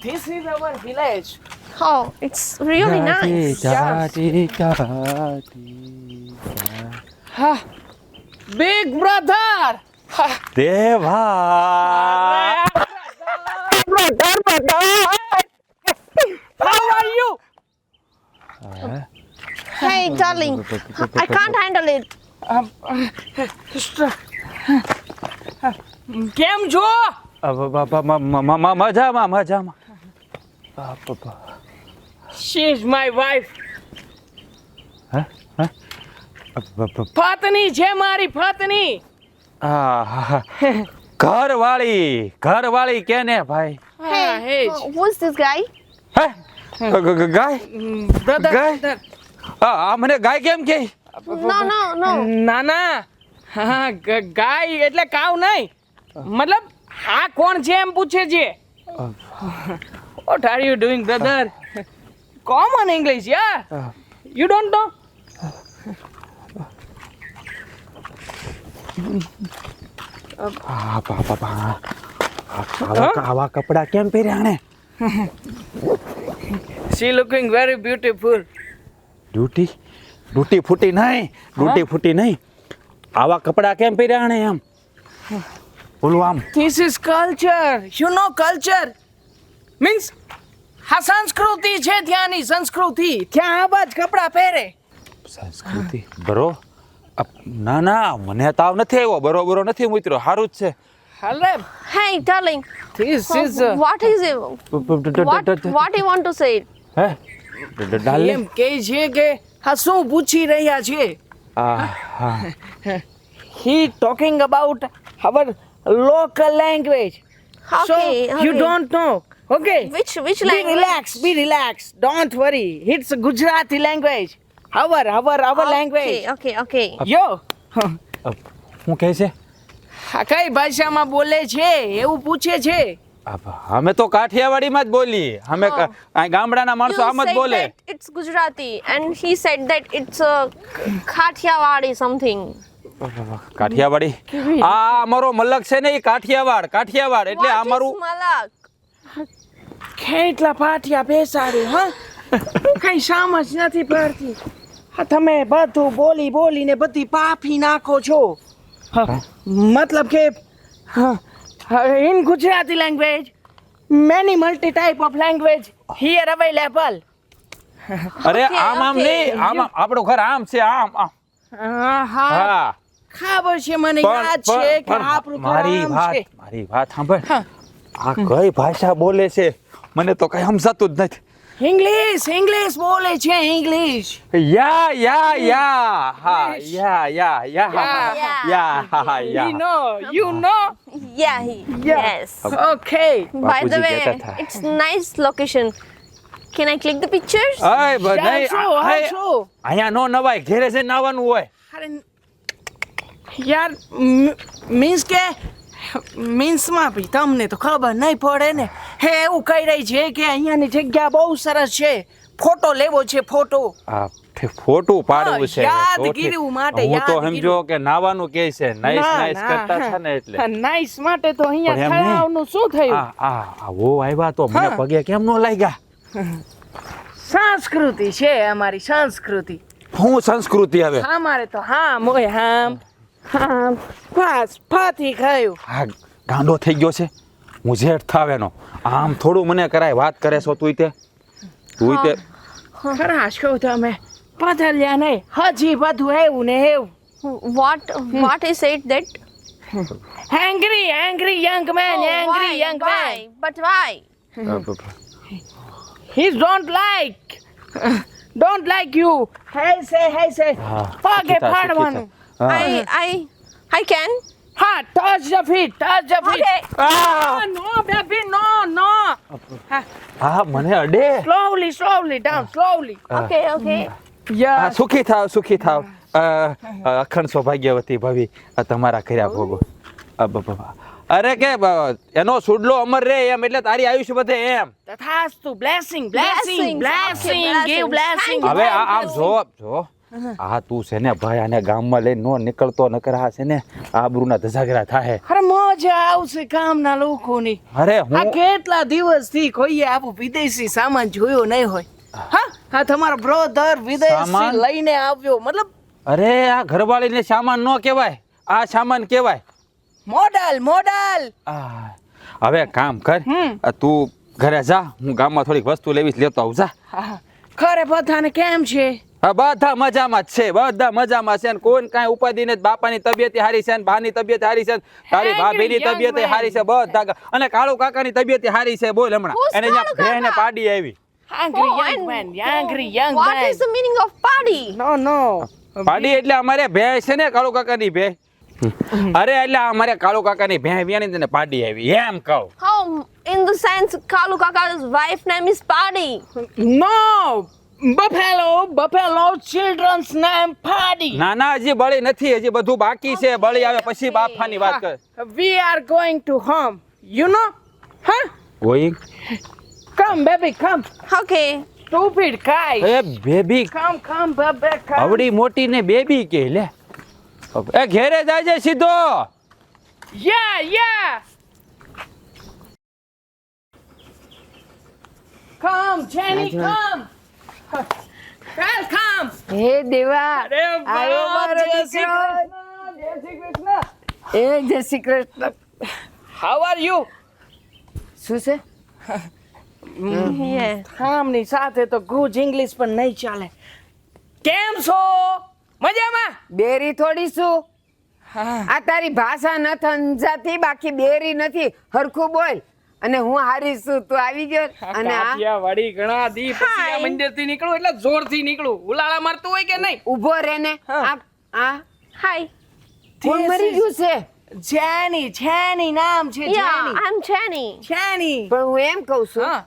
This is our village. Oh, it's really nice. Ha. Big brother. Ha. દેવા Brother. How are you? Hey, darling, I can't handle it. કેમ છો? મજામાં She is my wife. પત્ની છે મારી પત્ની. ઘરવાળી કેને ભાઈ Hey, who's this guy? Guys Brother. ગાય? આ મને ગાય કેમ કે No. ના ના હા ગાય એટલે કાવ નહીં મતલબ હા કોણ છે એમ પૂછે છે. What are you doing, brother? Common English, yeah. You don't know? આવા કપડા કેમ પહેર્યા આણે She looking very beautiful. Duty ફૂટી નહીં આવા કપડા કેમ પહેર્યા આણે એમ બોલું આમ This is culture. You know culture? Means હા સંસ્કૃતિ છે ત્યાંની સંસ્કૃતિ. ત્યાં આવા જ કપડા પહેરે. સંસ્કૃતિ બરો ના મને તાવ નથી આવ્યો બરોબરો નથી મિત્રો સારું જ છે Hello. Hey, darling, This is what is it? What you want to say? હે ડાલે એમ કહે છે કે હા શું પૂછી રહ્યા છે. He talking about our local language. So you don't know. Okay. Which Be language? relax. Don't worry. It's Gujarati language. Our language. Okay. Yo. હું કહે છે આ કઈ ભાષામાં બોલે છે એવું પૂછે છે. અમે તો કાઠિયાવાડીમાં જ બોલી અમે આ ગામડાના માણસો આમ જ said બોલે that it's Gujarati, and he said that it's Kathiawadi something. Kathiawadi આ અમારો મલક છે ને એ કાઠિયાવાડ એટલે What અમારું is Malak? કેટલા પાટિયા બેસાડે હા કઈ સમજ નથી પડતી. હા તમે બધું બોલીને બધી પાફી નાખો છો. મતલબ કે in Gujarati language many multi type of language here available. અરે Okay, આમ okay. નહીં આમ આપણું ઘર આમ છે આમ હા ખબર છે મને યાદ છે કે આપણું મારી વાત સાંભળ હા. આ કઈ ભાષા બોલે છે મને તો કઈ સમજાતું જ નથી ઇંગ્લિશ બોલે છે English. Yeah You know. Yeah, yes. Okay. By the બાપુજી way, કહેતા હતા. it's nice location. Can I click the pictures? અહીંયા નો નવાય ઘેરે છે નાવાનું હોય અરે યાર મીન્સમાં બી તમને તો ખબર નહીં પડે ને હે એવું કહી રહી છે કે અહીંયાની જગ્યા બહુ સરસ છે ફોટો લેવો છે ફોટો. આ ફોટું પાડવું છે યાદગીરી માટે, હું તો યાદગીરી. સમજો કે નાવાનું કે છે નાઈસ કરતા છે ને એટલે નાઈસ માટે તો અહીંયા પણ એમ નહીં. તળાવનું શું થયું વો આવ્યા તો મને હા. પગે કેમ નો લાગ્યા સંસ્કૃતિ છે અમારી સંસ્કૃતિ. હું સંસ્કૃતિ હવે અમારે તો હામ હોય હામ બસ ફાથી ખાયું. આ ગાંડો થઈ ગયો છે હું જેઠ થાવેનો આમ થોડું મને કરાય વાત કરે છો તું તે ખરા છો તમે બદલ્યા નહીં હજી બધું એવું ને એવું. What is it that? Angry young man, Oh, angry why? young Why? man. But why? He don't like you. Hey say. પગે પાડવાનું. I can. હા touch the feet. Okay. No baby no. હા મને અડે Slowly down slowly. Okay. Yeah. સુખી થાવ અખંડ સૌભાગ્યવતી ભાવી આ તમારા કર્યા ભોગો અરે કે એનો સુડલો અમર રે એમ એટલે તારી આયુષ્ય બધે એમ તથાસ્તુ blessing. Blessings. Okay, Give blessing. blessings. હવે આમ જો આ તું છે ને ભાઈ આને ગામમાં લઈને નો નીકળતો નકર આ છે ને આબરૂના ધજાગરા થાય. અરે મજા આવશે ગામના લોકોની. અરે આ હું કેટલા દિવસથી કોઈએ આવું વિદેશી સામાન જોયો નહીં હોય. હા આ તમારો બ્રધર વિદેશથી સામાન? લઈને આવ્યો, મતલબ અરે આ ઘરવાળીને સામાન ન કહેવાય, આ સામાન કહેવાય. મોડલ. આ, હવે કામ કર, હમ. તું ઘરે જા, હું ગામમાં થોડીક વસ્તુ લેવીશ, લેતો આવું જા. હા, ખરે બધાને કેમ છે? હા બધા મજામાં જ છે, બધા મજામાં છે, ને કોઈ કાંઈ ઉપાધિ નથી. બાપાની તબિયત સારી છે, ને બાની તબિયત સારી છે, તારી Angry ભાભીની young તબિયત man. સારી છે, બધા અને કાળુ કાકાની તબિયત સારી છે. બોલ હમણાં Who's એને કાળુ ત્યાં ભેને કાકા? પાડી આવી. Angry Oh, young and- man, angry young What man. is the meaning of party? No. પાડી એટલે અમારે ભે છે ને કાળુ કાકાની ભે. અરે એટલે અમારે કાળુ કાકાની ભે વ્યાની તને પાડી આવી એમ કહું. How, in the sense, Kalu Kaka's wife name is Party. No. Buffalo children's name party. ના ના હજી બળી નથી, હજી બધું બાકી છે. બળી આવે પછી બાફાની વાત કર. We are going to home. You know? Huh? Going Come, baby, come. Okay. Stupid guy. A baby Come, baby, come. આવડી મોટી ને બેબી કે લે. એ ઘેરે જાજે સીધો. Yeah. Come, Jenny, come. Welcome. હે દેવા અરે આવ્યો વાહ, મારો જય શ્રી દીકરો. કૃષ્ણ, જય શ્રી કૃષ્ણ. જય Shri Krishna. How are you? શું છે? Yeah. કામની સાથે તો ગુજ ઇંગ્લિશ પણ નહીં ચાલે. કેમ છો? મજામાં? બેરી થોડી શું? હા. આ તારી ભાષા નથી સમજાતી, બાકી બેરી નથી. હરખું બોલ. અને હું હારી છું, તું આવી ગયો. અને આ કાઠિયા વાડી ઘણા દી પછી આ Hi. મંદિરથી નીકળું એટલે જોરથી નીકળું. ઉલાળા મારતું હોય કે નહીં? ઊભો રહે ને. હા. આ Hi. કોણ This મરી is- ગયું છે? જેની નામ છે Yeah, જેની. I'm Jenny. જેની. પણ હું એમ કહું છું, હા.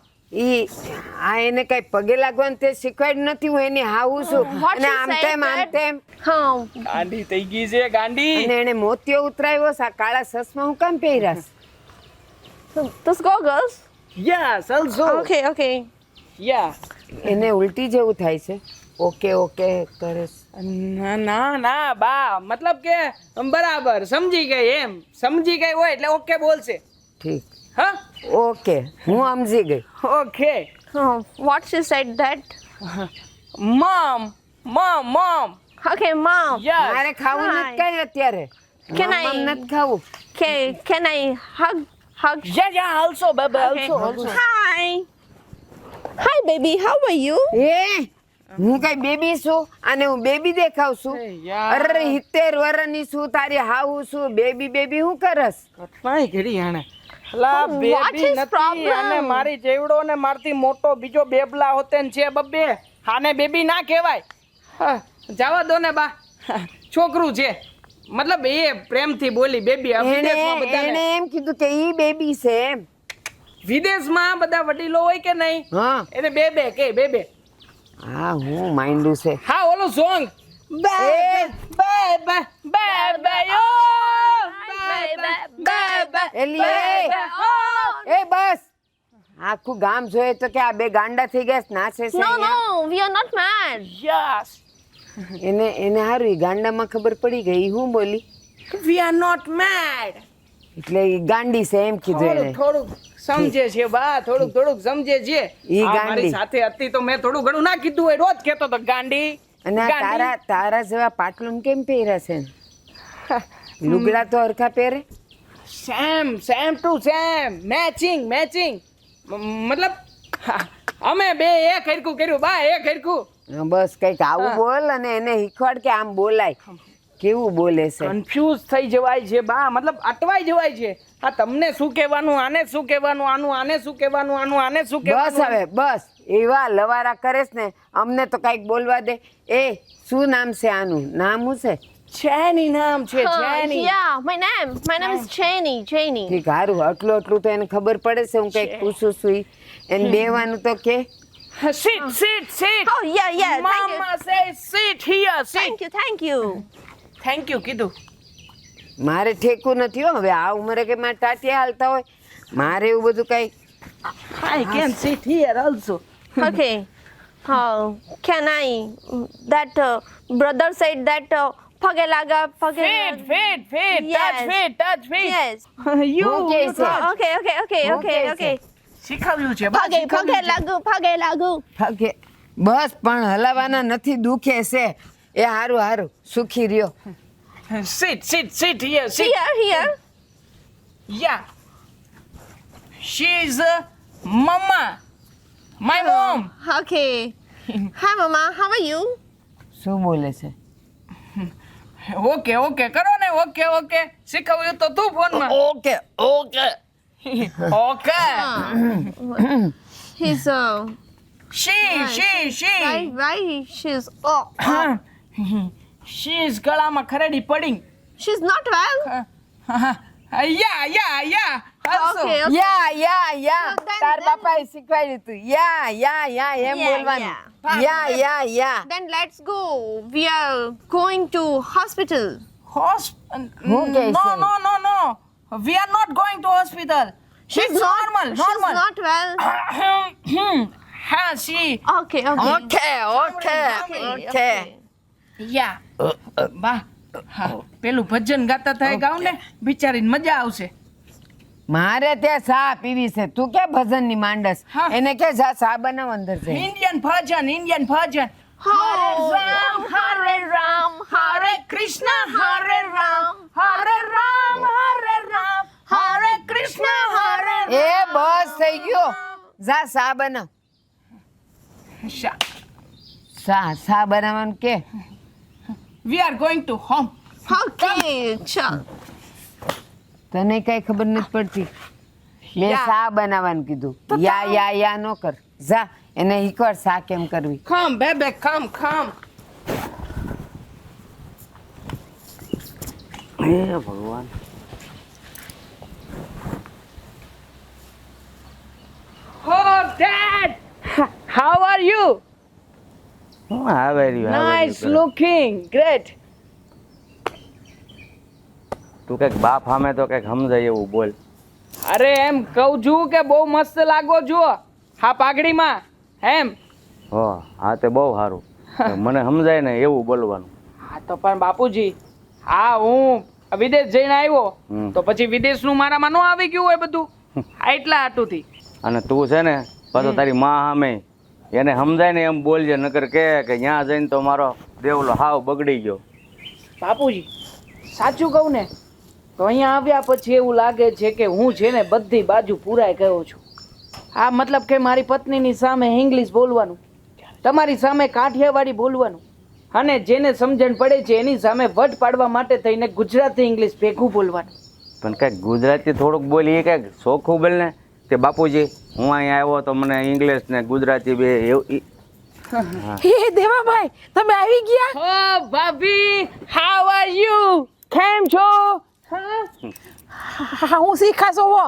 આ એને કઈ પગે લાગવાનું તે શીખવાડ્યું નથી. હું એની હાવું છું. What અને she આમ said તેમ આમ that- તેમ. Oh, ગાંડી થઈ ગઈ છે ગાંડી. અને એને મોતિયો ઉતરાવ્યો છે. આ કાળા ચશ્મા હું કામ પહેર્યા છે? those goggles? Yes, also. Okay. Yeah. એને ઉલટી જેવું થાય છે. ઓકે કરે છે. ના બા, મતલબ કે બરાબર સમજી ગઈ એમ. સમજી ગઈ હોય એટલે ઓકે બોલશે. ઠીક. હા? ઓકે હું સમજી ગઈ. Okay. Oh, what she said that? Mom. Okay, Mom. Yes. મારે ખાવું Hi. નથી કઈ અત્યારે. Can મમ I- નથી ખાવું. Can I hug? Yeah, also, baby, Okay. also. Hi, baby. How are you? હું કઈ બેબી છું અને હું બેબી દેખાવ છું? Hey, yaar. અરે 70 વર્ષની છું, તારી હાવું છું. બેબી હું કરસ? કટમાઈ ઘડી આને. લા Oh, બેબી what is નથી problem? અને મારી જેવડો ને મારથી મોટો બીજો બેબલા હોતે ને છે બબ્બે. આને બેબી ના કહેવાય. હા, જવા દો ને બા. છોકરું છે. મતલબ એ પ્રેમથી બોલી બેબી. આ વિદેશમાં એને બધાને એમ કીધું કે ઈ બેબી છે એમ. વિદેશમાં બધા વડીલો હોય કે નહીં હા એને બે કે બે. હા હું માઇન્ડું છે. હા ઓલું સોંગ એલી એ બસ. આખું ગામ જોઈએ તો કે આ બે ગાંડા થઈ ગયા છે, નાચે છે No, અહીંયા. no, we are not mad. Yes એને હારું ઈ ગાંડામાં ખબર પડી ગઈ. ઈ હું બોલી વી આર નોટ મેડ. એટલે ઈ ગાંડી છે એમ કીધું એને. થોડુંક સમજે છે બા, થોડુંક સમજે છે. ઈ આ ગાંડી. મારી સાથે હતી તો મેં થોડું ઘણું ના કીધું હોય, રોજ કહેતો તો ગાંડી. અને આ તારા જેવા પાટલું કેમ પહેર્યા છે? લુગડા તો હરખા પહેરે. Same to same, matching. મતલબ અમે બે એક હરખું કર્યું બા, એક હરખું. હા, બસ કઈક આવું હા. બોલ અને એને શીખવાડ કે આમ બોલાય. કેવું બોલે છે? કન્ફ્યુઝ થઈ જવાય છે બા, મતલબ અટવાઈ જવાય છે. આ તમને શું કહેવાનું, આને શું કહેવાનું, આને શું કહેવાનું, આને શું બસ કહેવાનું. હવે બસ. એવા લવારા કરેસ ને, અમને તો કઈક બોલવા દે. એ શું નામ છે આનું? નામ શું છે? જેની નામ છે જેની. Yeah, my name is Jenny. ઠીક, હારું. આટલું તો એને ખબર પડે છે. હું કઈક પૂછું છું ઈ. એને બેવાનું તો કે. Sit. Oh, yeah. Mama says sit here, sit. Thank you. Thank you કીધું. મારે ઠેકું નથી હો. હવે આ ઉંમરે કે મારે ટાટિયા હાલતા હોય. મારે એવું બધું કઈ. I can sit here also. Okay. Can I? That brother said that phage laga, phage. Feet. Yes. Touch feet. Yes. You Who cares? touch. Okay. શીખવ્યું છે બા, Phage શીખવ્યું છે. lagu. ભાગે બસ પણ હલાવાના નથી, દુખે છે. એ હારું સુખી રહ્યો. Sit here, sit. Here. Yeah. She is mama. My mom. Okay. Hi, Mama. How are you? શું બોલે છે? ઓકે કરો ને, ઓકે શીખવ્યું તો તું ફોનમાં. Okay okay He's she why she's she is ગળામાં ખરેડી પડી. she's not well. Yeah also. Okay. Yeah then- તાર then- બાપાએ શીખવાડ્યું તું. યા એમ Yeah, બોલવાનું. yeah. Yeah Then let's go. We are going to hospital. Who cares? No. We are not going to hospital. She's normal. She's not well. She. Okay. Okay Yeah. બા હા, પેલું ભજન ગાતા થાય ગાવ ને, બિચારીને મજા આવશે. મારે ત્યાં ચા પીવી છે. તું કે ભજન ની માંડસ? હા. એને કે જા ચા બનાવ અંદર છે. Indian ભજન. Hare Ram, Hare Krishna, Hare Ram, Hare Ram, Hare Krishna, Hare એ બસ થઈ ગયો. જા ચા બનાવ. ચા બનાવવાનું કે. We are going to home. Okay, chal. તને કઈ ખબર નથી પડતી. બે ચા બનાવવાનું કીધું. યા નો કર. જા એને શીખવાડ ચા કેમ કરવી. Come, baby, come. હે ભગવાન. Oh, Dad! How are you? હું આવે રહ્યું Nice looking. Great. તું કઈક બાપ સામે તો કઈક સમજાય એવું બોલ. અરે એમ કહું છું કે બહુ મસ્ત લાગો છો હા પાઘડીમાં એમ. હો હા તે બહુ સારું. મને સમજાય ને એવું બોલવાનું. હા તો પણ બાપુજી, હા હું વિદેશ જઈને આવ્યો હમ. તો પછી વિદેશનું મારામાં ન આવી ગયું હોય બધું. હા એટલા હાટુથી. અને તું છે ને પાછો તારી માં સામે એને સમજાય ને એમ બોલજે, નકર કે ત્યાં જઈને તો મારો દેવલો હાવ બગડી ગયો. બાપુજી સાચું કહું ને તો અહીંયા આવ્યા પછી એવું લાગે છે કે હું છે ને બધી બાજુ પૂરાઈ ગયો છું. આ મતલબ કે મારી પત્નીની સામે ઇંગ્લિશ બોલવાનું, તમારી સામે કાઠિયાવાડી બોલવાનું, અને જેને સમજણ પડે છે એની સામે વટ પાડવા માટે થઈને ગુજરાતી ઇંગ્લિશ ભેગું બોલવાનું. પણ કંઈક ગુજરાતી થોડુંક બોલી એ કંઈક ચોખ્ખું બોલ ને કે બાપુજી હું અહીંયા આવ્યો તો મને ઇંગ્લિશ ને ગુજરાતી બે એવું હે દેવાભાઈ, તમે આવી ગયા? ઓ ભાભી, હાઉ આર યુ? કેમ છો? હા, હું શીખા છો હો.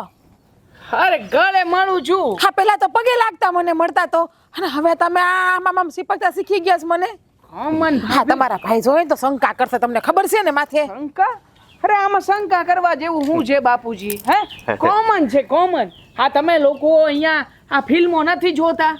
અરે ગળે મળું છું. હા, પેલા તો પગે લાગતા મને મળતા તો, અને હવે તમે આમ શીપકતા શીખી ગયા છો મને. કોમન હા, તમારા ભાઈ જોઈને તો શંકા કરશે, તમને ખબર છે ને માથે. શંકા? અરે આમાં શંકા કરવા જેવું શું છે બાપુજી? હે કોમન છે કોમન. હા તમે લોકો અહીંયા આ ફિલ્મો નથી જોતા?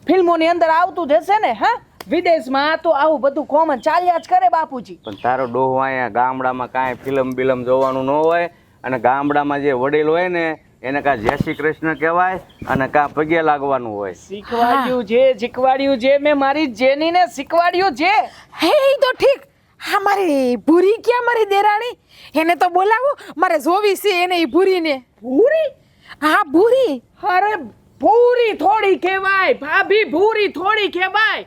ફિલ્મોની અંદર આવતું જ હશે ને. હા વિદેશમાં તો આવું બધું કોમન ચાલ્યા જ કરે બાપુજી. પણ તારો ડોહો અહીંયા ગામડામાં કાંઈ ફિલ્મ બિલમ જોવાનું ન હોય, અને ગામડામાં જે વડીલ હોય ને એને કાં જય શ્રી કૃષ્ણ કહેવાય અને કાં પગે લાગવાનું હોય. શીખવાડ્યું છે મેં મારી જેનીને શીખવાડ્યું છે. હે ઈ તો ઠીક. હા, મારી ભૂરી ક્યાં? મારી દેરાણી, એને તો બોલાવો, મારે જોવી છે એને. ઈ ભૂરીને. ભૂરી? હા, ભૂરી. અરે ભૂરી થોડી કહેવાય ભાભી, ભૂરી થોડી કહેવાય.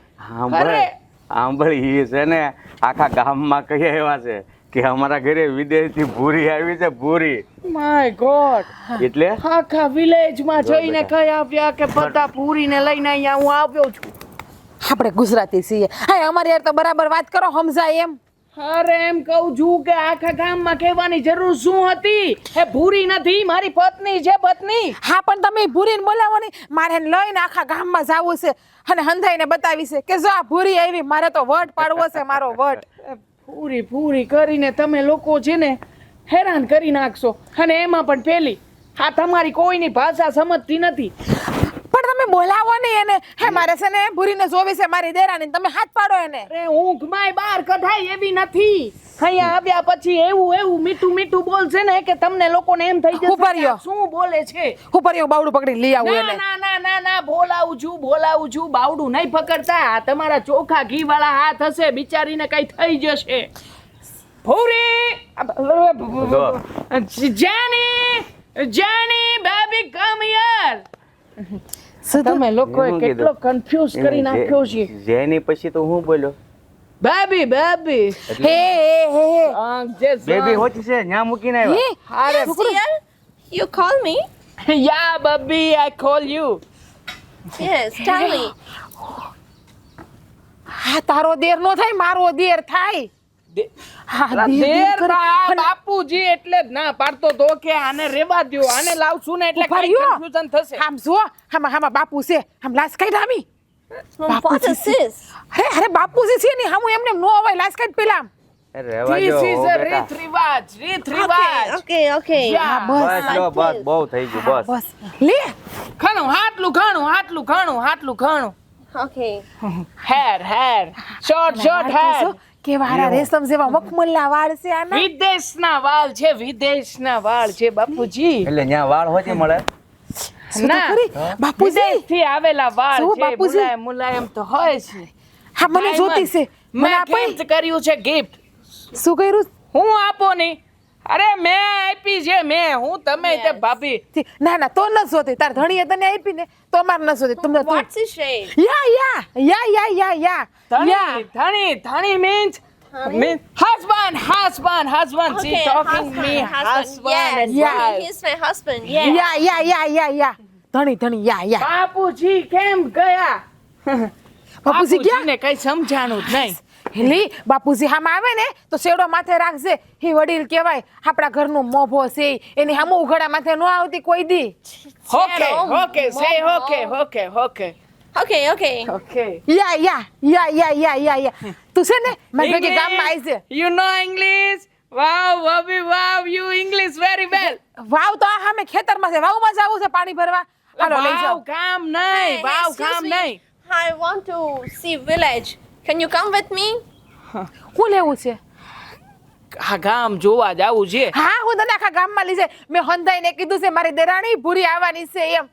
સાંભળી છે ને આખા ગામમાં કઈ એવા છે કે અમારા ઘરે વિદેશથી ભૂરી આવી છે. ભૂરી, માય ગોડ. એટલે આખા વિલેજમાં જઈને કઈ આવ્યા કે બધા પૂરીને લઈને અહીંયા હું આવ્યો છું. આપણે ગુજરાતી છીએ. હા, અમારી યાર તો બરાબર વાત કરો, સમજાય એમ. અરે એમ કહું છું કે આખા ગામમાં કહેવાની જરૂર શું હતી? એ ભૂરી નથી, મારી પત્ની છે, પત્ની. હા, પણ તમે ભૂરીને બોલાવો ને. મારે એને લઈને આખા ગામમાં જવું છે અને હંધાઈને બતાવી છે કે જો આ ભૂરી આવી, મારે તો વટ પાડવો છે, મારો વટ. પૂરી કરીને તમે લોકો છે ને હેરાન કરી નાખશો. અને એમાં પણ પેલી, હા તમારી કોઈની ભાષા સમજતી નથી. પણ તમે બોલાવો નહીં એને હે મારે છે ને ભૂરીને જોવી છે મારી દેરાની તમે હાથ પાડો એને અરે ઊંઘમાંય બહાર કઢાય એવી નથી. અહીંયા આવ્યા પછી એવું મીઠું મીઠું બોલશે ને કે તમને લોકોને એમ થઈ જશે ઉપર કે યો. આ શું બોલે છે. ઉપર એવું બાવડું પકડી લઈ આવું ના એને ના ના ના ના બોલાવું છું બાવડું નહીં પકડતા. આ તમારા ચોખા ઘી વાળા હાથ હશે, બિચારીને કઈ થઈ જશે. જેની બેબી કમ હિયર. તમે લોકોએ શું કેટલો કીધું? કન્ફ્યુઝ કરી નાખ્યો છે. જેની પછી તો હું બોલ્યો બેબી હે હે બેબી હોતી છે ન્યા મૂકીને આવ્યા. અરે Dear, you call me? યા બબ્બી I call you. Yes, tell me. હા તારો દેર નો થાય મારો દેર થાય હા દેર કરે. ના બાપુજી એટલે જ ના પાડતો તો કે આને રેવા દ્યો, આને લાવશું ને એટલે ઉભા કઈ રહ્યો. કન્ફ્યુઝન થશે. આમ જો હામાં બાપુ છે આમ લાશ કાઢ આમી What is this? અરે બાપુજી છે ને હામું એમને નો હોય લાશ કાઢ પેલા આમ. રહેવા This દ્યો, is હો a બેટા. રીત રિવાજ. Okay. Yeah. બસ લો બસ બહુ થઈ ગયું બસ. બસ લે ઘણું હાટલું ઘણું. Okay. Hair short hair. કેવા હારા રેશમ જેવા મખમલના વાળ છે આના વિદેશના વાળ છે બાપુજી. એટલે ન્યા વાળ હોતી મળે. શું તો ના. ખરી? બાપુજી વિદેશથી આવેલા વાળ શું છે, બાપુજી? મુલાયમ તો હોય છે. હા મને જોતી છે મને મેં આપી gift કર્યું છે ગિફ્ટ. શું કર્યું હું આપો નહીં. અરે મેં આપી છે હું તમે તે ભાભી. છે? ના તો ન જોતી તાર ધણીએ તને આપી ને તો અમાર ન જોતી તમને તો What's his shade? યા ધણી means husband. She Okay, talking me husband. husband and Yes, wife. he's my husband. Yeah. યા ધણી યા બાપુજી કેમ ગયા? બાપુજી ગયા ને કઈ સમજાણું જ નહીં. હેલી બાપુજી હામ આવે ને તો શેડો માથે રાખજે હી વડીલ કહેવાય આપણા ઘરનું મોભો છે એની હામું ઉઘડા માથે નો આવતી કોઈ દી Okay, say okay. Okay. યા તું છે ને મારી ભેગી ગામમાં આવી છે You know English? Wow, Bobby, wow, you English very well. વાવ તો આ સામે ખેતરમાં છે વાવમાં જવું છે પાણી ભરવા હાલો લઈ જાઓ કામ નહીં, વાવ Excuse કામ me. નહીં. I want to see village. Can you come with me? શું લેવું છે આ ગામ જોવા જાવું છે. હા હું તને આખા ગામમાં લઈ જાય મેં હંધાઈને કીધું છે મારી દેરાણી ભૂરી આવવાની છે એમ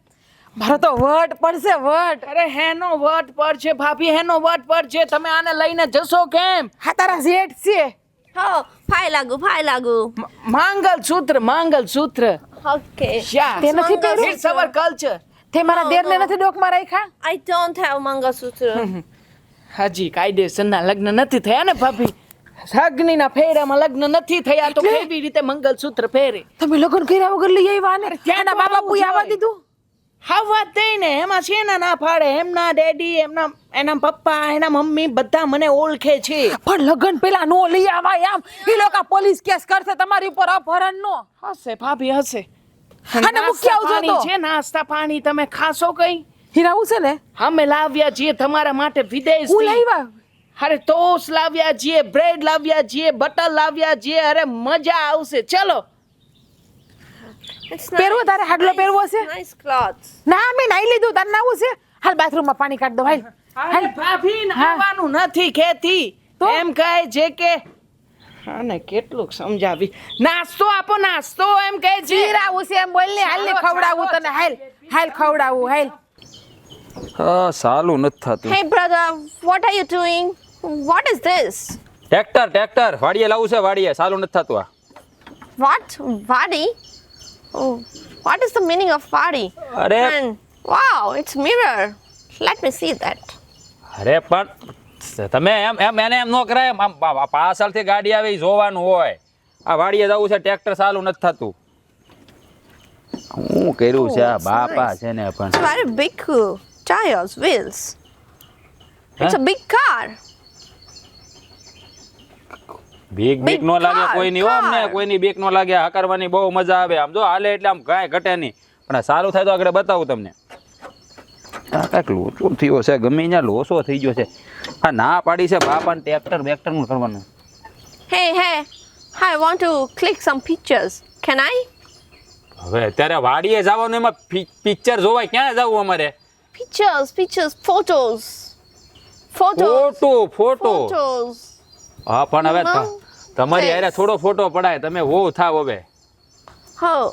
મારો તો વટ પડશે વટ અરે હેનો વટ પર છે ભાભી, હેનો વટ પર છે. તમે આને લઈને જશો કેમ? હા તારા જેઠ છે Oh, phai lagu. માંગલસૂત્ર. Okay. Yeah. તે નથી પહેર્યું It's our culture. તે મારા No, દેરને no. નથી ડોકમાં રાખ્યા I don't have Mangalsutra. હજી કાયદેસરના લગ્ન નથી થયા ને ભાભી. અગ્નિના ફેરામાં લગ્ન નથી થયા તો કેવી રીતે મંગલસૂત્ર પહેરે? તમે લગ્ન કર્યા વગર લઈ આવ્યા ને ત્યાં એના તો બા બાપુ આવું જ આવવા હોય. દીધું હા વાત થઈ ને એમાં છે ને ના પાડે. એમના ડેડી, એના પપ્પા, એના મમ્મી બધા મને ઓળખે છે. પણ લગ્ન પેલા નો લઈ આવાય આમ ઈ લોકો પોલીસ કેસ કરશે તમારી ઉપર અપહરણ નો હશે ભાભી હશે. અને મુખ્ય આવજો પાણી તો. છે, નાસ્તા પાણી તમે ખાશો કઈ? હીરાવું છે ને અમે લાવ્યા છીએ તમારા માટે વિદેશ. હું લાવ્યા અરે ટોસ લાવ્યા છીએ, બ્રેડ લાવ્યા છીએ, બટર લાવ્યા છીએ. અરે મજા આવશે. ચલો. It's પહેરવો તારે હાડલો પહેરવો છે Nice clothes. ના મેં નાઈ લીધું તારે નાવું છે હાલ બાથરૂમમાં પાણી કાઢ દો હાલ અરે ભાભી નાવાનું નથી ખેતી. તો? એમ કહે છે કે આને કેટલુંક સમજાવી. નાસ્તો આપો, નાસ્તો એમ કહે છે. હીરાવું છે એમ બોલ ને હાલ ને ખવડાવું તને હાલ હાલ ખવડાવું હાલ સાલું નથી થતું. Hey brother, what are you doing? What is this? Tractor વાડીએ લાવું છે, વાડીએ સાલું નથી થતું. What? Vadi? Oh, what is the meaning of Vadi? અરે And wow, it's mirror. Let me see that. અરે પણ તમે એને એમ ન કરાય. આમ પાછળથી ગાડી આવે ઈ જોવાનું હોય. આ વાડીએ જવું છે, ટ્રેક્ટર સાલું નથી થતું. હું કર્યું છે આ it's બાપા nice. છે ને It's પણ very big tires, wheels. It's Huh? a big car. બીક Big નો લાગે car, કોઈની ઓમ ને car. કોઈની બીક નો લાગે. હકારવાની બહુ મજા આવે. આમ જો હાલે એટલે આમ કાંઈ ઘટે નહીં. પણ આ સારું થાય તો આગળ બતાવું તમને. આ કાંઈક લોચો થયો છે, ગમે ત્યાં લોચો થઈ ગયો છે. હા ના પાડી છે બાપાને ટ્રેક્ટર નું કરવાનું. Hey, I want to click some pictures. Can I? હવે અત્યારે વાડીએ જવાનું, એમાં પિક્ચર જોવાય ક્યાં જવું અમારે? pictures, photos. Photos. હા પણ હવે No. તમારી Yes. હારે થોડો ફોટો પડાય, તમે વહુ થાવ હવે. Oh,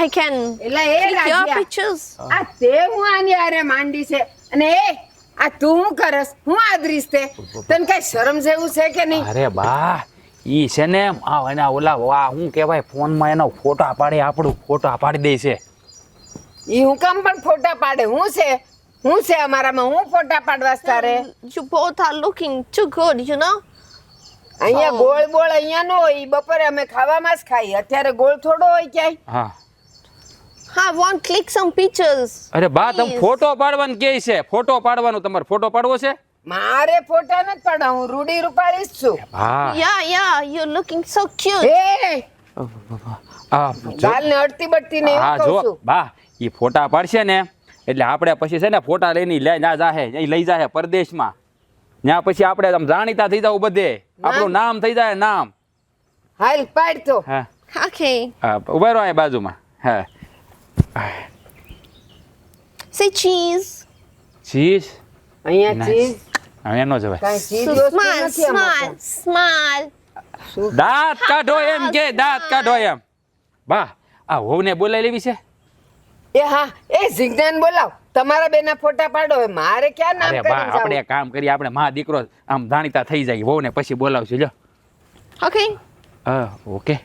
I can એટલે એ click your રાજીયા, pictures. આ તે હું આની હારે માંડી છે અને એ આ તું શું કરસ, હું આદરીશ તે? તને કઈ શરમ જેવું છે કે નહીં? અરે બા, ઈ છે ને એના ઓલા વાહ હું કહેવાય ફોનમાં એનો ફોટા પાડે, આપણું ફોટા પાડી દે છે. ઈ હું કામ પણ ફોટા પાડે? હું છે અમારામાં, હું ફોટા પાડવા તારે? You both are looking too good, you know. અહીંયા ગોળ બોળ અહીંયા નો હોય, ઈ બપોરે અમે ખાવામાં જ ખાઈ, અત્યારે ગોળ થોડો હોય ક્યાંય. હા I want click some pictures. અરે બા તમે Please. ફોટો પાડવાનું કે છે, ફોટો પાડવાનું, તમારે ફોટો પાડવો છે? મારે ફોટા નથી પાડવા, હું રૂડી રૂપાળી જ છું. હા Yeah, you're looking so cute. એ આ જો- ગાલ ને અડતી બળતી ને હા એવું કહું જો છું. બા, ઈ ફોટા પાડશે ને એટલે આપણે પછી છે ને ફોટા લઈને લઈ જાહે પરદેશમાં. ત્યાં પછી આપણે આમ જાણીતા થઈ જાવ બધે, આપણું નામ થઈ જાય નામ. હાલ પાડ તો. હા Okay. હા ઉભા રહો અહીં બાજુમાં. હા Say cheese. ચીઝ અહીંયા Nice. ચીઝ હવે એનો જવાય. કાંઈ ચીઝ So વસ્તુ smile, નથી આમાં smile, તો. smile. દાંત કાઢો એમ કે, દાંત કાઢો એમ. બા આ વહુને બોલાવી લેવી છે? એ હા, એ જીજ્ઞાન બોલાવ, તમારા બેના ફોટા પાડો. હવે મારે ક્યાં નામ અરે બા કરીને આપણે જાવું? એક કામ કરીએ, આપણે માં દીકરો આમ જાણીતા થઈ જાય, વહુને પછી બોલાવશું. લ્યો Okay. ઓકે.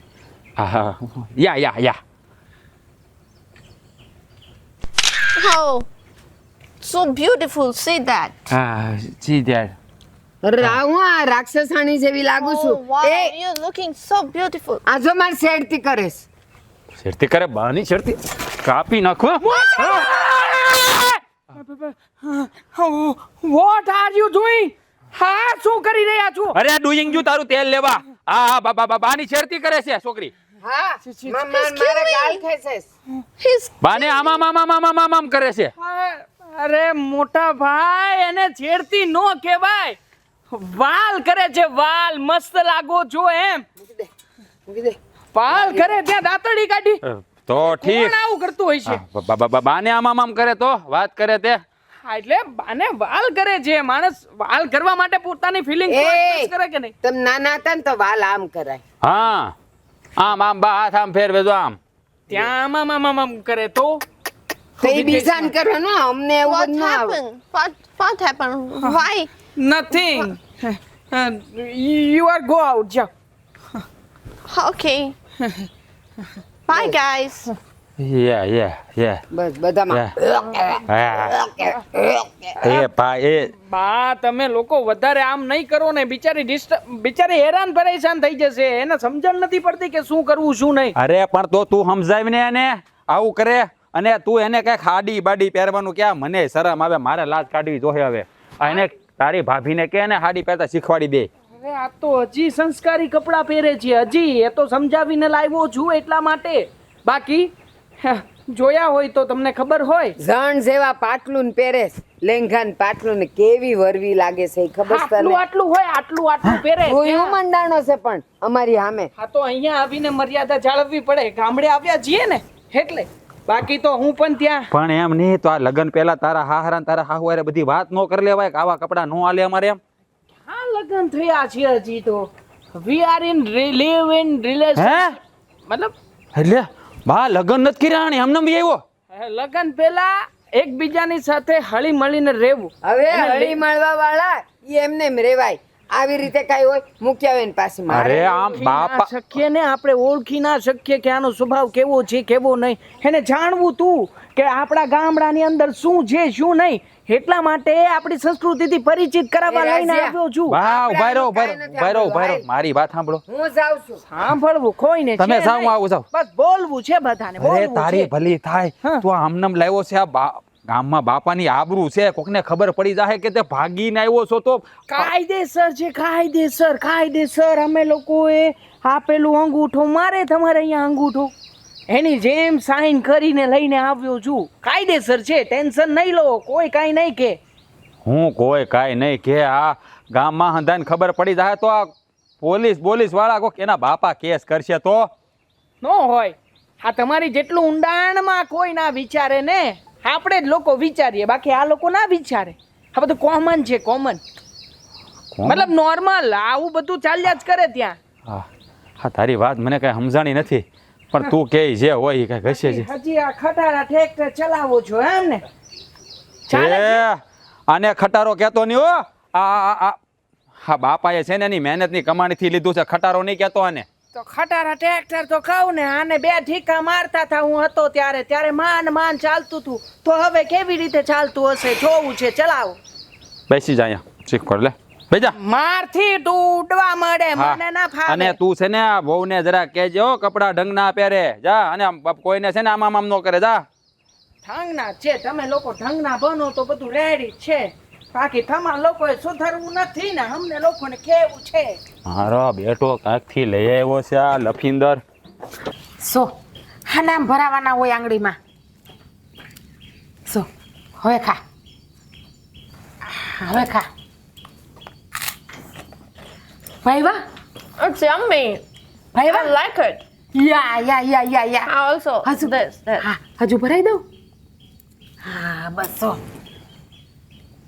હા યા Oh, so beautiful. See that. હા જી ધ્યાન. અરે આ હું આ રાક્ષસાણી જેવી લાગુ Oh, છું. wow, A you're looking so beautiful. આ જો માર શેડતી કરેશ. શેરતી કરે બાની શેરતી કાપી નાખો. What are you doing? હા શું કરી રહ્યા છો? અરે ડુઈંગ જો તારું તેલ લેવા. હા બાની શેરતી કરે છે છોકરી. હા, મારે ગાલ ખેંચેશ. He's બાને આમ કરે છે. અરે મોટા ભાઈ, એને છેડતી નો કહેવાય, વાલ કરે છે વાલ. મસ્ત લાગો છો એમ. મૂકી દે. વાલ કરે ત્યાં દાંતડી કાઢી. તો ઠીક. કોણ આવું કરતું હોય છે? બાને આમ કરે તો વાત કરે તે. હા, એટલે બાને વાલ કરે છે. માણસ વાલ કરવા માટે પોતાની ફિલિંગ એ! કરે કે નહીં? તમે નાના હતા ને તો વાલ આમ કરાય. હા આમ બા હાથ આમ ફેરવે જો આમ. ત્યાં આમ કરે તો તો એ બીજાને કરવાનું, અમને એવું what બધું ના આવે. happened? What happened? Why? Nothing. You are go out. જાઓ. Okay. Bye, guys. યા બસ બધામાં એ ભાઈ એ બા તમે લોકો વધારે આમ નહીં કરો ને, બિચારી હેરાન પરેશાન થઈ જશે. એને સમજણ નથી પડતી કે શું કરવું શું નહીં. અરે પણ તો તું સમજાવીને એને આવું કરે, અને તું એને કઈક હાડી બાડી પહેરવાનું કે મને શરમ આવે, મારે લાજ કાઢવી જોઈએ હવે. આ એને તારી ભાભીને કે ને હાડી પહેરતા શીખવાડી દે. હવે આ તો હજી સંસ્કારી કપડાં પહેરે છે, હજી એ તો સમજાવીને લાવ્યો છું એટલા માટે. બાકી જોયા હોય તો તમને ખબર હોય. જણ જેવા પાટલું ને પહેરેશ, લેંઘા ને પાટલું ને કેવી વરવી લાગે છે એ ખબર છે તને? આટલું હોય, આટલું પહેરે. ભૂયું મંડાણો છે પણ અમારી સામે. હા તો અહીંયા આવીને મર્યાદા જાળવવી પડે. ગામડે આવ્યા છીએ ને એટલે. બાકી તો હું પણ ત્યાં. પણ એમ નહીં તો આ લગ્ન પહેલા તારા હાહરા તારા હાહુવારે બધી વાત ન કરી લેવાય કે આવા કપડા નો આલે અમારે એમ. હા લગ્ન થયા છે હજી તો. We are in live in relation. મતલબ એટલે બા લગ્ન નથી કર્યા ને એમને બી આવ્યો. લગ્ન પહેલા એકબીજાની સાથે હળી મળીને રહેવું. હવે હળી મળવા વાળા ઈ એમને એમ રેવાય. આવી રીતે કઈ હોય મૂક્યા હોય ને પાછી મારે. અરે આમ બાપા શકીએ ને આપણે, ઓળખી ના શકીએ કે આનો સ્વભાવ કેવો છે કેવો નહીં. એને જાણવું તું કે આપણા ગામડાની અંદર શું છે શું નહીં. એટલા માટે આપણી સંસ્કૃતિથી પરિચિત કરાવવા એ લઈને રાજીયા. આવ્યો છું. બા ઉભા રહો મારી વાત સાંભળો. હું જાઉં છું. સાંભળવું કોઈને છે તમે જાઓ, નહીં. આવો જાઓ. બસ બોલવું છે બધાને, અરે બોલવું તારી છે. ભલી થાય. હા. તું આમનામ લાવ્યો છે આ ગામમાં બાપાની આબરૂ છે, કોકને ખબર પડી જાય કે તે ભાગીને આવ્યો છો તો કાયદેસર છે, કાયદેસર. અમે લોકોએ આપેલું અંગૂઠો મારે તમારે અહીંયા અંગૂઠો એની જેમ સાઈન કરીને લઈને આવ્યો છું. કાયદેસર છે, ટેન્શન નહીં લો. કોઈ કાંઈ નહીં કે. હું કોઈ કાંઈ નહીં કે આ ગામમાં હંધાને ખબર પડી જાય તો આ પોલીસ વાળા કોક એના બાપા કેસ કરશે તો ન હોય. હા તમારી જેટલું ઊંડાણમાં કોઈ ના વિચારે ને આપણે જ લોકો વિચારીએ, બાકી આ લોકો ના વિચારે. આ બધું કોમન છે, કોમન. મતલબ નોર્મલ આવું બધું ચાલ્યા જ કરે ત્યાં. હા હા, તારી વાત મને કઈ સમજાણી નથી, પણ તું કે જે હોય એ કઈ ઘસે છે. હજી આ ખટારા ટ્રેક્ટર ચલાવો છો એમ ને? એ આને ખટારો કહેતો નહીં હો. હા બાપાએ છે ને એની મહેનતની કમાણીથી લીધું છે, ખટારો નહીં કહેતો આને. તો ખટારા ટ્રેક્ટર તો કહું ને, આને 2 ઠીકા મારતા હતા હું હતો ત્યારે માંડ ચાલતું હતું. તો હવે કેવી રીતે ચાલતું હશે જોવું છે, ચલાવો. બેસી જા અહીંયા, શીખ કર લે, બેજા. મારથી ઉડવા મળે, મને ના ફાવે. અને તું છે ને આ વહુને જરા કહેજે હો, કપડા ઢંગના પહેરે જા, અને કોઈને છે ને આમ ન કરે જા. ઢંગના છે, તમે લોકો ઢંગના બનો તો બધું રેડી છે, બાકી તમારા લોકોએ સુધરવું નથી ને, અમને લોકોને કેવું છે. મારો બેટો કાંકથી લઈ આવ્યો છે આ લફિંદર. સો હા નામ ભરાવાના હોય આંગળીમાં. સો હવે ખા, હવે ખા. ભાઈ વાહ, It's yummy. ભાઈ I વાહ. like it. Yeah I also હજુ this. હા હજુ ભરાઈ દઉં. હા બસ સો.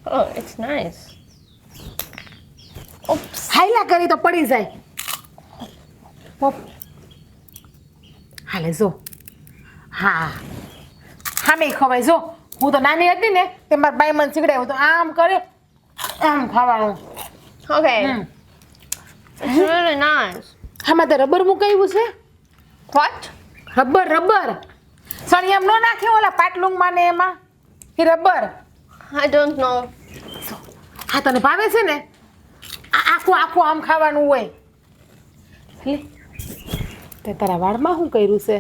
Oh, it's nice. Oops. હાઈલા કરી તો પડી જાય. પોપ. હાલે જો. હા હામે ખવાય જો. હું તો નાની હતી ને તે મારા બાઈ મને શીખડાવ્યું તો આમ કરે આમ ખાવાનું. Okay. It's really nice. આમાં તો રબર મુકાયું છે. What? રબર સોની એમ નો નાખે ઓલા પાટલુંગમાં ને એમાં એ રબર. I don't know. હા તને ભાવે છે ને? આખું આમ ખાવાનું હોય. લે તે તારા વાળમાં શું કર્યું છે?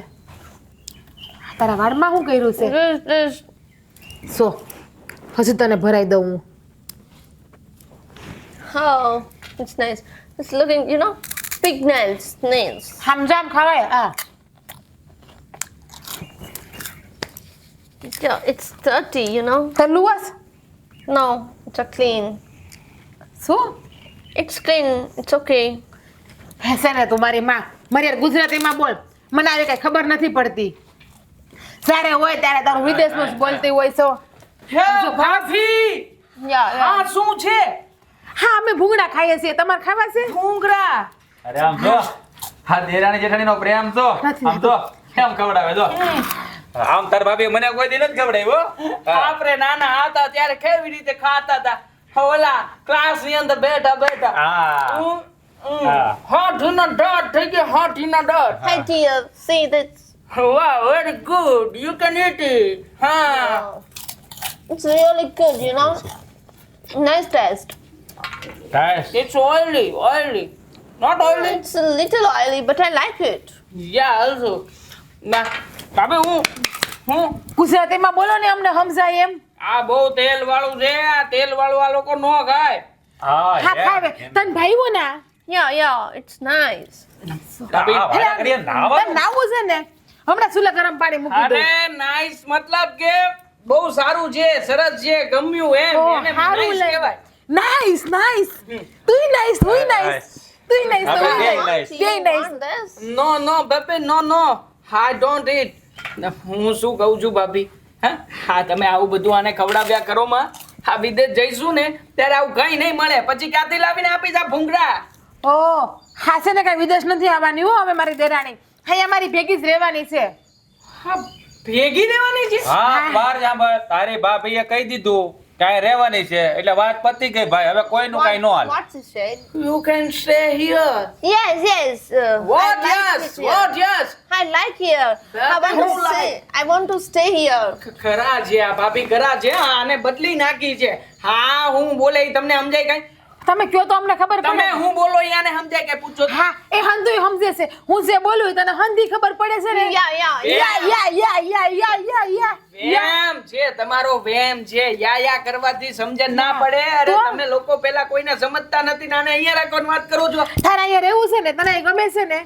તારા વાળમાં શું કર્યું છે? This. સો હજુ તને ભરાઈ દઉં હું. Oh, it's nice. It's looking, you know, big nails. સમજામ ખવાય. હા Yeah, it's dirty, you know. તલ્લું હસ No, it's a clean. શું It's clean. It's okay. હશે ને તું મારી માં મારી યાર ગુજરાતીમાં બોલ. મને આવી કઈ ખબર નથી પડતી. જ્યારે હોય ત્યારે તારું વિદેશનું જ બોલતી હોય છો. હે ભાભી, Yeah. આ શું છે? હા અમે ભૂંગળા ખાઈએ છીએ. તમારે ખાવા છે? ભૂંગળા. અરે આમ જો, હા દેરાણી જેઠાણીનો પ્રેમ જો, નથી. આમ જો કેમ ખવડાવે જો. આમ તાર ભાભી મને કોઈ દી નથી ખવડાવ્યો. આપણે નાના હતા ત્યારે કેવી રીતે ખાતા હતા, ઓલા ક્લાસ ની અંદર બેઠા હા. હાથીના દાંત થઈ ગયા, હાથીના દાંત. Hi, dear. See this? Wow, very good. You can eat it. હા. It's really good, you know. Nice taste. It's oily. Not oily. It's a little oily, but I like it. Yeah, also. ના, ભાભી હું ગુજરાતીમાં બોલો ને અમને સમજાય એમ. આ બહુ તેલ વાળું છે, આ તેલ વાળું આ લોકો નો ખાય. હા ખાવે તને ભાઈઓ ના Yeah. It's nice. ભાભી, તને નાવું છે ને હમણાં સુલા ગરમ પાણી મૂકી દો. અરે નાઈસ મતલબ કે બહુ સારું છે, સરસ છે, ગમ્યું એમ. એને nice કહેવાય. નાઈસ તુંય nice Very nice. Do you want this? No, baby, no. I don't eat. હું શું કહું છું ભાભી, હા તમે આવું બધું આને ખવડાવ્યા કરો માં. આ વિદેશ જઈશું ને ત્યારે આવું કઈ નહીં મળે, પછી ક્યાંથી લાવીને આપીશ આ ભૂંગળા. ઓ હા છે ને કઈ વિદેશ નથી આવવાની હો. હવે મારી દેરાણી અહીંયા મારી ભેગી જ રહેવાની છે. હા ભેગી રહેવાની છે. હા બાર જાંબા તારી ભાભીએ કહી દીધું કાંઈ રહેવાની છે એટલે વાત પતી ગઈ ભાઈ, હવે કોઈનું કાંઈ નો હાલ. What's the shade? You can stay here. Yes. What I like yes? it here. What yes? I like here. I want to stay here. ખરા છે આ ભાભી, ખરા છે. હા, આને બદલી નાખી છે. હા હું બોલે ઈ તમને સમજાય કઈ? તમે કયો તો અમને ખબર તમે પડે. હું બોલો ઈ આને સમજાય કે પૂછો તો? હા એ હંધુય સમજે છે. હું જે બોલું તને હંધી ખબર પડે છે ને. Yeah. વેમ છે તમારો, વેમ છે. યા કરવાથી સમજણ ના પડે. અરે તો? તમે લોકો પેલા કોઈને સમજતા નથી ને આને અહીંયા રાખવાની વાત કરો છો. તારે અહીંયા રહેવું છે ને તને ગમે છે ને.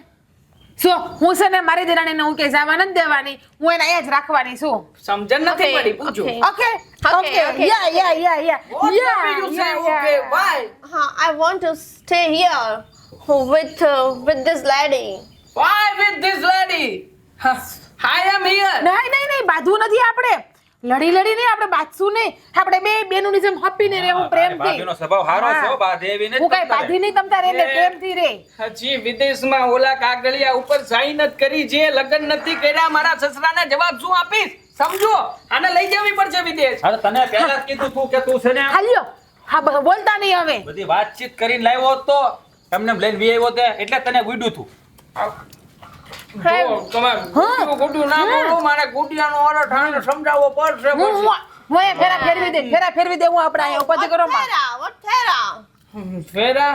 હું છે ને મારી દેરાણીને હું કે જવા નથી દેવાની, હું એને અહીંયા જ રાખવાની છું. સમજણ નથી Okay, પડી, પૂછો. okay. Okay. Yeah. What have you say? Okay, why? I want to stay here with this lady. Why with this lady? I am here. નહીં બાંધવું નથી આપણે. લડી નહીં આપણે બાજશું નહીં આપણે બે બેનોની જેમ હપીને રહેવું પ્રેમથી ભાભીનો સ્વભાવ સારો છે હો, બા દેવી ને હું કઈ બાધી નહીં તમતા રે એટલે પ્રેમથી રે હજી વિદેશમાં ઓલા કાગળિયા ઉપર સાઈન જ કરી છે, લગ્ન નથી કર્યા, મારા સસરાને જવાબ શું આપીશ? સમજો, આને લઈ જવી પડશે વિદેશ. હા, તો તને પહેલા જ કીધું તું કે તું છે ને ખાલ્યો હા બોલતા નહીં હવે બધી વાતચીત કરીને લાવ્યો હોત તો તમને લઈને વી આવ્યો તે એટલે તને ગુડ્યું તું. જો તમે ગુડ્યું ના બોલો, મારે ગુડિયાનો ઓરો ઠાણો સમજાવવો પડશે. હું એ ફેરા ફેરવી દે હું આપણે અહીંયા ઉપાધિ કરો માં What Thera? ફેરા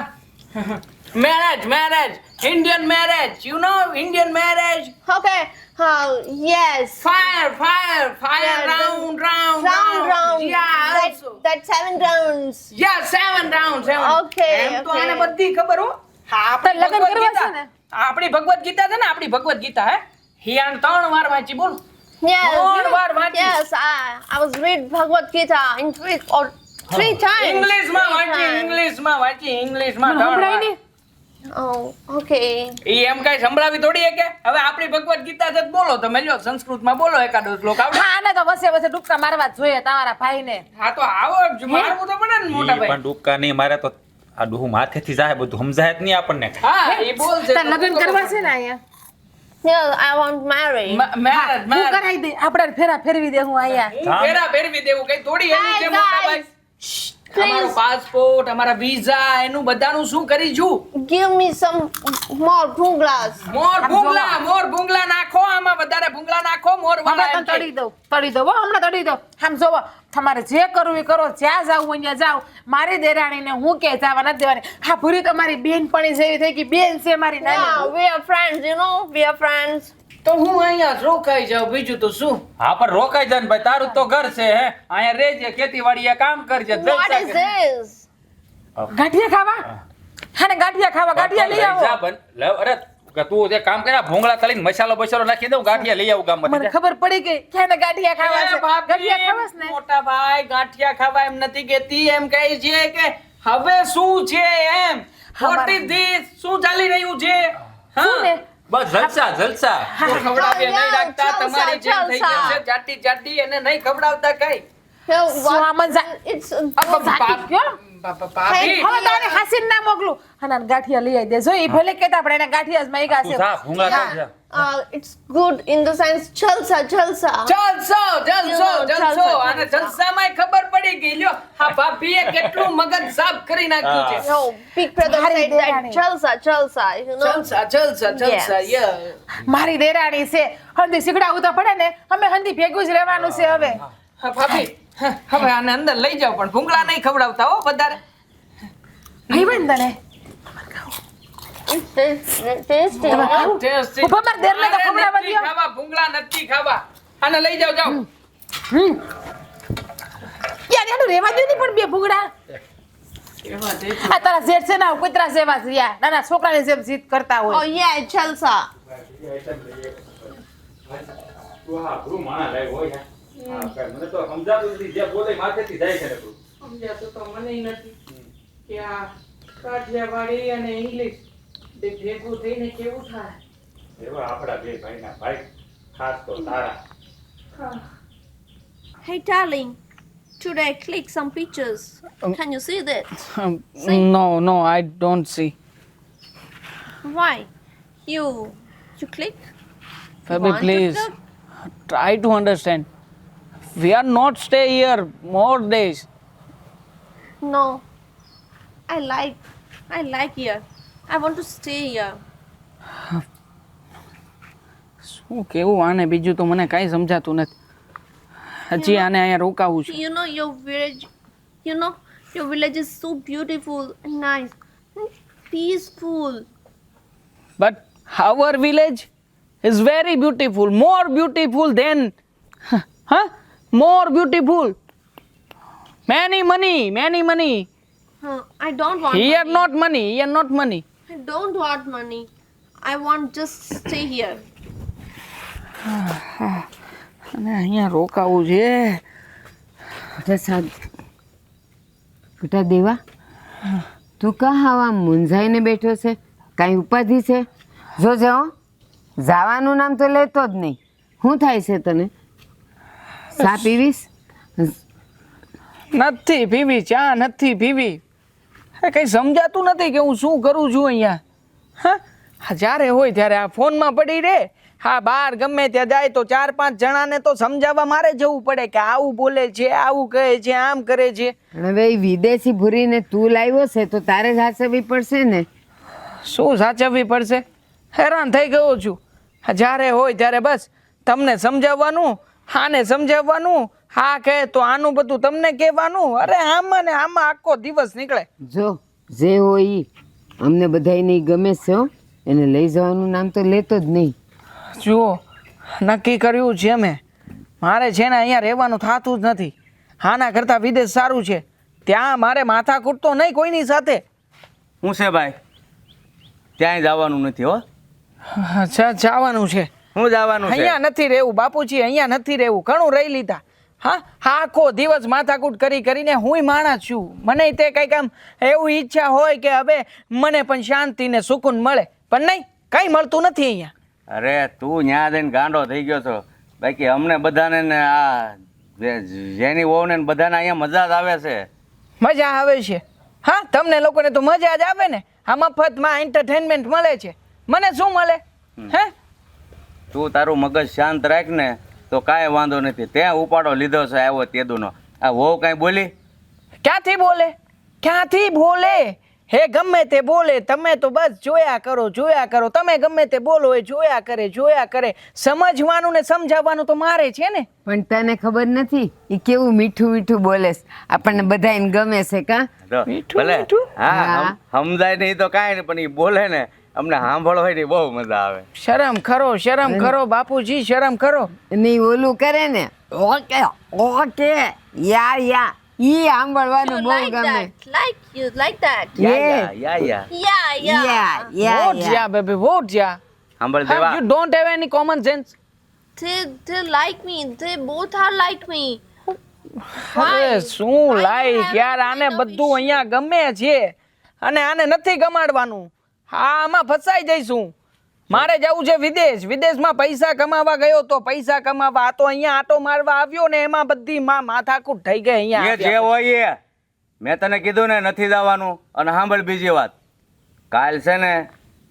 marriage, Indian marriage, you know Indian marriage. Okay. Yes. Fire, Yeah, round. Round. Yeah, That 7 rounds. yeah, 7 rounds. Okay, એમ તો okay. આને બધી ખબર હો. હા, તો આપણી લગ્ન ભગવદ કરવા છે ગીતા. ને? આપણી ભગવદ ગીતા છે ને, આપણી ભગવદ ગીતા હે હિયાન 3 વાર વાંચી બોલ. Yes. More વાર વાંચી. Yes. I was read Bhagavad Gita in 3 or 3 times. ઇંગ્લિશમાં 3 વાંચી, times. ઇંગ્લિશમાં 3 સંભળાય વાર. નહીં Oh, okay. ઈ એમ કઈ સંભળાવી થોડી હે કે હવે આપણી ભગવદ ગીતા છે તો બોલો તમે, લ્યો સંસ્કૃતમાં બોલો એકાદો શ્લોક આવડે? હા આને તો વસે ડૂબકા મારવા જ જોઈએ તમારા ભાઈને હા તો આવો જ મારવું તો પડે ને મોટા ઈ પણ ભાઈ. ડૂબકા નહીં મારે તો આ ડોહું માથેથી જાય બધું સમજાય જ નહીં આપણને. હા ઈ બોલ છે. તાર લગ્ન કરવા છે ને અહીંયા Yes, I want marry. marriage, હું marriage. કરાઈ દે આપણે ફેરા ફેરવી દે હું અહીંયા હું ફેરા ફેરવી દેવું કઈ થોડી એનું Hi, છે મોટા guys. ભાઈ. અમારો પાસપોર્ટ, અમારા વિઝા, એનું બધાનું શું કરીશું? Give me some more bunglas. મોર ભૂંગળા નાખો, આમાં વધારે ભૂંગળા નાખો, મોર વાળા હમણાં એમ તને કે. તળી દઉં હો હમણાં તળી દઉં આમ જોવો તમારે જે કરવું એ કરો, જ્યાં જાવ અહીંયા જાવ. મારી દેરાણીને હું કે જવા નથી દેવાની. હા ભૂરી તમારી બેનપણી જેવી થઈ ગઈ, બેન છે મારી Yeah, નાની. we are friends, you know, we are friends. તો હું અહીંયા જ રોકાઈ જાઉં, બીજું તો શું? હા પણ રોકાઈ જાય ને ભાઈ, તારું તો ઘર છે હે, અહીંયા રહેજે, ખેતીવાડીએ કામ કરજે, What જલસા is કરજે. this? ગાંઠિયા ખાવા હા ને ગાંઠિયા ખાવા ગાંઠિયા લઈ આવો. જા અરે કે તું એક કામ કર્યા ભૂંગળા તળીને મસાલો બસાલો નાખી દઉં, ગાંઠિયા લઈ આવું ગામમાં. મને ખબર પડી ગઈ કે એને ગાંઠિયા ખાવા છે. એ ભાભી, ગાંઠિયા ખાવાસ ને મોટા ભાઈ ગાંઠિયા ખાવા એમ નથી કેતી, એમ કહે છે કે હવે શું છે એમ. What is this? શું ચાલી રહ્યું છે? શું ને? બસ જલસા તો ખવડાવીએ નહીં રાખતા, જલસા, તમારી જેમ થઈ જલસા. ગયું છે જાટી એને નહીં ખવડાવતા કઈ. Here, શું આમાં It's સાચી કયો? ભાભી હવે તારે હાસીન ના મોકલું અને ગાંઠિયા લઈ આવી દેજો. ઈ ભલે કેતા આપણે એને ગાંઠિયા જ માંગ્યા તું છે. જા ભૂંગળા ખાઈ જા. it's good in the sense jalsa. જલસો જલસો. અને જલસામાંય ખબર પડી ગઈ, લ્યો આ ભાભીએ કેટલું મગજ સાફ કરી નાખ્યું છે. No, Big Brother Hari said that Derani. jalsa, you know. જલસા Yes. yeah. મારી દેરાણી છે હંધી શીખડાવું તો પડે ને. અમે હંધી ભેગું જ રહેવાનું છે હવે. હા ભાભી, હવે આને અંદર લઈ જાઓ, પણ ભૂંગળા નહીં ખવડાવતા હો વધારે. ભાઈ બંધ તને It's tasty. તમે ખાવું? ટેસ્ટી. ઉભા માર દેરને તો અરે ખવડાવવા નથી દ્યો. ખાવા, ભૂંગળા નથી ખાવા. આને લઈ જાઓ, જાઓ. યાર એનું રહેવા દે ને પણ બે ભૂંગળા. આ તારા જેઠ છે ને કૂતરા જેવા છે યાર. નાના છોકરાની જેમ જીદ કરતા Oh હોય. yeah, jalsa. તું હા ભૂ માણા લાવ્યો હોય હે. હા, કાંઈ મને તો સમજાતું નથી, જે બોલે માથેથી જાય છે ને તું. સમજાતું તો મનેય નથી કે આ કાઠિયાવાડી અને ઇંગ્લિશ બે ભેગું થઈને કેવું થાય. એવા આપણા બે ભાઈના ભાઈ, ખાસ તો તારા. Hey darling, should I click some pictures? Can you see that? No, I don't see. Why? You click? Fabi, Want to please click? try to understand. We are not stay here more days. No. I like here. I want to stay here. શું કેવું આને બીજું તો મને કાંઈ સમજાતું નથી. હજી આને અહીંયા રોકાવું છે. You know your village is so beautiful and nice and peaceful. But our village is very beautiful, more beautiful than, more beautiful. Many money. I don't want Here money. not money. I don't want money. I want just stay here. અને અહીંયા રોકાવું છે. બેટા દેવા તું કા આવા મૂંઝાઈને બેઠો છે? કાંઈ ઉપાધિ છે? જોજે હો, જવાનું નામ તો લેતો જ નહીં. શું થાય છે તને? ચા પીવીશ? નથી પીવી ચા, નથી પીવી. કંઈ સમજાતું નથી કે હું શું કરું છું અહીંયા. હા, જ્યારે હોય ત્યારે આ ફોનમાં પડી રહે. હા, બહાર ગમે ત્યાં જાય તો 4-5 જણાને તો સમજાવવા મારે જવું પડે કે આવું બોલે છે, આવું કહે છે, આમ કરે છે. હવે ઈ વિદેશી ભૂરીને તું લાવ્યો છે તો તારે જ સાચવવી પડશે ને. શું સાચવવી પડશે? હેરાન થઈ ગયો છું. જ્યારે હોય ત્યારે બસ તમને સમજાવવાનું, આને સમજાવવાનું, હા કહે તો આનું બધું તમને કહેવાનું. અરે આમાં ને આમાં આખો દિવસ નીકળે. જો જે હોય ઈ અમને બધાયને ગમે છે હો. એને લઈ જવાનું નામ તો લેતો જ નહીં. જુઓ, નક્કી કર્યું છે મેં. મારે છે ને અહીંયા રહેવાનું થતું જ નથી. આના કરતાં વિદેશ સારું છે. ત્યાં મારે માથા કૂટતો નહીં કોઈની સાથે. શું છે ભાઈ? ક્યાંય જવાનું નથી હો. અચ્છા, જવાનું છે. શું જવાનું છે? અહીંયા નથી રહેવું બાપુજી, અહીંયા નથી રહેવું. ઘણું રહી લીધા. હા, આખો દિવસ માથાકૂટ કરી કરીને હુંય માણસ છું. મને તે કંઈક આમ એવું ઈચ્છા હોય કે હવે મને પણ શાંતિ ને સુકૂન મળે, પણ નહીં, કંઈ મળતું નથી અહીંયા. અરે તું ન્યા જઈને ગાંડો થઈ ગયો છો. બાકી અમને બધાને ને આ જેની વહુને ને બધાને અહીંયા મજા જ આવે છે. મજા આવે છે? હા, તમને લોકોને તો મજા જ આવે ને. આ મફતમાં એન્ટરટેનમેન્ટ મળે છે. મને શું મળે? હે, તું તારું મગજ શાંત રાખ ને તો કાંઈ વાંધો નથી. ત્યાં ઉપાડો લીધો છે આવ્યો તેદુનો. આ વહુ કાંઈ બોલી? ક્યાંથી બોલે? ક્યાંથી બોલે? હે ગમે તે બોલે, તમે તો બસ જોયા કરો, જોયા કરો. તમે ગમે તે બોલો એ જોયા કરે, જોયા કરે. સમજવાનું ને સમજાવવાનું તો મારે છે ને. પણ તને ખબર નથી ઈ કેવું મીઠું મીઠું બોલે છે. આપણને બધાયને ગમે છે કા? જો, મીઠું ભલે મીઠું? હા, સમજાય નહીં તો કાંઈ નહીં, પણ એ બોલે ને અમને સાંભળવા ની બહુ મજા આવે. શરમ કરો, શરમ કરો બાપુજી, શરમ કરો. અને ઈ ઓલું કરે ને ઓકે ઓકે યા ઈ સાંભળવાનું બહુ Like ગમે. that. Like that. Yeah yeah Yeah. What જા બેબી, વોટ જા. સાંભળ દેવા. You don't have any common sense. They like me. They both are like me. અરે શું લાઈક યાર, આને બધું અહીંયા ગમે છે અને આને નથી ગમાડવાનું. હા, આમાં ફસાઈ જઈશું. મારે જવું છે વિદેશ. વિદેશમાં પૈસા કમાવા ગયો તો પૈસા કમાવા. આ તો અહીંયા આટો મારવા આવ્યો ને એમાં બધી માથાકૂટ થઈ ગઈ અહીંયા એ જે આવ્યા. હોય એ મેં તને કીધું ને નથી જવાનું. અને સાંભળ બીજી વાત, કાલ છે ને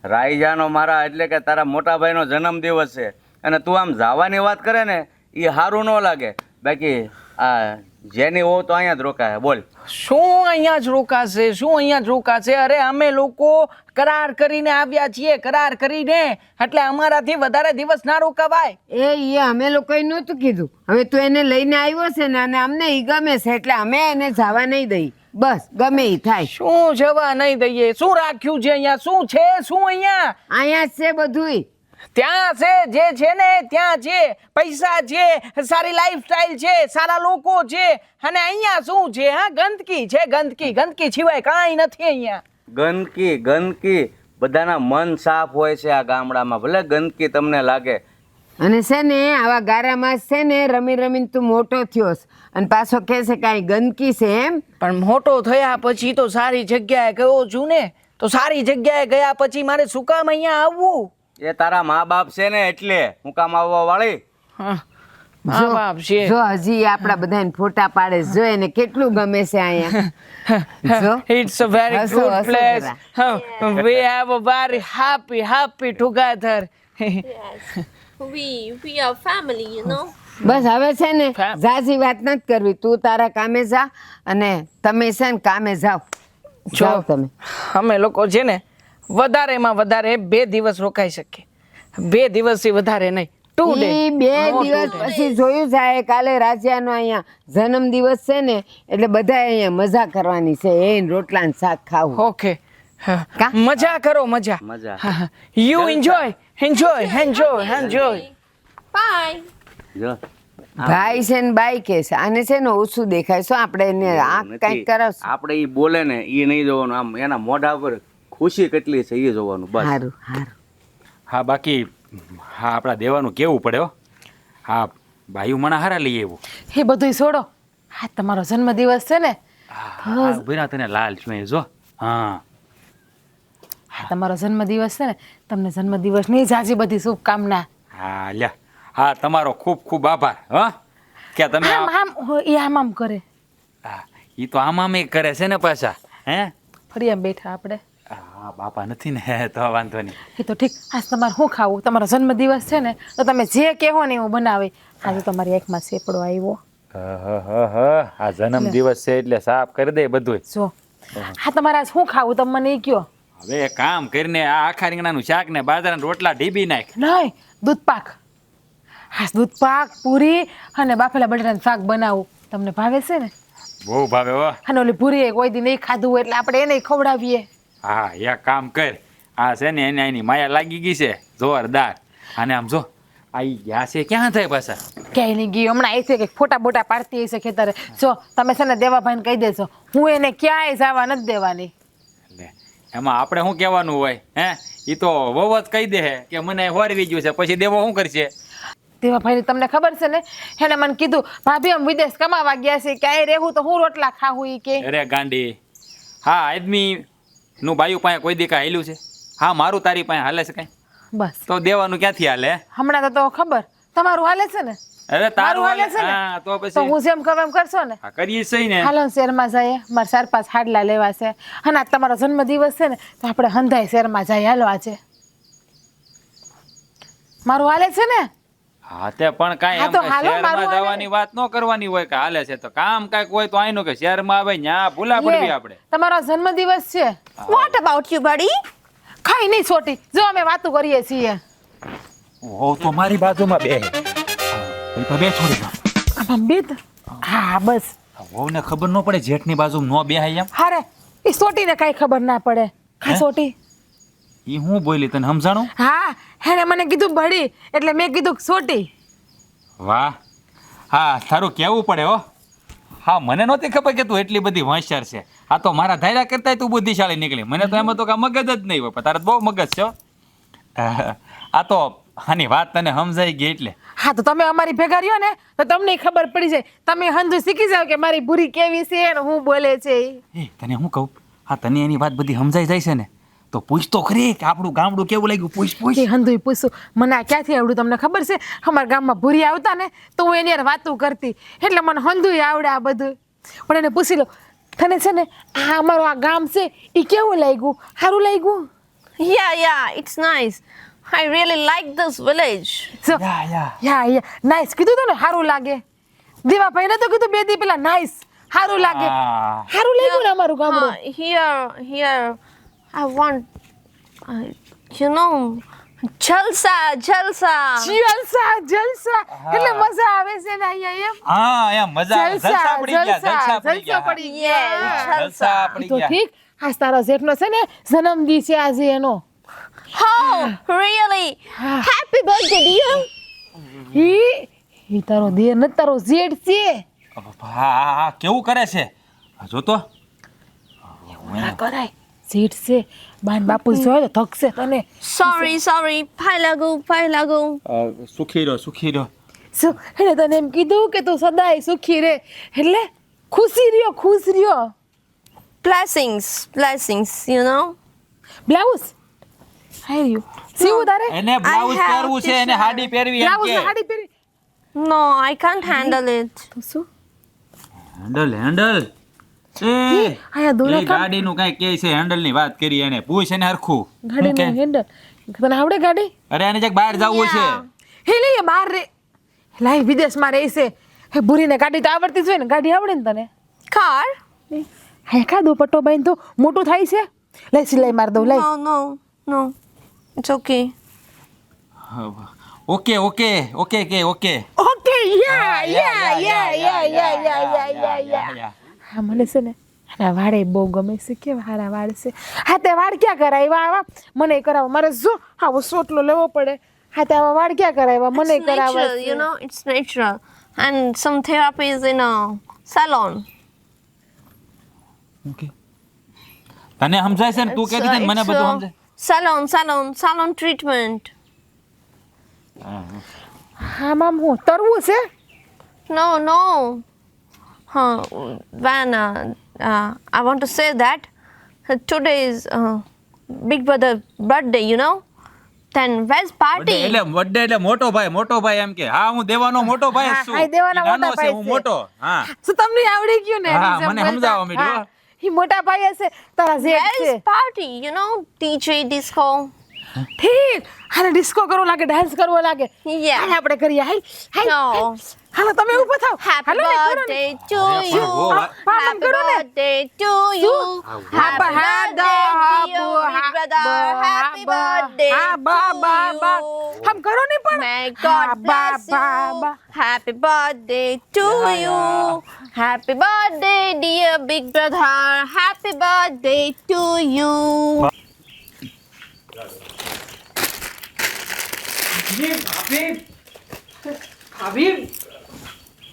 રાઈજાનો મારા એટલે કે તારા મોટા ભાઈનો જન્મદિવસ છે અને તું આમ જવાની વાત કરે ને એ સારું ન લાગે. બાકી આ જેની હો તો અહીંયા જ રોકાય. બોલ. શું અહીંયા જ રોકાશે? શું અહીંયા જ રોકાશે? અરે અમે લોકો કરાર કરીને આવ્યા છીએ, કરાર કરીને. એટલે અમારાથી વધારે દિવસ ના રોકાવાય. એ અમે લોકોએ નહોતું કીધું. હવે તું એને લઈને આવ્યો છે ને અને અમને ઈ ગમે છે એટલે અમે એને જવા નહીં દઈ. બસ ગમે ઈ થાય. શું જવા નહીં દઈએ? શું રાખ્યું છે અહીંયા? શું છે? શું અહીંયા? અહીંયા જ છે બધુંય. ત્યાં છે જે છે ને ત્યાં છે. પૈસા છે, સારી લાઈફસ્ટાઈલ છે, સારા લોકો છે. અને અહીંયા શું છે? હા, ગંદકી છે. ગંદકી, ગંદકી સિવાય કાંઈ નથી અહીંયા. ગંદકી બધાના મન સાફ હોય છે આ ગામડામાં. ભલે ગંદકી તમને લાગે. અને છે ને આવા ગારામાં છે ને રમી રમીને તું મોટો થયો છે. અને પાછો કહે છે કાંઈ ગંદકી છે એમ. પણ મોટો થયા પછી તો સારી જગ્યાએ ગયો છું ને. તો સારી જગ્યાએ ગયા પછી મારે શું કામ અહીંયા આવવું? એ તારા મા બાપ છે ને એટલે હું કામ આવવા વાળી. હા, મા બાપ છે. જો હજી આપણા બધાને ફોટા પાડે છે. જો એને કેટલું ગમે છે અહીંયા. જો It's a very હસો, good હસો place. જરા. We have a very happy together. Yes. We are family, you know. બસ હવે છે ને ફેમ. ઝાઝી વાત નથી કરવી. તું તારા કામે જા અને તમે છે ને કામે જાઓ. જાઓ તમે. અમે લોકો છે ને વધારેમાં વધારે 2 દિવસ રોકાઈ શકીએ. 2 દિવસથી વધારે નહીં. 2 days. ઈ 2 No, 2 દિવસ days. પછી જોયું જાય. કાલે રાજાનો અહીંયા જન્મ દિવસ છે ને એટલે બધા અહીંયા મજા કરવાની છે. એ રોટલા ને શાક ખાવું. Okay. કા? મજા કરો, મજા. મજા. You enjoy. Bye. જો ભાઈ છે ને બાઈ કે છે. આને છે ને ઓછું દેખાય. શું આપણે એને આંખ કંઈક કરાવશું. આપણે ઈ બોલે ને ઈ નહીં જોવાનું. આમ એના મોઢા પર ખુશી કેટલી છે એ જોવાનું બસ. સારું સારું. હા, બાકી હા આપણા દેવાનું કેવું પડે હો. હા, ભાઈઓ મને હારા લઈ આવ્યું. એ બધુંય છોડો. હા, તમારો જન્મદિવસ છે ને. હા, ઉભી તને લાલ છું એ જો. હા, હા, તમારો જન્મદિવસ છે ને. તમને જન્મદિવસની ઝાઝી બધી શુભકામના. હા લ્યા. હા, તમારો ખૂબ ખૂબ આભાર. હા, કે તમે આમ આમ એ આમ કરે. એ તો આમ કરે છે ને પાછા હે ફરી આમ બેઠા આપણે. હા બાપા નથી ને તો વાંધો નહીં. એ તો ઠીક. આજ તમારે શું ખાવું? તમારો જન્મદિવસ છે ને તો તમે જે કહેવો ને એવું બનાવે. આજે તમારી એકમાં સેપડો આવ્યો. આ જન્મ દિવસ છે એટલે સાફ કરી દે બધું. જો હા તમારે આજ શું ખાવું તમે મને એ કયો. હવે એક કામ કરીને આ આખા રીંગણાનું શાક ને બાજરાના રોટલા ઢીબી નાખ. નહીં દૂધપાક. હા દૂધપાક પૂરી અને બાફેલા બટાટાનું શાક બનાવું. તમને ભાવે છે ને? બહુ ભાવે હો. અને ઓલી પૂરી કોઈ દી નહીં ખાધું હોય એટલે આપણે એને ખવડાવીએ. હા એક કામ કર આ છે ને એને એની માયા લાગી ગઈ છે જોરદાર. અને આમ જો આઈ ગયા છે ક્યાં થાય પાછા ક્યાંય નહીં ગઈ. હમણાં એ છે કે ફોટા બોટા પાડતી હશે ખેતરે. જો તમે છે ને દેવાભાઈને કહી દેજો હું એને ક્યાંય જવા નથી દેવાની. લે એમાં આપણે શું કહેવાનું હોય હે એ તો વહુ જ કહી દે કે મને હોરવી ગયું છે પછી દેવો શું કરશે. દેવાભાઈ તમને ખબર છે ને એને મને કીધું ભાભી આમ વિદેશ કમાવા ગયા છે ક્યાંય રહેવું તો હું રોટલા ખાવું ઈ કે. અરે ગાંડી હા આદમી નું બાયું પાસે કોઈ દી કાંઈ હાલ્યું છે? હા મારું તારી પાસે હાલે છે કાંઈ? બસ તો દેવાનું ક્યાંથી હાલે? હમણાં તો ખબર તમારું હાલે છે ને? અરે તારું હાલે છે ને? હા તો તો પછી હું જેમ કહું એમ કરશો ને? હા કરીએ સહી ને. હાલો શહેરમાં જઈએ મારે 4-5 હાડલા લેવા છે અને આજ તમારો જન્મદિવસ છે ને તો આપણે હંધાઈ શહેરમાં જઈએ. હાલો આજે મારું હાલે છે ને? હા તે પણ કાંઈ હા એમ તો કે હાલો, શહેરમાં મારું હાલે. જવાની વાત ન કરવાની હોય કે હાલે છે તો કામ કાંઈક હોય તો આઈનું કે શહેરમાં આવે ન્યા ભૂલા પડવી લે, આપણે. તમારો જન્મદિવસ છે. What about you, buddy? કઈ નહીં છોટી જો અમે વાતો કરીએ છીએ. ઓ તો મારી બાજુમાં બે બે છોડી દો. આમાં બેદ હા બસ વહુને ખબર ન પડે જેઠની બાજુમાં ન બેહાય એમ. હારે એ સોટીને કાંઈ ખબર ના પડે. હા હે? સોટી ઈ હું બોલી તને સમજાણું? હા એને મને કીધું ભડી એટલે મેં કીધું સોટી. વાહ હા તારું કેવું પડે હો. હા મને નહોતી ખબર કે તું એટલી બધી હોશિયાર છે. આ તો મારા ધાર્યા કરતા તું બુદ્ધિશાળી નીકળી. મને તો એમાં તો કાંઈ મગજ જ નહીં હોય પણ તારે તો બહુ મગજ છે હો. આ તો આની વાત તને સમજાઈ ગઈ એટલે. હા તો તમે અમારી ભેગા રહ્યો ને તો તમને ખબર પડી જાય. તમે હંધુ શીખી જાવ કે મારી ભૂરી કેવી છે ને હું બોલે છે. એ તને હું કહું હા તને એની વાત બધી સમજાઈ જાય છે ને તો પૂછ તો ખરી કે આપણું ગામડું કેવું લાગ્યું. પૂછ એ હંધુય પૂછું મને આ ક્યાંથી આવડું તમને ખબર છે? અમારા ગામમાં ભૂરી આવતા ને તો હું એની હારે વાતું કરતી એટલે મને હંધુય આવડે આ બધું. પણ એને પૂછી લો તને છે ને આ અમારું આ ગામ છે એ કેવું લાગ્યું? સારું લાગ્યું? Yeah, it's nice. I really like this village. જો યા યા નાઈસ કીધું તો ને સારું લાગે. દેવાભાઈને તો કીધું 2 દી પેલા નાઈસ સારું લાગે. હા. સારું લાગ્યું ને અમારું ગામડું? Here, I want, you know, jalsa. જલસા એટલે મજા આવે છે ને અહીંયા એમ. હા એમ મજા આવે. જલસા પડી ગયા જલસા પડી જલસા ગયા પડી Yeah, ગયા. જલસા પડી તો ગયા. ઠીક આજ તારો જેઠનો છે ને જન્મદિન છે આજે એનો. Oh, really? Happy birthday, dear. ઈ તારો દેર નથી તારો જેઠ છે. હા કેવું કરે છે જો તો. ના કરાય જેઠ છે. બાન બાપુ જોયો તો થકશે તને. Sorry. Bye lagu. સુખી રહ્યો શું એને તને એમ કીધું કે તું સદાય સુખી રહે એટલે ખુશ રહ્યો. Blessings, you know. બ્લાઉઝ હાર્યું સીવું તારે એને બ્લાઉઝ I have પહેરવું છે એને t-shirt. હાડી પહેરવી એમ બ્લાઉઝ કે હાડી પહેરી No, I can't handle it. તો શું હેન્ડલ એ આયા દોરા કામ ગાડીનું કઈ કે છે હેન્ડલ ની વાત કરી એને પૂછ એને હરખું શું કે? ગાડીનું હેન્ડલ તને આવડે ગાડી? અરે એને જક બહાર જવું છે. Yeah. હે લે બહાર રે લાઈ વિદેશમાં રહે છે. હે ભૂરીને ગાડી તો આવડતી જ હોય ને ગાડી આવડે ને તને? Car? હે કા દુપટ્ટો બાંધ તો મોટું થાય છે. લઈ સિલાઈ માર દઉં લઈ. No. It's okay. Okay okay યા હા મને છે ને આના વાળે બહુ ગમે છે. કેવા હારા વાળ છે. હા તે વાળ ક્યાં કરાવ્યા આવા? મને કરાવવા મારે જો આવો સોટલો લેવો પડે. હા તે આવા વાળ ક્યાં કરાવ્યા? મને It's natural, કરાવવા you know, it's natural. And some therapy is in a salon. તને સમજાય છે ને તું કે મને It's, બધું સમજાય. salon treatment. હા મામ હું તરવું છે? No. Van, I want to say that today is Big Brother birthday, you know. Then where's party? એટલે બર્થડે એટલે મોટો ભાઈ એમ કે હા હું દેવાનો મોટો ભાઈ જ છું. હા, દેવાનો ઈ નાનો મોટા છે, ભાઈ હું છે. મોટો. હા શું તમને આવડી ગયું ને હા, એની જેમ મને બોલતા? સમજાવો મીઠું. હા. ઈ મોટા ભાઈ હશે તારા જેઠ છે Where's party? You know, DJ disco. ઠીક હાલે ડિસ્કો કરવો લાગે ડાન્સ કરવો લાગે Yeah. હાલે આપણે કરીએ હાલ હાલ No. હાલો તમે ઊભા થાઓ Happy હાલો ને, કરો ને. birthday to અરે you. પણ બહુ વાત- પાપા Happy કરો ને. birthday to you. Happy birthday, dear big brother. Happy birthday to you. હમ કરો ને પણ May હા, God બા, bless બા, you. બા. Happy birthday to you. Happy birthday, dear big brother. Happy birthday to you. ભાભી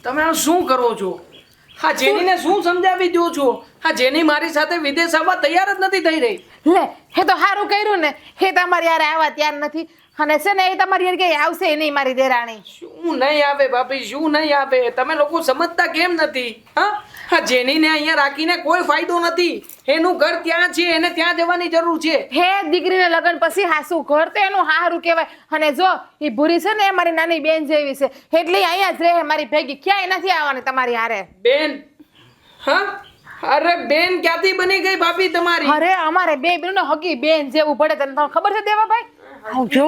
તમે આ શું કરો છો? હા જેનીને શું સમજાવી દો છો? હા જેની મારી સાથે વિદેશ આવવા તૈયાર જ નથી થઈ રહી. લે હે તો સારું કર્યું ને હે તમારી યાર આવા ત્યાર નથી અને છે ને એ તમારી યાર ક્યાંય આવશે નહીં મારી દેરાણી શું નહીં આવે ભાભી, શું નહીં આવે? તમે લોકો સમજતા કેમ નથી? હા જેનીને અહીંયા રાખીને કોઈ ફાયદો નથી. એનું ઘર ત્યાં છે, એને ત્યાં જવાની જરૂર છે. હે દીકરીને લગ્ન પછી હાસુ ઘર તો એનું હારું કહેવાય અને જો એ ભૂરી છે ને એ મારી નાની બેન જેવી છે એટલે ઈ અહીંયા જ રહે મારી ભેગી ક્યાંય નથી આવવાની તમારી હારે બેન? હા અરે બેન ક્યાંથી બની ગઈ ભાભી તમારી? અરે અમારે બે બેનો હગી બેન જેવું પડે તને તો ખબર છે દેવાભાઈ આવ જો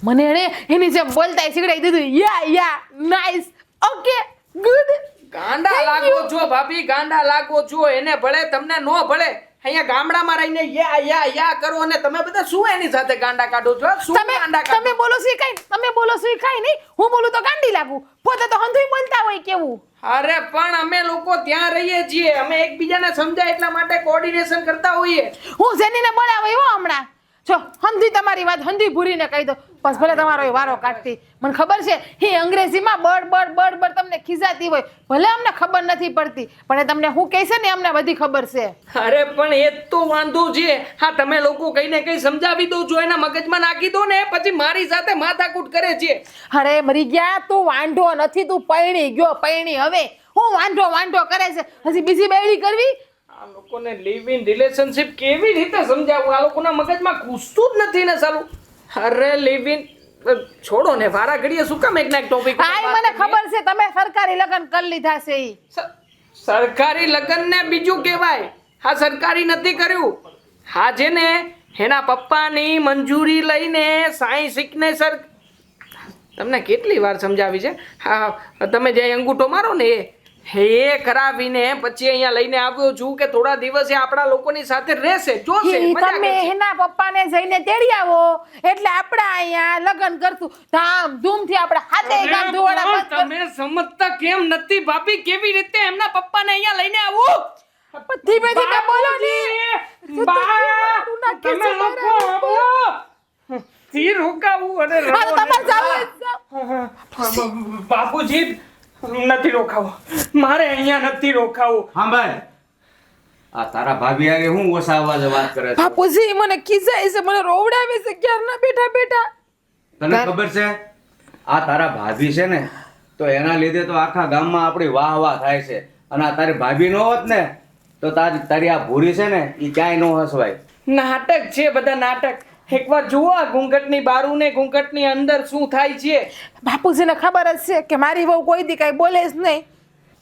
મને એને એની જેમ બોલતા શીખડાઈ દીધું યા નાઈસ ઓકે ગુડ ગાંડા Thank લાગો you. છો ભાભી, ગાંડા લાગો છો. એને ભલે તમને નો ભલે. અહીંયા ગામડામાં રહીને યા કરો અને તમે બધા શું એની સાથે ગાંડા કાઢો છો? શું ગાંડા તમે કાઢો? બોલો છો ઈ કાંઈ તમે બોલો છો ઈ કાંઈ નહીં હું બોલું તો ગાંડી લાગુ પોતે તો હંધુય બોલતા હોય કેવું અરે પણ અમે લોકો ત્યાં રહીએ છીએ, અમે એકબીજાને સમજાય એટલા માટે કોઓર્ડિનેશન કરતા હોઈએ. હું જેનીને બોલાવી હો હમણાં જો હંધી તમારી વાત હંધી ભૂરીને કહી દો બસ ભલે તમારો એ વારો કાઢતી મને ખબર છે એ અંગ્રેજીમાં બડ તમને ખીજાતી હોય ભલે અમને ખબર નથી પડતી પણ એ તમને હું કહેશે ને અમને બધી ખબર છે અરે પણ એ જ તો વાંધો છે. હા તમે લોકો કઈ ને કઈ સમજાવી દો છો, એના મગજમાં નાખી દો ને પછી મારી સાથે માથાકૂટ કરે છે. અરે મરી ગયા તું વાંઢો નથી તું પૈણી ગયો પૈણી હવે હું વાંઢો કરે છે હજી બીજી બેડી કરવી આ લોકોને લિવ ઇન રિલેશનશિપ કેવી રીતે સમજાવવું? આ લોકોના મગજમાં ઘૂસતું જ નથી ને સાલું. અરે લિવ ઇન છોડો ને, વારા ઘડીએ શું કામ એક ના એક ટોપિક હા મને ખબર છે તમે સરકારી લગ્ન કરી લીધા છે ઈ સરકારી લગ્ન ને બીજું કહેવાય. હા સરકારી નથી કર્યું. હા છે ને એના પપ્પાની મંજૂરી લઈને સાઈ સિગ્નેચર તમને કેટલી વાર સમજાવી છે. હા તમે જે અંગૂઠો મારો ને એ કરાવીને પછી અહીંયા લઈને આવ્યો છું કે થોડા દિવસે આપણા લોકોની સાથે રહેશે, જોશે, ઈ મજા તમે કરશે. એના પપ્પાને જઈને તેડી આવો એટલે આપણે અહીંયા લગ્ન કરશું ધામ ધૂમથી આપણે હાથે ગામ ધોવાડા પણ મત કર- તમે સમજતા કેમ નથી ભાભી? કેવી રીતે એમના પપ્પાને અહીંયા લઈને આવું? ધીમે ધીમે બોલો ને બા, તમે લોકો આવો. થી રોકાવું અને હા, તો રડો ને. તમારે જાવું જ. બાપુજી નથી રોકાવો, મારે અહીંયા નથી રોકાવું. હા ભાઈ આ તારા ભાભી આગે હું ઓછા અવાજે વાત કરે છે? બાપુજી મને ખીજાય છે મને રોવડાવે છે ક્યારના બેઠા બેઠા તને ખબર છે આ તારા ભાભી છે ને તો એના લીધે તો આખા ગામમાં આપણી વાહ વાહ થાય છે અને આ તારી ભાભી નો હોત ને તો તારી આ ભૂરી છે ને એ ક્યાંય નો હસવાય. નાટક છે બધા નાટક. એકવાર જુઓ આ ઘૂંઘટની બારું ને ઘૂંઘટની અંદર શું થાય છે. બાપુજીને ખબર જ છે કે મારી વહુ કોઈ દી કઈ બોલે જ નહીં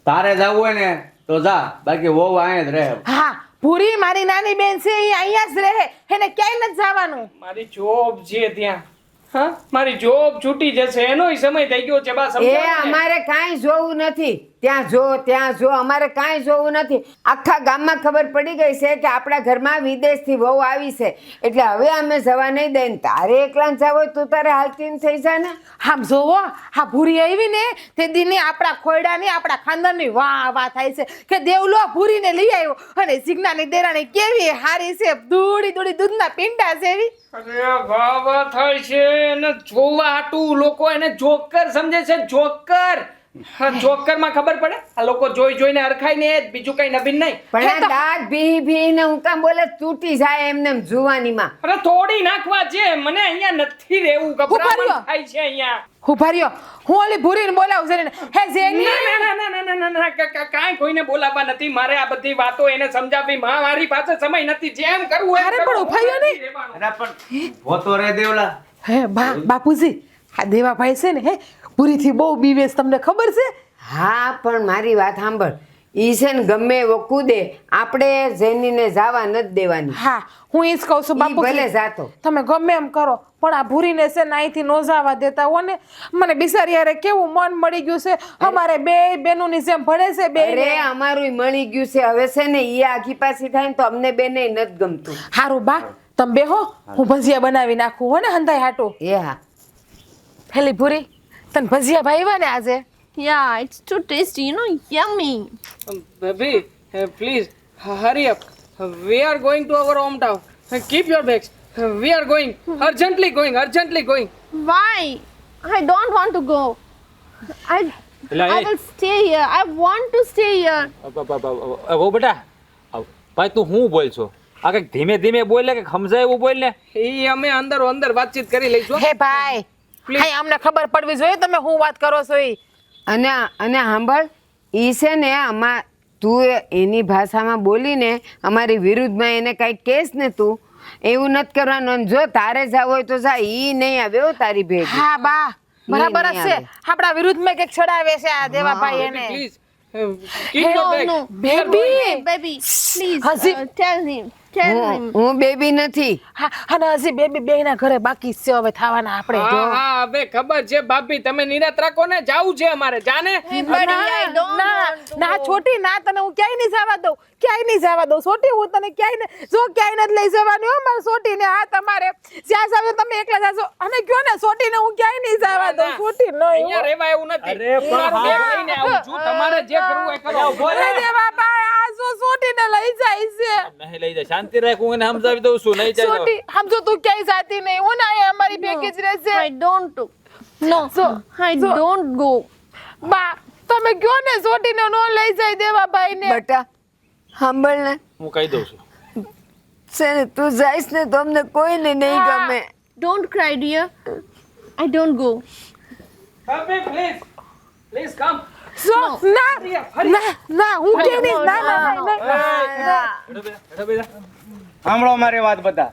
તારે જવું હોય ને તો જા, બાકી વહુ અહીંયા જ રહે. હા ભૂરી મારી નાની બેન છે એ અહીંયા જ રહે એને ક્યાંય નથી જવાનું મારી જોબ છે ત્યાં. હા મારી જોબ છૂટી જશે એનોય સમય થઈ ગયો છે. બા એ સમજાવો ને. અમારે કાંઈ જોવું નથી ત્યાં જો અમારે કાંઈ જોવું નથી આખા ગામમાં ખબર પડી ગઈ છે કે આપણા ઘરમાં વિદેશથી વહુ આવી છે એટલે હવે અમે જવા નહીં દઈએ ને તારે એકલાને જાવ હોય તું તારે હાલતીને થઈ જા ને આમ જોવો હા ભૂરી આવી ને તે દીની આપણા ખોયડાની આપણા ખાનદાનની વાહ થાય છે કે દેવલો ભૂરીને લઈ આવ્યો અને સિગ્નાની દેરાણી કેવી હારી છે દૂડી દૂધના પિંડા છે એવી અરે વાહ વાહ થાય છે એને જોવા હાટું લોકો એને જોકર સમજે છે. જોકર. હા જોકર માં ખબર પડે આ લોકો જોઈને અરખાય ને જ, બીજું કઈ નવીન નહીં. પણ આ દાંત ભી ને હું કામ બોલે તૂટી જાય એમને એમ જુવાનીમાં અરે તોડી નાખવા છે. મને અહીંયા નથી રહેવું, ગભરામણ થાય છે અહીંયા. ઉભા રહ્યો હું ઓલી ભૂરીને બોલાવું છે હે જેની ના, કાંઈ કોઈને બોલાવવા નથી. મારે આ બધી વાતો એને સમજાવવી મારી પાસે સમય નથી. જેમ કરવું એમ અરે કરો. પણ ઉભા રહ્યો નહીં. અરે પણ હોતો રે દેવલા હે બાપુજી આ દેવાભાઈ છે ને હે પૂરીથી બહુ બીવેશ તમને ખબર છે હા પણ મારી વાત સાંભળ ઈ છે ને ગમે એવો કૂદે આપણે જેનીને જવા નથી દેવાની હા હું એ જ કહું છું ઈ બાપુ ભલે જાતો તમે ગમે એમ કરો પણ આ ભૂરીને છે ને અહીંથી નો જવા દેતા હો ને મને બિચારી યારે કેવું મન મળી ગયું છે અમારે બે બેનોની જેમ ભળે છે બે અરે અમારું મળી ગયું છે હવે છે ને ઈ આખી પાછી થાય ને તો અમને બેને નથી ગમતું હારું બા તમે બેહો હું ભજીયા બનાવી નાખું હો ને હંધાઈ હાટો એ હા પેલી ભૂરી તને ભજીયા ભાઈવા ને આજે Yeah, it's too tasty, you know, yummy. Baby, please hurry up. We are going to our hometown. Keep your bags. We are going. Urgently going. Why? I don't want to go. I will stay here. I want to stay here. ઓ બેટા ભાઈ તું હું બોલ છો આ કંઈક ધીમે ધીમે બોલ ને કે સમજાય એવું બોલ ને એ અમે અંદર વાતચીત કરી લઈશું હે ભાઈ હાય અમને ખબર પડવી જોઈએ તમે હું વાત કરો છો ઈ અને સાંભળ ઈ છે ને તું એની ભાષામાં બોલીને અમારી વિરુદ્ધમાં એને કાંઈ કહેશ ને તું એવું નથી કરવાનું અને જો તારે જાવ હોય તો જા ઈ નહીં આવે હો તારી ભેગી હા બા બરાબર જ છે આપણા વિરુદ્ધમાં કંઈક ચડાવે છે આ દેવાભાઈ એને please keep your bag. No, baby baby, please Hazim. tell him. હું બેબી નથી હા અને હજી બેબી બેયના ઘરે બાકી છે હવે થવાના આપણે હા હવે ખબર છે ભાભી તમે નિરાત રાખો ને જાવું છે અમારે જાને But I don't ના want to ના go. છોટી ના તને હું ક્યાંય નહીં જવા દઉં છોટી હું તને ક્યાંય નથી લઈ જવાની હો મારે છોટી ને હા તમારે જ્યાં જાવ તમે એકલા જાશો અને કયો ને છોટી ને હું ક્યાંય નહીં જવા દઉં છોટી અહીંયા રહેવા એવું નથી તમારું બેગ લઈને આવું છું તમારે જે કરવું એ કરો છોટી ને લઈ જાય છે નહીં લઈ જાય શાંતિ રાખ હું એને સમજાવી દઉં છું નહીં જાય છોટી સમજો તું ક્યાંય જાતી નહીં હું ના અમારી ભેગી જ રહેશે I don't. No, I don't go. બા તમે કયો ને છોટી ને નો લઈ જાય દેવાભાઈ ને બટા સાંભળ ને હું કહી દઉં છું છે ને તું જઈશ ને તો અમને કોઈને નહીં ગમે Don't cry, dear. I don't go. ભાભી પ્લીઝ કમ સો ના હું કે નહીં ના સાંભળો મારી વાત બધા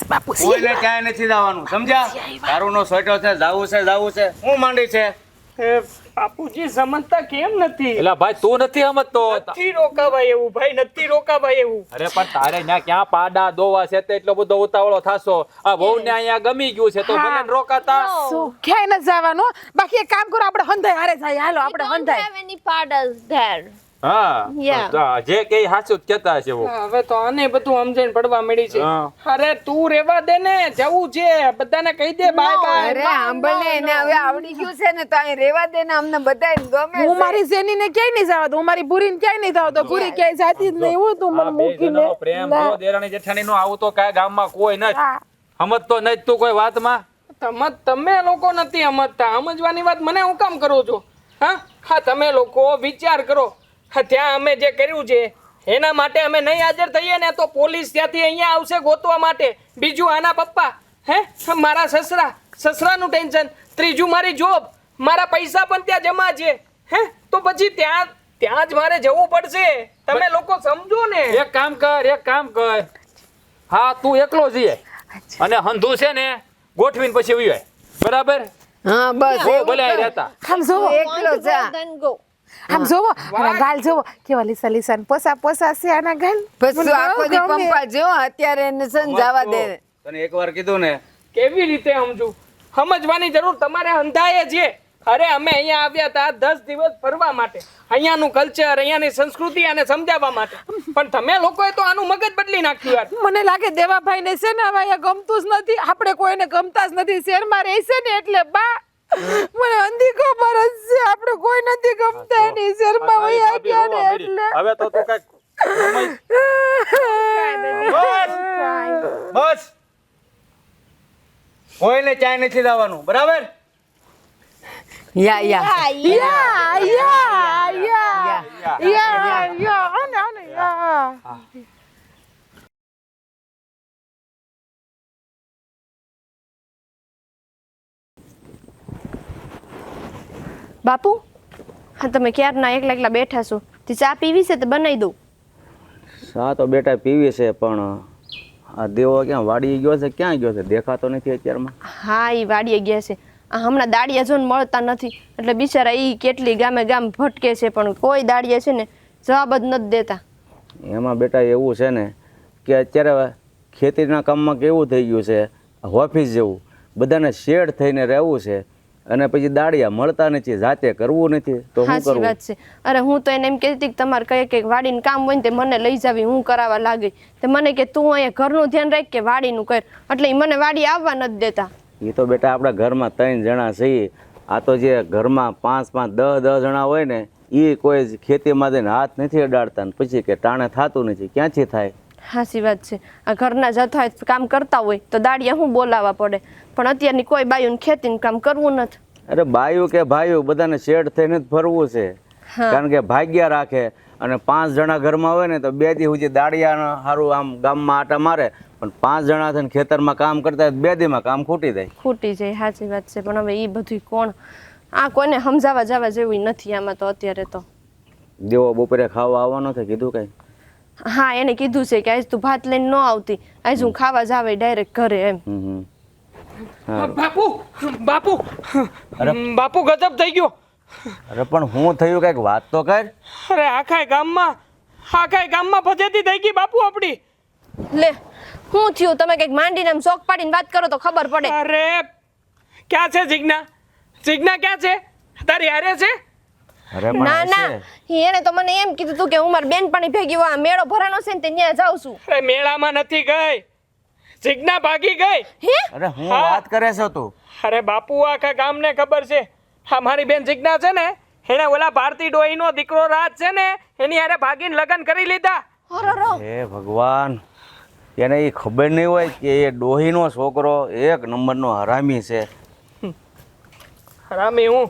બાપુ કોઈને ક્યાંય નથી જવાનું સમજ્યા તારું નો સોટો છે જાવું છે હું માંડી છે બાપુજી સમજતા કેમ નથી એટલે ભાઈ તું નથી સમજતો નથી રોકાવાય એવું ભાઈ નથી રોકાવાય એવું અરે પણ તારે ત્યાં ક્યાં પાડા દોવા છે તે એટલો બધો ઉતાવળો થાશો આ વહુ ને અહીંયા ગમી ગયું છે તો ભલે ને રોકાતા ક્યાંય ન જવાનું બાકી એક કામ કરો આપણે હંધાઈ હારે જાય હાલો We આપણે don't હંધાઈ have any paddles there. હા Yeah. જે કઈ સાચું જ કહેતા છે વહુ હવે તો આને બધું સમજણ પડવા મળી છે હા. અરે તું રેવા દે ને જવું છે બધાને કહી દે બાય બાય અરે સાંભળ ને એને હવે આવડી ગયું છે ને તો અહીં રહેવા દે ને અમને બધાય ગમે હું મારી જેની ને ક્યાંય નહીં જવા દઉં હું મારી ભૂરી ને ક્યાંય નહીં જવા દઉં ભૂરી ક્યાંય જાતી જ નહીં હું તું મને આ બે મૂકીને જણાનો પ્રેમ ના. જો દેરાણી જેઠાણી નો આવું તો કાંઈ ગામમાં કોઈ નથી હા. સમજતો નથી તું કોઈ વાતમાં તમે લોકો નથી સમજતા સમજવાની વાત મને હું કામ કરો છો હા તમે લોકો વિચાર કરો હા ત્યાં અમે જે કર્યું છે એના માટે અમે નહીં હાજર થઈએ ને તો પોલીસ ત્યાંથી અહીંયા આવશે ગોતવા માટે બીજું આના પપ્પા હે મારા સસરાનું ટેન્શન ત્રીજું મારી જોબ મારા પૈસા પણ ત્યાં જમા છે હે તો પછી ત્યાં જ મારે જવું પડશે તમે લોકો સમજો ને એક કામ કર હા તું એકલો જઈએ અને હંધુ છે ને ગોઠવીને પછી ઉયો બરાબર હા બસ બહુ એવું ભલે કર. રહેતા આમ જોવો એકલો Want to જા go, then go. આમ જોવો આના ગાલ જોવો કેવા લીસા ને પોસા છે આના ગાલ પછી મને તું આખો દી બહુ ગમે. પંપા જેવો અત્યારે એને છે ને જવા દે તને એકવાર કીધું ને કેવી રીતે સમજું સમજવાની જરૂર તમારે અંધાએ છે અરે અમે અહીંયા આવ્યા હતા 10 દિવસ ફરવા માટે અહીંયાનું કલ્ચર અહીંયાની સંસ્કૃતિ અને સમજાવવા માટે પણ તમે લોકોએ તો આનું મગજ બદલી નાખ્યું યાર મને લાગે દેવાભાઈ ને છે ને હવે અહીંયા ગમતું જ નથી આપણે કોઈને ગમતા જ નથી શહેરમાં રહે છે ને એટલે બા મને અંધી ખબર જ છે આપણે કોઈ નથી ગમતા એની શહેરમાં વયા ગયા ને એટલે હવે તો તું કાંઈક બસ કોઈને ચાય નથી જવાનું બરાબર યા યા યા બાપુ હા તમે ક્યારના એકલા બેઠા છો તે ચા પીવી છે તો બનાવી દઉં ચા તો બેટા પીવી છે પણ આ દેવો ક્યાં વાડી ગયો છે? ક્યાં ગયો છે? દેખાતો નથી અત્યારમાં. હા એ વાડીએ ગયા છે. આ હમણાં દાડિયા જોઈને મળતા નથી એટલે બિચારા એ કેટલી ગામે ગામ ભટકે છે પણ કોઈ દાડિયા છે ને જવાબ જ નથી દેતા. એમાં બેટા એવું છે ને કે અત્યારે ખેતીના કામમાં કેવું થઈ ગયું છે, ઓફિસ જેવું બધાને શેડ થઈને રહેવું છે અને પછી દાડિયા મળતા નથી, જાતે કરવું નથી તો શું સાચી કરવું? વાત છે. અરે હું તો એને એમ કહેતી કે તમારે કંઈક વાડીનું કામ હોય ને તે મને લઈ જાવી, હું કરાવવા લાગી. તે મને કે તું અહીંયા ઘરનું ધ્યાન રાખ કે વાડીનું કર, એટલે ઈ મને વાડી આવવા નથી દેતા. એ તો બેટા આપણા ઘરમાં 3 જણા છીએ. આ તો જે ઘરમાં 5, 10 જણા હોય ને એ કોઈ ખેતીમાં જઈને હાથ નથી અડાડતા ને પછી કે ટાણે થતું નથી, ક્યાંથી થાય? સાચી વાત છે. આ ઘરના જથ્થા કામ કરતા હોય તો દાડિયા હું બોલાવવા પડે, પણ અત્યારની કોઈ બાયુને ખેતીનું કામ કરવું નથી. અરે બાયું કે ભાઈયું બધાને શેડ થઈને જ ફરવું છે. કારણ કે ભાગ્યા રાખે અને 5 જણા ઘરમાં હોય ને તો 2 દી સુધી દાડિયા સારું આમ ગામમાં આટા મારે, પણ 5 જણા થઈને ખેતરમાં કામ કરતા 2 દીમાં કામ ખૂટી જાય. ખૂટી જાય. સાચી વાત છે. પણ હવે એ બધું કોણ, આ કોઈને સમજાવવા જવા જેવું નથી આમાં તો અત્યારે તો. દેવો બપોરે ખાવા આવવાનો છે કીધું કઈ? હા એને કીધું છે કે આજ તું ભાત લઈને ન આવતી, આજ હું ખાવા જાવે ડાયરેક્ટ ઘરે એમ. બાપુ બાપુ બાપુ ગજબ થઈ ગયો. અરે પણ હું થયું કઈક વાત તો કર. અરે આખાય ગામમાં ફજેતી થઈ ગઈ બાપુ આપડી. લે હું થયું? તમે કઈક માંડીને આમ શોખ પાડીને વાત કરો તો ખબર પડે. અરે ક્યાં છે જીજ્ઞા? જીજ્ઞા ક્યાં છે? તારી હારે છે? અરે પણ ના ના હશે. એને તો મને એમ કીધું તું કે હું મારી બેનપણી ભેગી આ મેળો ભરાનો છે ને તે ત્યાં જાઉં છું. અરે મેળામાં નથી ગઈ, જીજ્ઞા ભાગી ગઈ. હે? અરે હું હા. વાત કરે છે તું? અરે બાપુ આખા ગામને ખબર છે. હા મારી બેન જીજ્ઞા છે ને એને ઓલા ભારતી ડોહીનો દીકરો રાજ છે ને એની હારે ભાગીને લગ્ન કરી લીધા. અરર. હે ભગવાન, એને એ ખબર નહીં હોય કે એ ડોહીનો છોકરો 1 નંબરનો હરામી છે. હરામી હું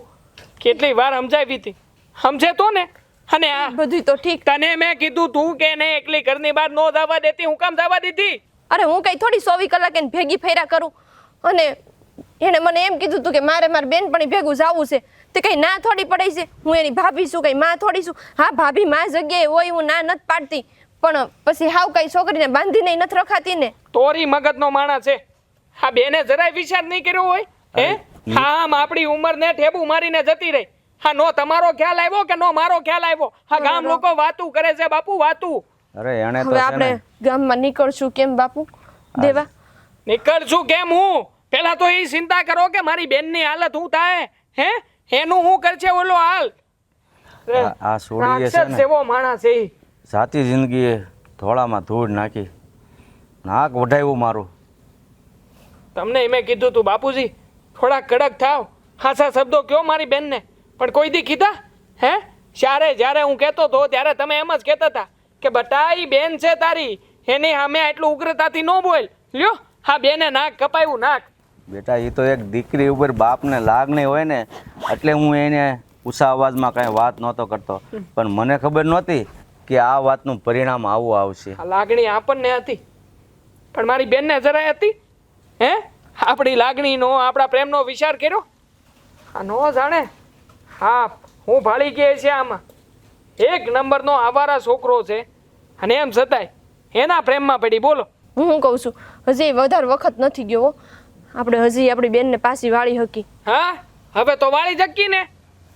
કેટલી વાર સમજાવી હતી, સમજે તો ને. અને આ બધું તો ઠીક. તને મેં કીધું તું કે એને એકલી ઘરની બહાર નો જવા દેતી, હું કામ જવા દીધી? અરે હું કઈ થોડી 24 કલાક એને ભેગી ફેરા કરું, અને એને મને એમ કીધું તું કે મારે મારી બેનપણી ભેગું જવું છે, તે કઈ ના થોડી પડાય છે? હું એની ભાભી છું, કઈ માં થોડી છું? હા ભાભી માં જગ્યાએ હોય હું ના નથી પાડતી, પણ પછી હાવ કઈ છોકરીને બાંધીને નથી રખાતી ને. તોરી મગજનો માણસ છે. હા બેને જરાય વિચાર નહીં કર્યો હોય હે? હા આમ આપણી ઉંમરને ઠેબુ મારીને જતી રહી. હા નો તમારો ખ્યાલ આવ્યો કે નો મારો ખ્યાલ આવ્યો? હા ગામ લોકો વાતું કરે છે બાપુ, વાતું. અરે એને તો હવે છે આપણે ને ગામમાં નીકળશું કેમ બાપુ દેવા? નીકળશું કેમ હું? પેલા તો એ ચિંતા કરો કે મારી બેનની હાલત શું થાય હે? એનું શું કરશે ઓલો હાલ? આ સોડીએ છે રાક્ષસ ને જેવો માણસ છે ઈ. સાચી જિંદગીએ ધોળામાં ધૂળ નાખી, નાક વઢાવ્યું મારું. તમને મેં કીધું તું બાપુજી થોડા કડક થાવ, હાસા શબ્દો કયો મારી બેનને, પણ કોઈ દી કીધા હે? જ્યારે હું કહેતો હતો ત્યારે તમે એમ જ કહેતા હતા કે બટા ઈ બેન છે તારી, એની સામે આટલું ઉગ્રતાથી ન બોલ. લ્યો હા બેને નાક કપાયું, નાક. બેટા એ તો એક દીકરી ઉપર બાપને લાગણી હોય ને એટલે હું એને ઊંચા અવાજમાં કાંઈ વાત નહોતો કરતો, પણ મને ખબર નહોતી કે આ વાતનું પરિણામ આવું આવશે. આ લાગણી આપણને હતી પણ મારી બેનને જરાય હતી હે? આપણી લાગણીનો આપણા પ્રેમનો વિચાર કર્યો? આ નો જાણે. હા હું ભાળી ગઈ છે આમાં. 1 નંબરનો આવારા છોકરો છે અને એમ છતાંય એના પ્રેમમાં પડી. બોલો હું કહું છું હજી વધારે વખત નથી ગયો હો. આપણે હજી આપણી બેનને પાછી વાળી હકી. હા હવે તો વાળી જકી ને.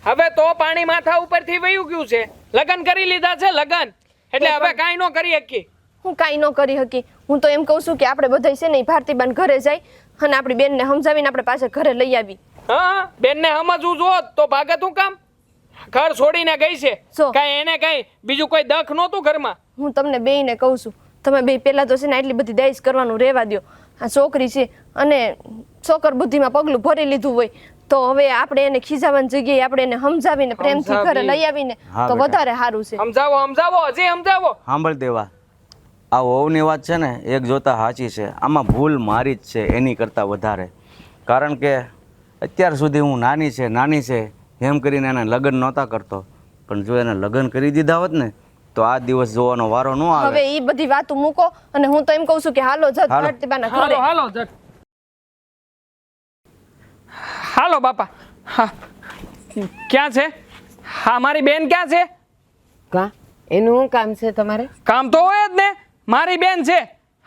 હવે તો પાણી માથા ઉપરથી વયું ગયું છે. લગ્ન કરી લીધા છે, લગ્ન. એટલે હવે કાંઈ ન કરી શકીએ. હું કાંઈ ન કરી હકી. હું તો એમ કહું છું કે આપણે બધા છે ને ભારતીબાન ઘરે જાય અને આપણી બેનને સમજાવીને આપણે પાછા ઘરે લઈ આવી. હા બેનને સમજવું જો તો ભાગત હું કામ? ઘર છોડીને ગઈ છે, જો. કાંઈ એને કાંઈ બીજું કોઈ દખ નહોતું ઘરમાં. હું તમને બેયને કહું છું તમે બે પહેલા તો છે ને એટલી બધી દહેજ કરવાનું રહેવા દો. આ છોકરી છે અને છોકર બુદ્ધિમાં પગલું ભરી લીધું હોય તો હવે આપણે એને ખીજાવાની જગ્યાએ આપણે એને સમજાવીને પ્રેમથી ઘરે લઈ આવીને હા તો બેટા. વધારે સારું છે. સમજાવો હજી સમજાવો. સાંભળ દેવા, આ વહુની વાત છે ને એક જોતા સાચી છે. આમાં ભૂલ મારી જ છે એની કરતાં વધારે. કારણ કે અત્યાર સુધી હું નાની છે એમ કરીને એને લગ્ન નહોતા કરતો, પણ જો એને લગ્ન કરી દીધા હોત ને તો આ દિવસ જોવાનો વારો ન આવે. હવે એ બધી વાતો મૂકો અને હું તો એમ કહું છું કે હાલો જત હાલો. ભારતીબાના ઘરે. હાલો જટ. હાલો બાપા. હા ક્યાં છે? હા મારી બેન ક્યાં છે? કા એનું શું કામ છે તમારે? કામ તો હોય જ ને. મારી બેન છે.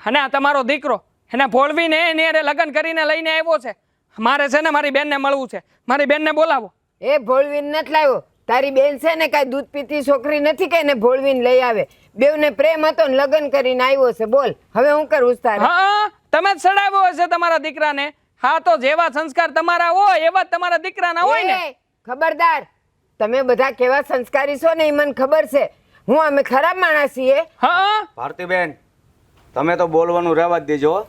અને આ તમારો દીકરો એને ભોળવીને એની હારે લગ્ન કરીને લઈને આવ્યો છે. મારે છે ને મારી બેનને મળવું છે. મારી બેનને બોલાવો. એ ભોળવીને નથી લાવ્યો. તારી બેન છે ને કાંઈ દૂધ પીતી છોકરી નથી કે એને ભોળવીને લઈ આવે. બેવને પ્રેમ હતો ને લગ્ન કરીને આવ્યો છે. બોલ હવે હું કરું તારે? હા, તમે જ સડાવ્યો હશે તમારા દીકરાને. હા, તો જેવા સંસ્કાર તમારા હોય એવા જ તમારા દીકરાના હોય ને. એ, ખબરદાર, તમે બધા કેવા સંસ્કારી છો ને એ મને ખબર છે. અમે ખરાબ માણસ છીએ? હા, ભારતીબેન, તમે તો બોલવાનું રહેવા જ દેજો હો.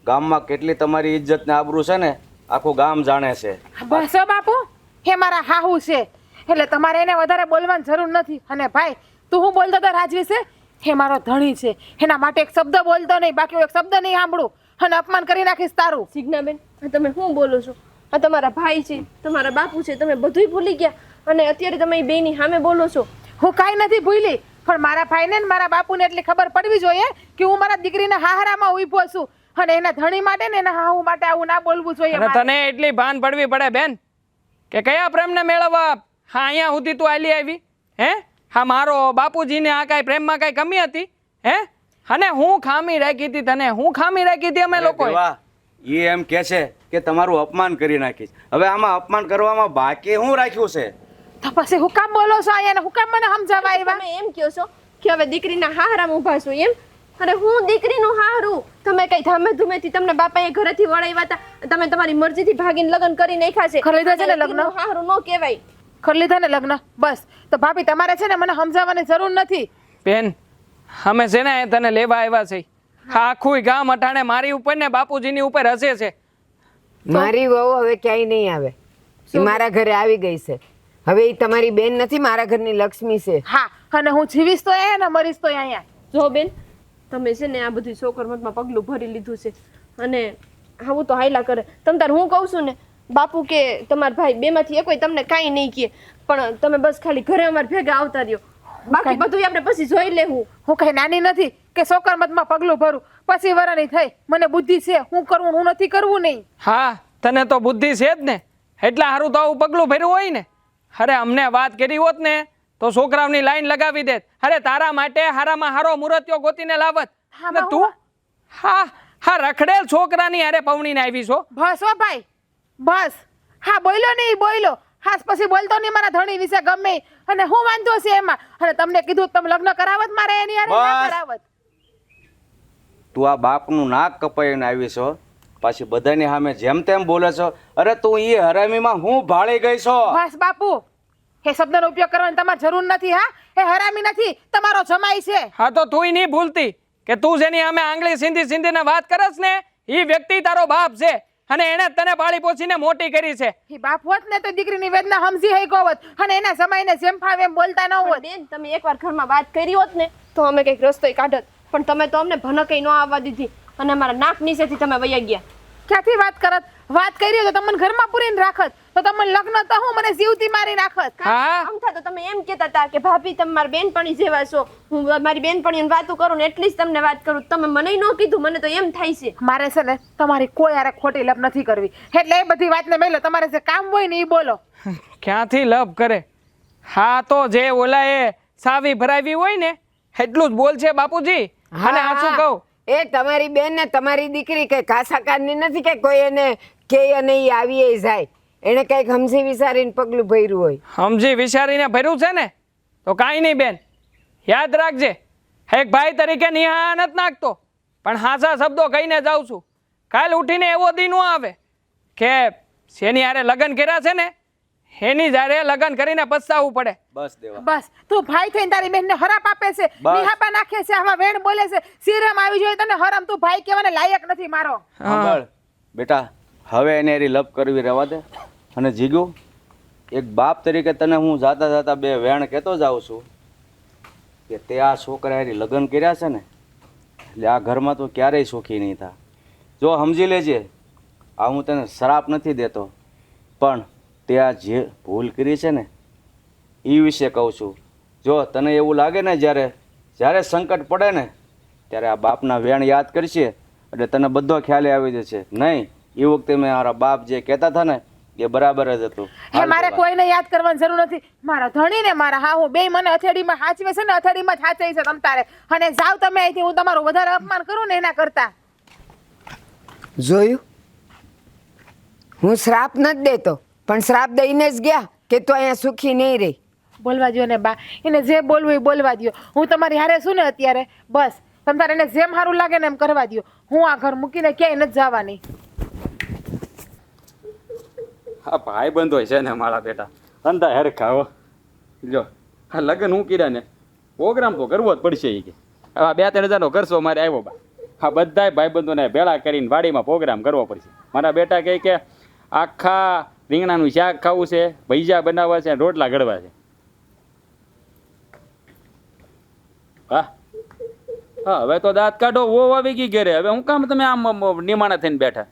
ગામમાં કેટલી તમારી ઇજ્જત ને આબરૂ છે ને આખું ગામ જાણે છે. બસ હો બાપુ, હે મારા હાહુ છે એટલે તમારે એને વધારે બોલવાની જરૂર નથી. અને ભાઈ, તું હું બોલતો તો રાજ વિશે? હે મારો ધણી છે, એના માટે એક શબ્દ બોલતો નહીં, બાકી એક શબ્દ નહીં સાંભળું અને અપમાન કરી નાખીશ તારું. સિગ્નાબેન, આ તમે શું બોલો છો? આ તમારા ભાઈ છે, તમારા બાપુ છે, તમે બધુંય ભૂલી ગયા અને અત્યારે તમે એ બેની સામે બોલો છો. હું કાંઈ નથી ભૂલી, પણ મારા ભાઈને ને મારા બાપુને એટલી ખબર પડવી જોઈએ કે હું મારા દીકરીના હાહરામાં ઊભો છું અને એના ધણી માટે ને એના હાહુ માટે આવું ના બોલવું જોઈએ. અને તને એટલી ભાન પડવી પડે બેન કે કયા પ્રેમને મેળવવા હા અહીંયા સુધી તું આલી આવી? હે, હા, મારો બાપુજીને આ કાંઈ પ્રેમમાં કાંઈ કમી હતી? હે, અને હું ખામી રાખી હતી તને? હું ખામી રાખી હતી અમે લોકો? એ એમ કે છે કે તમારું અપમાન કરી નાખીશ. હવે આમાં અપમાન કરવામાં બાકી શું રાખ્યું છે? તો પછી હું કામ બોલો છો અહીંયા? હું કામ મને સમજાવવા આવ્યા? તમે એમ કહો છો કે હવે દીકરીના હાહરામાં ઊભા છો એમ? અરે હું દીકરીનું હારું? તમે કઈ ધામે ધૂમેથી તમને બાપાએ ઘરેથી વળાવ્યા હતા, તમે તમારી મરજીથી ભાગીને લગ્ન કરી નાખ્યા છે. કરી લીધા છે ને લગ્ન? હારું ન કહેવાય. કરી લીધા ને લગ્ન? બસ, તો ભાભી તમારે છે ને મને સમજાવવાની જરૂર નથી. બેન, અમે છે ને તને લેવા આવ્યા છે. હા, આખું ગામ અટાણે મારી ઉપર ને બાપુજીની ઉપર હસે છે. મારી વહુ હવે ક્યાંય નહીં આવે. એ મારા ઘરે આવી ગઈ છે. હવે એ તમારી બેન નથી, મારા ઘરની લક્ષ્મી છે. હા, અને હું જીવીશ તો અહીંયા ને મરીશ તો અહીંયા. જો બેન, તમે છે ને આ બધી છોકરમતમાં પગલું ભરી લીધું છે અને આવું તો હાયલા કરે. તમ તાર હું કહું છું ને, બાપુ કે તમારા ભાઈ બેમાંથી એકોય તમને કાંઈ નહીં કહે, પણ તમે બસ ખાલી ઘરે અમારે ભેગા આવતા રહ્યો. બાકી બધું આપણે પછી જોઈ લેવું. હું કઈ નાની નથી કે સોકરમતમાં પગલું ભરું. પછી વરાની થઈ, મને બુદ્ધિ છે, હું કરવું હું નથી કરવું નહીં. હા, તને તો બુદ્ધિ છે જ ને, એટલા સારું તો આવું પગલું ભર્યું હોય ને. અરે અમને વાત કરી હોત ને તો છોકરાઓની લાઈન લગાવી દેત. અરે તારા માટે હારામાં હારો મુરતિયો ગોતીને લાવત. અને તું હા હા રખડેલ છોકરાની હારે પવણીને આવી છો. બસ હો ભાઈ, બસ. હા, બોલ્યો નહીં બોલ્યો. હા, પછી બોલતો નહીં મારા ધણી વિશે ગમે. અને હું વાંધો છે એમાં? અને તમને કીધું તમે લગ્ન કરાવત મારે એની હારે ના કરાવત? તું આ બાપનું નાક કપાઈને આવી છો, પાછી બધાની સામે જેમ તેમ બોલે છો. અરે તું એ હરામીમાં હું ભાળી ગઈ છો? બસ બાપુ, એ શબ્દનો ઉપયોગ કરવાની તમારે જરૂર નથી. હા, એ હરામી નથી, તમારો જમાઈ છે. હા, તો તુંય નહીં ભૂલતી કે તું જેની અમે આંગળી સીંધી સીંધીને વાત કરસ ને એ વ્યક્તિ તારો બાપ છે અને એને તને પાળી પોછીને મોટી કરી છે. એ બાપ હોત ને તો દીકરીની વેદના સમજી હઈ ગોવત અને એના જમાઈને જેમ ફાવે એમ બોલતા ન હોત. બેન, તમે એકવાર ઘરમાં વાત કરી હોત ને તો અમે કંઈક રસ્તોય કાઢત, પણ તમે તો અમને ભનકઈ ન આવવા દીધી અને અમારા નાક નીચેથી તમે વયા ગયા. ક્યાંથી વાત કરત? વાત કરી તો તમને ઘરમાં પૂરીને રાખત, તો તમને લગ્ન તો હું મને જીવતી મારી નાખત. હા, આમ તો તમે એમ કહેતા હતા કે ભાભી તમે મારી બેનપણી જેવા છો, હું મારી બેનપણીને વાતો કરું ને એટલી જ તમને વાત કરું. તમે મને ન કીધું, મને તો એમ થાય છે. મારે છે ને તમારી કોઈ હારે ખોટી લપ નથી કરવી, એટલે એ બધી વાતને મેલો. તમારે જે કામ હોય ને એ બોલો. ક્યાંથી લપ કરે? હા, તો જે ઓલાએ સાવી ભરાવી હોય ને એટલું જ બોલ છે બાપુજી. અને આ શું કહું, એ તમારી બેન ને તમારી દીકરી કઈ કાસાકારની નથી કે કોઈ એને કે અને ઈ આવી જાય. એને કઈક સમજી વિચારીને પગલું ભર્યું હોય. સમજી વિચારીને ભર્યું છે ને તો કાંઈ નહીં બેન, યાદ રાખજે, એક ભાઈ તરીકે નિહા નથી નાખતો, પણ હાસા શબ્દો કહીને જાઉં છું. કાલ ઉઠીને એવો દી ન આવે કે જેની હારે લગ્ન કર્યા છે ને એની જ્યારે લગ્ન કરીને પસ્તાવવું પડે. બસ દેવા, બસ તું ભાઈ થઈને તારી બેનને હરાપ આપે છે, નિહાપા નાખે છે, આમાં વેણ બોલે છે. શરમ આવી જોઈએ તને? હરામ, તું ભાઈ કહેવાને લાયક નથી મારો. સાંભળ બેટા, હવે એને એરી લપ કરવી રહેવા દે. અને જીગુ, એક બાપ તરીકે તને હું જાતા જાતા બે વેણ કહેતો જાઉં છું કે તે આ છોકરા એરી લગ્ન કર્યા છે ને એટલે આ ઘરમાં તો ક્યારેય સુખી નહીં થાય. જો સમજી લેજે, આ હું તને શ્રાપ નથી દેતો, પણ તે આ જે ભૂલ કરી છે ને એ વિશે કહું છું. જો તને એવું લાગે ને જ્યારે સંકટ પડે ને ત્યારે આ બાપના વેણ યાદ કરશે એટલે તને બધો ખ્યાલ આવી જશે. નહીં, એ વખતે મેં મારા બાપ જે કહેતા હતા ને એ બરાબર જ હતું. હે મારે કોઈને યાદ કરવાની જરૂર નથી. મારા ધણી ને મારા હા હું બે મને અથેડીમાં હાચવે છે ને અથેડીમાં જ હાચવી છે તમ તારે. અને જાવ તમે અહીંથી, હું તમારું વધારે અપમાન કરું ને એના કરતા. જોયું, હું શ્રાપ નથી દેતો, પણ શ્રાપ દઈને જ ગયા કે તું અહીંયા સુખી નહીં રહી. બોલવા દ્યો ને બા, એને જે બોલવું એ બોલવા દ્યો. હું તમારી હારે છું ને અત્યારે, બસ તમ તારે એને જેમ સારું લાગે ને એમ કરવા દ્યો. હું આ ઘર મૂકીને ક્યાંય નથી જવાની. હા ભાઈ બંધ હોય છે ને મારા બેટા અંધા હરખા હો. જો હા લગ્ન હું કર્યા ને પ્રોગ્રામ તો કરવો જ પડશે એ કે હવે 2-3 હજારનો ખર્ચો મારે આવ્યો બા. હા બધાય ભાઈબંધોને ભેળા કરીને વાડીમાં પ્રોગ્રામ કરવો પડશે. મારા બેટા કહે કે આખા રીંગણાનું શાક ખાવું છે, ભજીયા બનાવવા છે, રોટલા ઘડવા છે. હા હા હવે તો દાંત કાઢો, વો આવી ગઈ ઘેરે. હવે હું કામ તમે આમ નિમાણા થઈને બેઠા?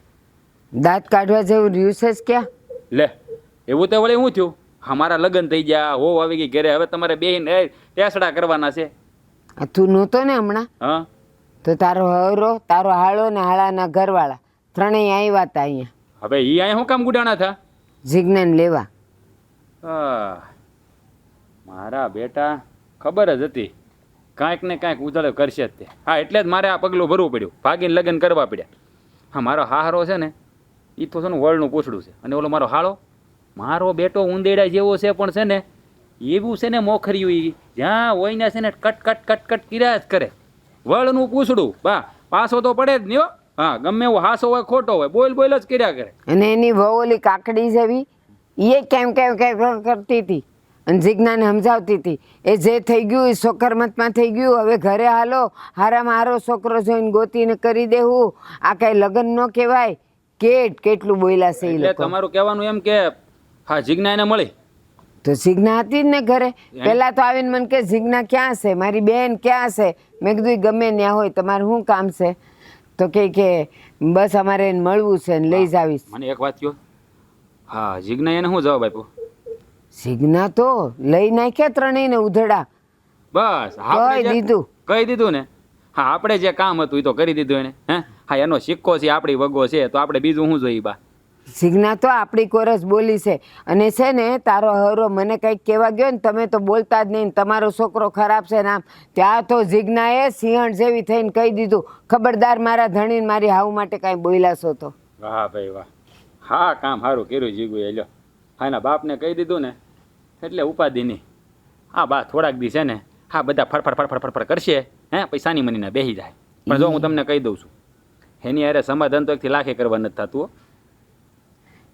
દાંત કાઢવા જેવું રહ્યું છે જ ક્યાં? લે એવું તો વળી શું થયું? અમારા લગ્ન થઈ ગયા, હો આવી ગઈ ઘરે, હવે તમારે બેહીને ટેસડા કરવાના છે. આ તું નહોતો ને હમણાં? હા તો તારો હવરો, તારો હાળો ને હાળાના ઘરવાળા ત્રણેય આવ્યા હતા અહીંયા. હવે ઈ અહીંયા શું કામ ગુડાણા થા? જીજ્ઞાન લેવા. હા મારા બેટા ખબર જ હતી કાંઈક ને કાંઈક ઉધાળો કરશે જ તે. હા એટલે જ મારે આ પગલું ભરવું પડ્યું, ભાગીને લગ્ન કરવા પડ્યા. હા મારો હારો છે ને એ તો છે ને વળનું પૂછડું છે, અને ઓલો મારો બેટો ઉંદેડા જેવો છે, પણ છે ને એવું છે ને મોખર્યું, એ જ્યાં હોય ને છે ને કટ કટ કટ કટ કર્યા જ કરે. વળનું પૂછડું બા પાછો તો પડે જ નહીં હો. હા ગમે એવો હાસો હોય ખોટો હોય બોલ બોલ જ કર્યા કરે. અને એની વહુ ઓલી કાકડી જેવી એ કેમ કેમ કેમ કરતી હતી અને જીજ્ઞાને સમજાવતી હતી. એ જે થઈ ગયું એ સોકરમતમાં થઈ ગયું. હવે ઘરે હાલો, હારામાં હારો છોકરો જોઈને ગોતીને કરી દેવું. આ કઈ લગ્ન ન કહેવાય. કેટલું બોલ્યા છે એ એટલે લોકો. તમારું કહેવાનું એમ કે હા જીજ્ઞા એને મળી તો જીજ્ઞા હતી જ ને ઘરે. પેલા તો આવીને મને કે જીજ્ઞા ક્યાં છે, મારી બેન ક્યાં છે? મેં કીધું ગમે ત્યાં હોય, તમારે શું કામ છે? તો કે બસ અમારે એને મળવું છે ને લઈ જાવીશ. મને એક વાત કહો, હા જીજ્ઞા એને શું જવાબ આપ્યો? જીજ્ઞા તો લઈ નાખ્યા ત્રણેયને ઉધડા. બસ કહી દીધું. કહી દીધું ને. હા આપણે જે કામ હતું એ તો કરી દીધું એને. હા એનો સિક્કો છે, આપણી વગો છે, તો આપણે બીજું શું જોઈએ બા? જીજ્ઞા તો આપણી કોરસ બોલી છે. અને છે ને તારો હરો મને કંઈક કહેવા ગયો ને, તમે તો બોલતા જ નહીં, તમારો છોકરો ખરાબ છે ને આમ. ત્યાં તો જીજ્ઞાએ સિંહણ જેવી થઈને કહી દીધું, ખબરદાર મારા ધણીને મારી હાવ માટે કાંઈ બોલાશો તો. વાહ ભાઈ વાહ, હા કામ સારું કર્યું જીગુએ. લ્યો હા એના બાપને કહી દીધું ને એટલે ઉપાધિ નહીં. હા બા થોડાક દી છે ને હા બધા ફરફર ફરફર ફરફર કરશે, પૈસાની મનીને બેસી જાય. પણ જો હું તમને કહી દઉં છું, એની અરે સમાધાન તો 1 થી લાખે કરવા નથી થતું.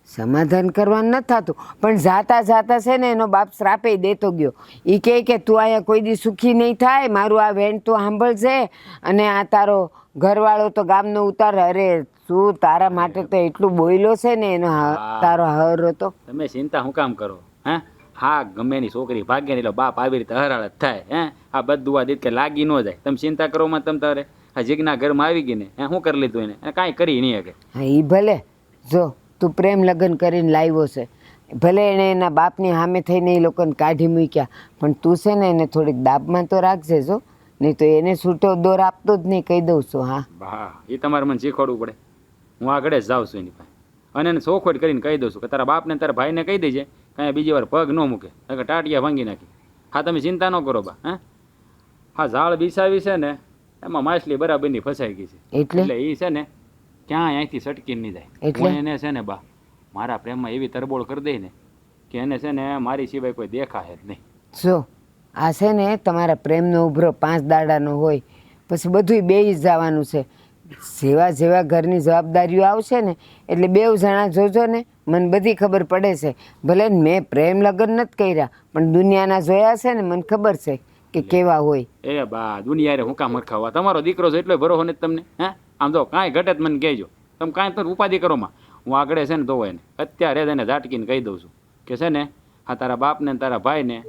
સમાધાન કરવાનું નથી થતું, પણ જાતા જાતા છે ને એનો બાપ શ્રાપે દેતો ગયો. એ કહે કે તું અહીંયા કોઈ દી સુખી નહીં થાય, મારું આ વેણ તું સાંભળજે, અને આ તારો ઘરવાળો તો ગામનો ઉતાર. અરે શું તારા માટે તો એટલું બોયલો છે ને એનો તારો હરો તો. તમે ચિંતા શું કામ કરો? હા ગમે એની છોકરી ભાગે ને એટલે બાપ આવી રીતે હરાળ જ થાય. આ બધું આ દીધ કે લાગી ન જાય. તમે ચિંતા કરો માં તમ તારે આ જીગના ઘરમાં આવી ગઈ ને શું કરી લીધું એને કાંઈ કરી નહીં શકે. હા એ ભલે જો તું પ્રેમ લગ્ન કરીને લાવ્યો છે, ભલે એણે એના બાપની સામે થઈને એ લોકોને કાઢી મૂક્યા, પણ તું છે ને એને થોડીક દાબમાં તો રાખજે જો, નહીં તો એને છૂટો દોર આપતો જ નહીં, કહી દઉં છું. હા એ તમારે મને શીખવાડવું પડે. હું આગળ જ જાઉં છું એની પાસે, અને એને ચોખવટ કરીને કહી દઉં છું કે તારા બાપને તારા ભાઈને કહી દેજે કાંઈ બીજી વાર પગ ન મૂકે, કે ટાટિયા ભાંગી નાખી. હા તમે ચિંતા ન કરો બા. હા ઝાડ બિસાવી છે ને એમાં માછલી બરાબરની ફસાઈ ગઈ છે, એટલે એ છે ને ક્યાંય અહીંથી સટકી નહીં જાય. હું એને છે ને બા મારા પ્રેમમાં એવી તરબોળ કરી દઈ ને કે એને છે ને મારી સિવાય કોઈ દેખાય જ નહીં. જો આ છે ને તમારા પ્રેમનો ઉભરો 5 દાડાનો હોય, પછી બધું બેસી જ જવાનું છે. જેવા જેવા ઘરની જવાબદારીઓ આવશે ને એટલે 2 જણા જોજો ને, મને બધી ખબર પડે છે. ભલે મેં પ્રેમ લગ્ન નથી કર્યા, પણ દુનિયાના જોયા છે ને, મને ખબર છે કે કેવા હોય. એ બા દુનિયા હું કામ મરખાવા? તમારો દીકરો છે એટલો ભરોસો નથી તમને. આમ તો કાંઈ ઘટે જ મને કહેજો. તમે કાંઈ પણ ઉપાધિ કરો માં, હું આગળ છે ને તો એને અત્યારે જ એને ઝાટકીને કહી દઉં છું કે છે ને હા તારા બાપને તારા ભાઈને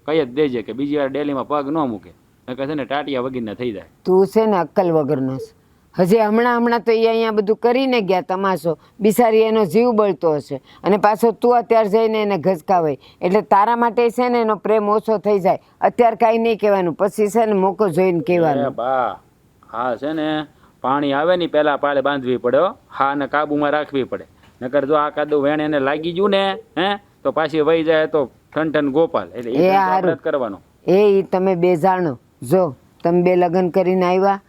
કહી જ દેજે કે બીજી વાર ડેલીમાં પગ ન મૂકે, કે છે ને ટાટિયા વગીને થઈ જાય. તું છે ને અક્કલ વગરનો છે. હજી હમણાં તો એ અહીંયા બધું કરીને ગયા તમાશો, બિચારી એનો જીવ બળતો હશે, અને પાછો તું અત્યારે જઈને એને ઘસકાવાય, એટલે તારા માટે છે ને એનો પ્રેમ ઓછો થઈ જાય. અત્યારે કાંઈ નહીં કહેવાનું, પછી છે ને મોકો જોઈને કહેવાનું. બા હા છે ને પાણી આવે ને પહેલાં પાળે બાંધવી પડે, હા ને કાબુમાં રાખવી પડે. નકર જો આ કાદુ વેણ એને લાગી ગયું ને હે તો પાછી વહી જાય તો ઠન ઠન ગોપાલ એટલે એ એ હારું. આપણે જ કરવાનો. ઈ તમે બે જાણો. જો તમે બે લગ્ન કરીને આવ્યા,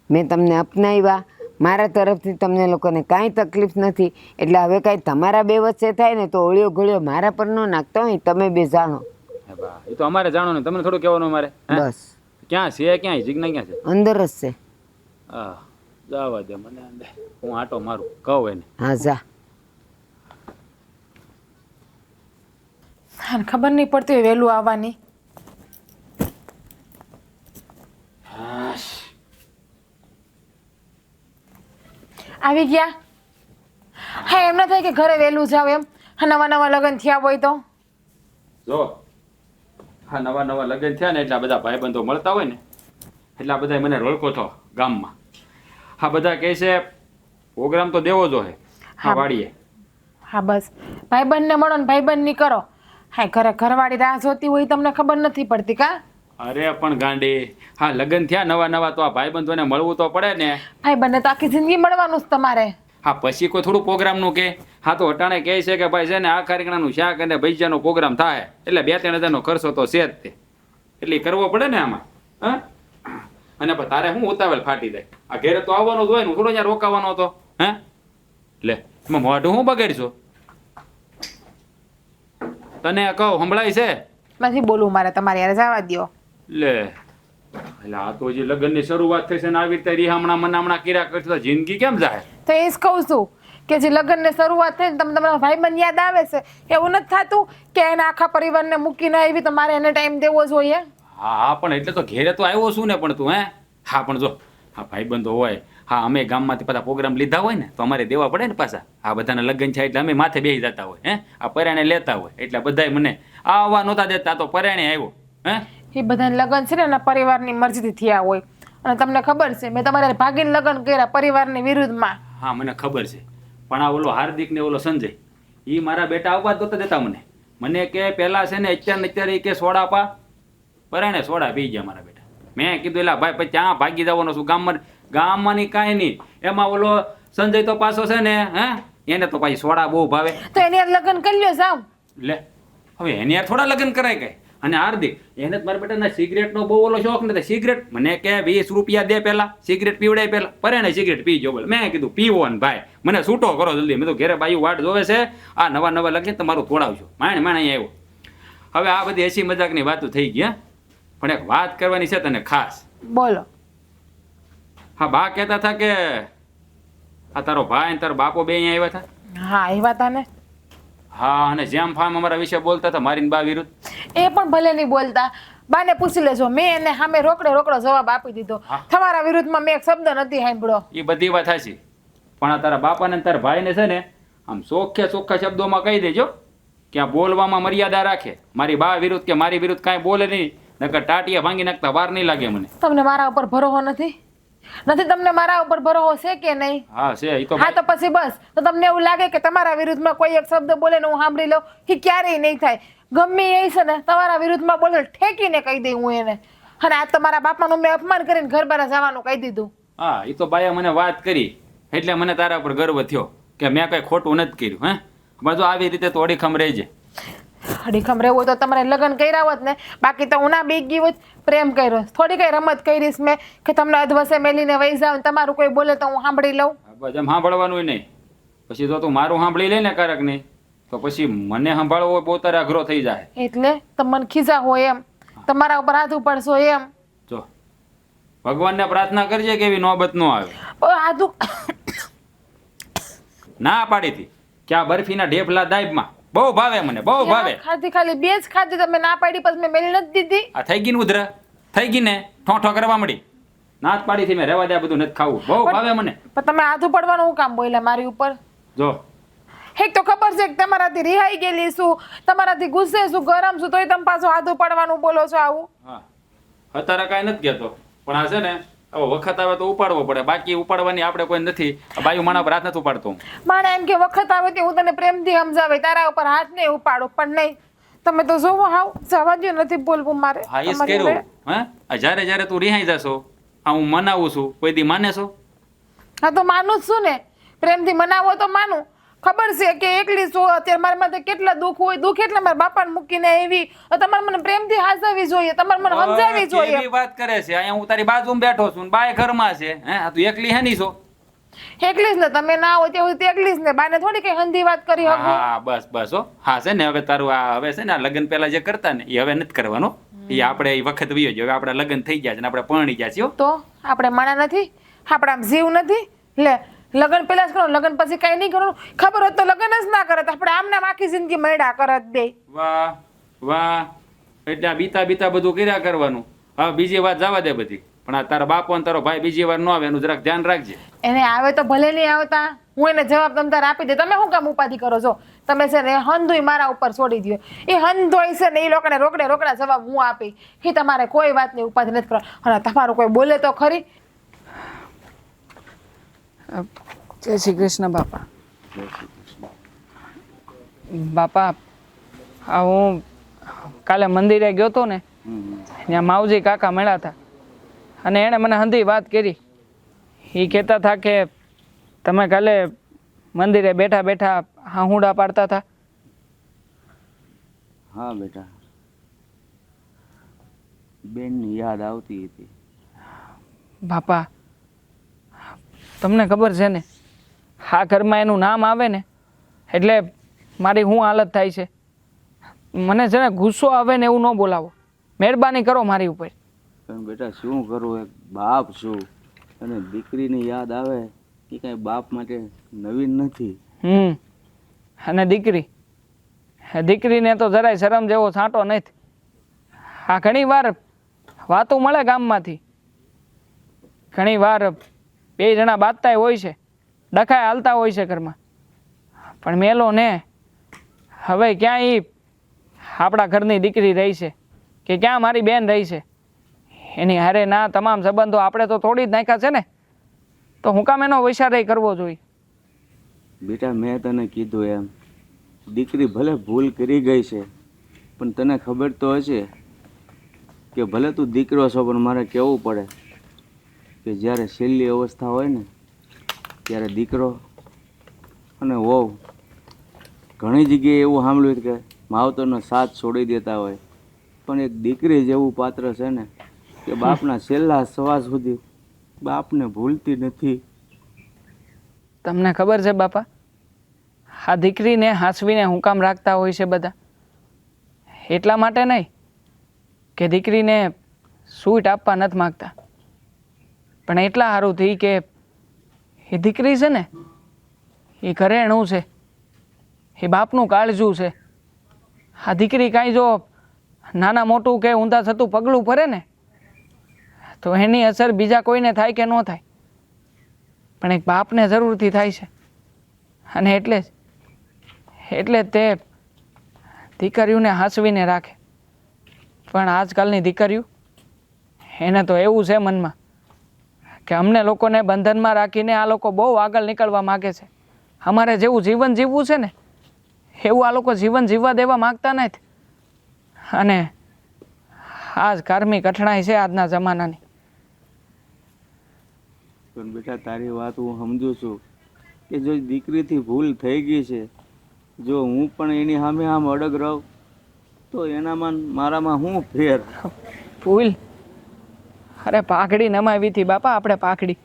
મેં તમને અપનાવ્યા, મારા તરફથી તમને લોકોને કાંઈ તકલીફ નથી. એટલે હવે કાંઈ તમારા બે વચ્ચે થાય ને તો ઓળિયો ઘોળિયો મારા પર ન નાખતા હોય. તમે બે જાણો. હે બા, એ તો અમારે જાણવાનું, તમને થોડું કહેવાનું અમારે હે? બસ ક્યાં છે ક્યાં જીજ્ઞા ક્યાં છે? અંદર જ છે. હા જવા દે મને અંદર, હું આટો મારું કહું એને. હા જા. હા ખબર નહીં પડતી હોય વહેલું આવવાની. આવી ગયા? હા એમ ના થાય કે ઘરે વહેલું જાવ એમ. હા નવા નવા લગ્ન થયા હોય તો જો હા નવા નવા લગ્ન થયા ને એટલે આ બધા ભાઈબંધો મળતા હોય ને એટલે આ બધા મને રોળકો છો ગામમાં. હા બધા કહે છે પ્રોગ્રામ તો દેવો જોઈએ હા વાડીએ. હા બસ ભાઈબંધને મળો ને ભાઈબંધની કરો. હા ઘરે ઘરવાળી રાહ જોતી હોય તમને ખબર નથી પડતી કા? અરે પણ ગાંડી, હા લગ્ન થયા નવા નવા તો આ ભાઈબંધોને મળવું તો પડે ને. ભાઈબંધને તો આખી જિંદગી મળવાનું જ તમારે. હા પછી કોઈ થોડું પ્રોગ્રામનું કે હા તો અટાણે કહે છે કે ભાઈ છે ને આ કાર્યક્રમનું શાક અને ભજીયાનો પ્રોગ્રામ થાય એટલે 2-3 હજારનો ખર્ચો તો છે જ તે એટલે ઈ કરવો પડે ને આમાં. હા અને પણ તારે શું ઉતાવળ ફાટી જાય? આ ઘેરે તો આવવાનો જ હોય ને, થોડો ત્યાં રોકાવાનો હતો હે? લે એમાં મોઢું હું બગાડશો? તને કહું સંભળાય છે? નથી બોલવું મારે તમારે યાર જવા દ્યો. લે એટલે આ તો હજી લગ્નની શરૂઆત થશે ને આવી રીતે રીહામણા મનામણા કર્યા કરશો તો જિંદગી કેમ જાય? તો એ જ કહું છું કે જે લગ્નની શરૂઆત થઈ ને તમને તમારા ભાઈબંધ યાદ આવે છે. એવું નથી થતું કે એના આખા પરિવારને મૂકીને આવી તો મારે એને ટાઈમ દેવો જોઈએ. હા હા પણ એટલે તો ઘેરે તો આવ્યો છું ને પણ તું હે. હા પણ જો હા ભાઈબંધો હોય, હા અમે ગામમાંથી પાછા પ્રોગ્રામ લીધા હોય ને તો અમારે દેવા પડે ને પાછા. આ બધાના લગ્ન છે એટલે અમે માથે બેસી જતા હોય હે, આ પરાણે લેતા હોય એટલે બધાય મને આવવા નહોતા દેતા તો પરાણે આવ્યો હે. એ બધા લગ્ન છે ને એના પરિવારની મરજીથી થયા હોય અને તમને ખબર છે મેં તમારે ભાગીને લગ્ન કર્યા પરિવારની વિરુદ્ધમાં. હા મને ખબર છે પણ આ ઓલો હાર્દિક ને ઓલો સંજય એ મારા બેટા આવવા જ નહોતા દેતા મને. મને કે પહેલા છે ને અત્યારે ઈ કે સોડા પા, પરાણે સોડા પી ગયા મારા બેટા. મેં કીધું એલા ભાઈ પછી ત્યાં ભાગી જવાનો છું ગામમાંની કાંઈ નહીં. એમાં ઓલો સંજય તો પાછો છે ને હે એને તો પાછી સોડા બહુ ભાવે. તો એની હારે લગ્ન કરી લ્યો જાવ. લે હવે એની યાર થોડા લગ્ન કરાય કઈ. અને હાર્દિક એને જ મારા બેટાના સિગરેટનો બહુ ઓલો શોખ નથી. સિગરેટ મને કે 20 રૂપિયા દે પહેલા સિગરેટ પીવડાય પહેલા, પરાણે સિગરેટ પીજો બોલે. મેં કીધું પીવો ને ભાઈ મને છૂટો કરો જલ્દી. મેં તો ઘેરે બાયું વાટ જોવે છે, આ નવા નવા લગ્ન તમારું તોડાવજો. માણ અહીંયા આવ્યો. હવે આ બધી હસી મજાકની વાતો થઈ ગઈ પણ એક વાત કરવાની છે તને ખાસ. બોલો. હા બા કહેતા હતા કે આ તારો ભાઈ અને તારો બાપો બે અહીંયા આવ્યા હતા. હા એ વાત આને હા અને જેમ ફામ અમારા વિશે બોલતા હતા મારી ને બા વિરુદ્ધ. એ પણ ભલે નહીં બોલતા. બાને પૂછી લેજો મેં એને સામે રોકડો જવાબ આપી દીધો. તમારા વિરુદ્ધમાં મેં એક શબ્દ નથી સાંભળ્યો. એ બધી વાત હાચી પણ આ તારા બાપાને ને તારા ભાઈને છે ને આમ ચોખ્ખા શબ્દોમાં કહી દેજો કે આ બોલવામાં મર્યાદા રાખે. મારી બા વિરુદ્ધ કે મારી વિરુદ્ધ કાંઈ બોલે નહીં, નકર ટાટિયા ભાંગી નાખતા વાર નહીં લાગે મને. તમને મારા ઉપર ભરોસો નથી? તમને મારા ઉપર ભરોસો છે કે નહીં? હા છે ઈ તો. હા તો પછી બસ. તો તમને એવું લાગે કે તમારા વિરુદ્ધમાં કોઈ એક શબ્દ બોલે ને હું સાંભળી લઉં, એ ક્યારેય નહીં થાય. ગમે એ છે ને તમારા વિરુદ્ધમાં બોલે ઠેકીને કહી દઈ હું એને. અને આ તમારા બાપાનું મેં અપમાન કરીને ઘર બહાર જવાનું કહી દીધું. હા એ તો બાએ મને વાત કરી એટલે મને તારા પર ગર્વ થયો કે મેં કઈ ખોટું નથી કર્યું. હે બધું આવી રીતે તો અડીખમ રહેજે. અડીખમ રહેવું હોય તો તમારે લગ્ન કર્યા હોત ને. બાકી તો હું ના બીક ગઈ હોત, પ્રેમ કર્યો. થોડી કઈ રમત કરીશ મેં કે તમને અધવસે મેલીને વહી જાવ ને તમારું કોઈ બોલે તો હું સાંભળી લઉં. બસ એમ સાંભળવાનું નહીં. પછી તો તું મારું સાંભળી લે ને કારક નહીં તો પછી મને સાંભળવો હોય બહુ તારે અઘરો થઈ જાય. એટલે તમે મને ખીજા હોય એમ, તમારા ઉપર હાથ ઉપાડશો એમ. જો ભગવાનને પ્રાર્થના કરજે કે એવી નોબત ન આવે. હાથ ના પાડી હતી કે આ બરફીના ઢેફલા દાઈબમાં બહુ ભાવે મને, બહુ ભાવે. ખાધી ખાલી બે જ ખાધી તમે ના પાડી પછી મેં મેલી નથી દીધી. આ થઈ ગઈ ને ઉધરા થઈ ગઈ ને ઠોઠો કરવા મળી. ના જ પાડી થી મેં રહેવા દે આ બધું નથી ખાવું, બહુ ભાવે મને. પણ તમે હાથ ઉપાડવાનું હું કામ બોલ્યા મારી ઉપર? જો એક તો ખબર છે કે તમારાથી રિહાઈ ગયેલી છું, તમારાથી ગુસ્સે છું, ગરમ છું, તોય તમે પાછું હાથ ઉપાડવાનું બોલો છો આવું. હા અત્યારે કાંઈ નથી કહેતો પણ આ છે ને હવે વખત આવે તો ઉપાડવો પડે, બાકી ઉપાડવાની આપણે કોઈ નથી. બાયું માણા પર હાથ નથી ઉપાડતો. માણે એમ કે વખત આવે તે હું તને પ્રેમથી સમજાવે તારા ઉપર હાથ નહીં ઉપાડો, પણ નહીં. તમે તો જોવો હાવ જવા દો, નથી બોલવું મારે. હા એ જ કર્યું. હા જ્યારે જ્યારે તું રિહાઈ જશો આ હું મનાવું છું કોઈ દી માને છો? હા તો માનું જ છું ને, પ્રેમથી મનાવો તો માનું. ખબર છે કે એકલી છું અત્યારે મારા માથે કેટલા દુઃખ હોય, દુઃખ એટલે મારા બાપાને મૂકીને આવી. તમારે મને પ્રેમથી હાસવી જોઈએ, તમારે મને સમજાવવી જોઈએ. કેવી વાત કરે છે? અહીંયા હું તારી બાજુમાં બેઠો છું ને બાય ઘરમાં છે. હે આ તું એકલી હે ની છો? એકલી જ ને, તમે ના હોય ત્યાં સુધી એકલી જ ને, બાને થોડી કઈ હંધી વાત કરી શકું. હા બસ બસ હો. હા છે ને હવે તારું આ હવે છે ને આ લગ્ન પહેલા જે કરતા ને એ હવે નથી કરવાનું. એ આપણે એ વખત વયો ગયો. હવે આપણા લગ્ન થઈ ગયા છે ને આપણે પરણી ગયા છીએ હો. તો આપણે માણા નથી, આપણા આમ જીવ નથી. લે લગ્ન પહેલા જ કરો, લગ્ન પછી કઈ નહીં કરવાનું. ખબર હોત તો લગ્ન જ ના કરત, આપણે આમ નામ આખી જિંદગી મળ્યા કરત બે. વાહ વાહ, એટલે આ બીતા બીતા બધું કર્યા કરવાનું. હવે બીજી વાત જવા દે બધી, પણ આ તારા બાપો અને તારો ભાઈ બીજી વાર ન આવે એનું જરાક ધ્યાન રાખજે. એને આવે તો ભલે નહીં આવતા, હું એને જવાબ તમ તાર આપી દે. તમે શું કામ ઉપાધિ કરો છો? તમે છે ને હંધુય મારા ઉપર છોડી દો. એ હંધોય છે ને એ લોકોને રોકડા જવાબ હું આપી. એ તમારે કોઈ વાતની ઉપાધિ નથી કરવા. અને તમારું કોઈ બોલે તો ખરી. જય શ્રી કૃષ્ણ બાપા. બાપા આ હું કાલે મંદિરે ગયો તો ને, ત્યાં માવજી કાકા મળ્યા હતા અને એણે મને હંધી વાત કરી. એ કહેતા હતા કે તમે કાલે મંદિરે બેઠા બેઠા હાહુડા પાડતા હતા. હા બેટા, બેનની યાદ આવતી હતી. બાપા તમને ખબર છે ને, આ ઘરમાં એનું નામ આવે ને એટલે મારી શું હાલત થાય છે. મને છે ને ગુસ્સો આવે ને એવું ન બોલાવો, મહેરબાની કરો મારી ઉપર. પણ બેટા શું કરું, એક બાપ છું અને દીકરીની યાદ આવે એ કાંઈ બાપ માટે નવીન નથી. અને દીકરીને તો જરાય શરમ જેવો છાંટો નથી. આ ઘણી વાર વાતો મળે ગામમાંથી, ઘણી વાર બે જણા બાંધતા હોય છે, ડખાય હાલતા હોય છે ઘરમાં, પણ મેલો ને હવે ક્યાં એ આપણા ઘરની દીકરી રહી છે કે ક્યાં મારી બેન રહી છે. એની હારે ના તમામ સંબંધો આપણે તો તોડી જ નાખ્યા છે ને, તો હું કામ એનો વિચાર કરવો જોઈએ. બેટા મેં તને કીધું એમ, દીકરી ભલે ભૂલ કરી ગઈ છે, પણ તને ખબર તો હશે કે ભલે તું દીકરો છો પણ મારે કહેવું પડે કે જ્યારે છેલ્લી અવસ્થા હોય ને ત્યારે દીકરો અને વહુ ઘણી જગ્યાએ એવું સાંભળ્યું કે માવતરનો સાથ છોડી દેતા હોય, પણ એક દીકરી જેવું પાત્ર છે ને કે બાપના છેલ્લા શ્વાસ સુધી બાપને ભૂલતી નથી. તમને ખબર છે બાપા, આ દીકરીને હાંસવીને હું કામ રાખતા હોય છે બધા? એટલા માટે નહીં કે દીકરીને સૂટ આપવા નથી માગતા, પણ એટલા સારું થઈ કે એ દીકરી છે ને એ ઘરેણું છે, એ બાપનું કાળજું છે. આ દીકરી કાંઈ જો નાના મોટું કે ઊંધા થતું પગલું ભરે ને તો એની અસર બીજા કોઈને થાય કે ન થાય, પણ એક બાપને જરૂરથી થાય છે. અને એટલે તે દીકરીઓને હાંસવીને રાખે. પણ આજકાલની દીકરીઓ એને તો એવું છે મનમાં કે અમને લોકોને બંધનમાં રાખીને આ લોકો બહુ આગળ નીકળવા માગે છે. અમારે જેવું જીવન જીવવું છે ને એવું આ લોકો જીવન જીવવા દેવા માગતા નથી. અને આ જ કારમી કઠણાઈ છે આજના જમાનાની. પણ બેટા તારી વાત હું સમજુ છું કે જો દીકરીથી ભૂલ થઈ ગઈ છે, જો હું પણ એની સામે આમ અડગ રહું તો એનામાં મારામાં શું ફેર? ભૂલ? અરે પાઘડી નમાવી હતી બાપા આપણે, પાઘડી.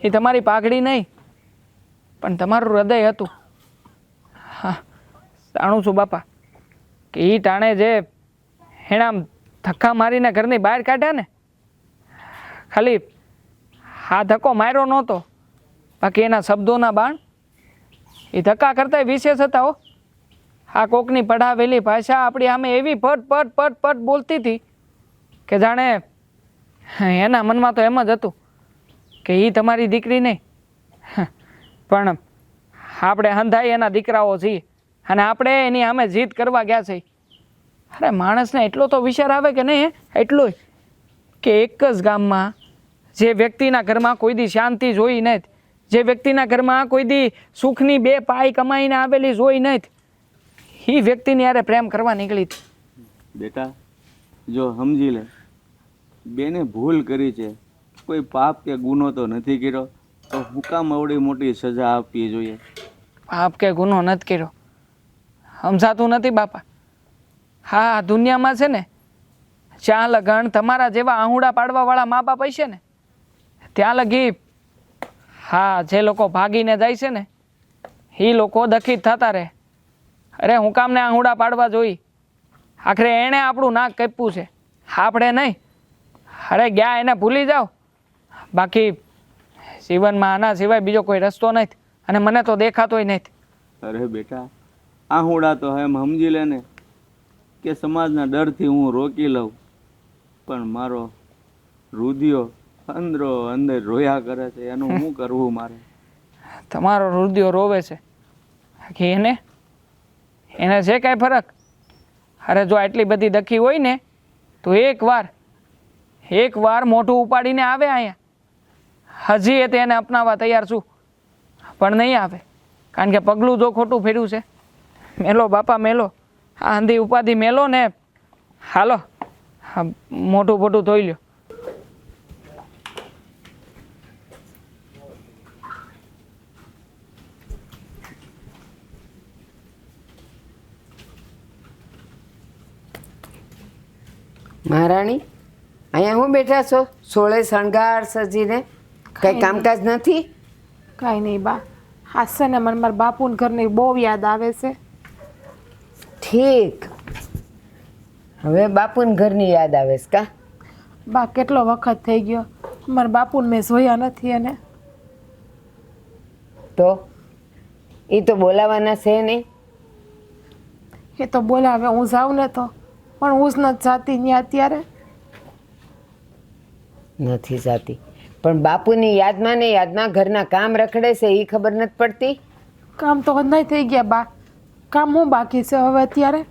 એ તમારી પાઘડી નહીં પણ તમારું હૃદય હતું. હા જાણું છું બાપા કે એ ટાણે જે એણે આમ ધક્કા મારીને ઘરની બહાર કાઢ્યા ને, ખાલી આ ધક્કો માર્યો નહોતો, બાકી એના શબ્દોના બાણ એ ધક્કા કરતા વિશેષ હતા હો. આ કોકની પઢાવેલી ભાષા આપણી સામે એવી પટ પટ પટ પટ બોલતી હતી કે જાણે એના મનમાં તો એમ જ હતું કે એ તમારી દીકરી નહીં, પણ આપણે હંધાઈ એના દીકરાઓ છીએ અને આપણે એની સામે જીત કરવા ગયા છે. અરે માણસને એટલો તો વિચાર આવે કે નહીં, એટલો કે એક જ ગામમાં જે વ્યક્તિના ઘરમાં કોઈ દી શાંતિ જોઈ નથી, જે વ્યક્તિના ઘરમાં કોઈ દી સુખની બે પાઈ કમાઈને આવેલી જોઈ નથી, એ વ્યક્તિની યારે પ્રેમ કરવા નીકળી હતી. બેટા જો સમજી લે, બેને ભૂલ કરી છે, કોઈ પાપ કે ગુનો તો નથી કર્યો, તો હું કામ આવડી મોટી સજા આપવી જોઈએ? પાપ કે ગુનો નથી કર્યો, સમજાતું નથી બાપા. હા, આ દુનિયામાં છે ને જ્યાં લગન તમારા જેવા આહુડા પાડવાવાળા મા બાપ હશે ને ત્યાં લગી હા જે લોકો ભાગીને જાય છે ને એ લોકો દખી થતા રહે. અરે હું કામને આહુડા પાડવા જોઈ? આખરે એણે આપણું નાક કાપ્યું છે, આપણે નહીં. અરે ગયા એને ભૂલી જાઓ. બાકી જીવનમાં આના સિવાય બીજો કોઈ રસ્તો નથી અને મને તો દેખાતોય નથી. અરે બેટા, આહુડા તો એમ સમજી લે ને કે સમાજના ડરથી હું રોકી લઉં, પણ મારો રુધિયો અંદરો અંદર રોયા કરે છે. એનું શું કરવું મારે? તમારો હૃદય રોવે છે કે એને છે કાંઈ ફરક? અરે જો આટલી બધી દખી હોય ને તો એકવાર મોઢું ઉપાડીને આવે અહીંયા. હજી એ તેને અપનાવવા તૈયાર છું, પણ નહીં આવે, કારણ કે પગલું જો ખોટું ફેર્યું છે. મેલો બાપા મેલો, આ અંધી ઉપાધિ મેલો ને હાલો મોઢું બોટું ધોઈ લ્યો. મહારાણી, અહીંયા હું બેઠા છો? સોળે શણગાર સજીને કઈ કામકાજ નથી? કાંઈ નહીં બા, હાસ્ય ને મને મારા બાપુને ઘરની બહુ યાદ આવે છે. ઠીક, હવે બાપુને ઘરની યાદ આવે છે કા? બા કેટલો વખત થઈ ગયો મારા બાપુને મેં જોયા નથી. એને તો એ તો બોલાવાના છે નહીં. એ તો બોલાવે હું જાઉં ને તો, પણ હું જ નથી જાતી ત્યાં અત્યારે. નથી જાતી, પણ બાપુની યાદમાં ને યાદમાં ઘરના કામ રખડે છે એ ખબર નથી પડતી. કામ તો નહીં થઈ ગયા બા, કામ હું બાકી છે હવે અત્યારે?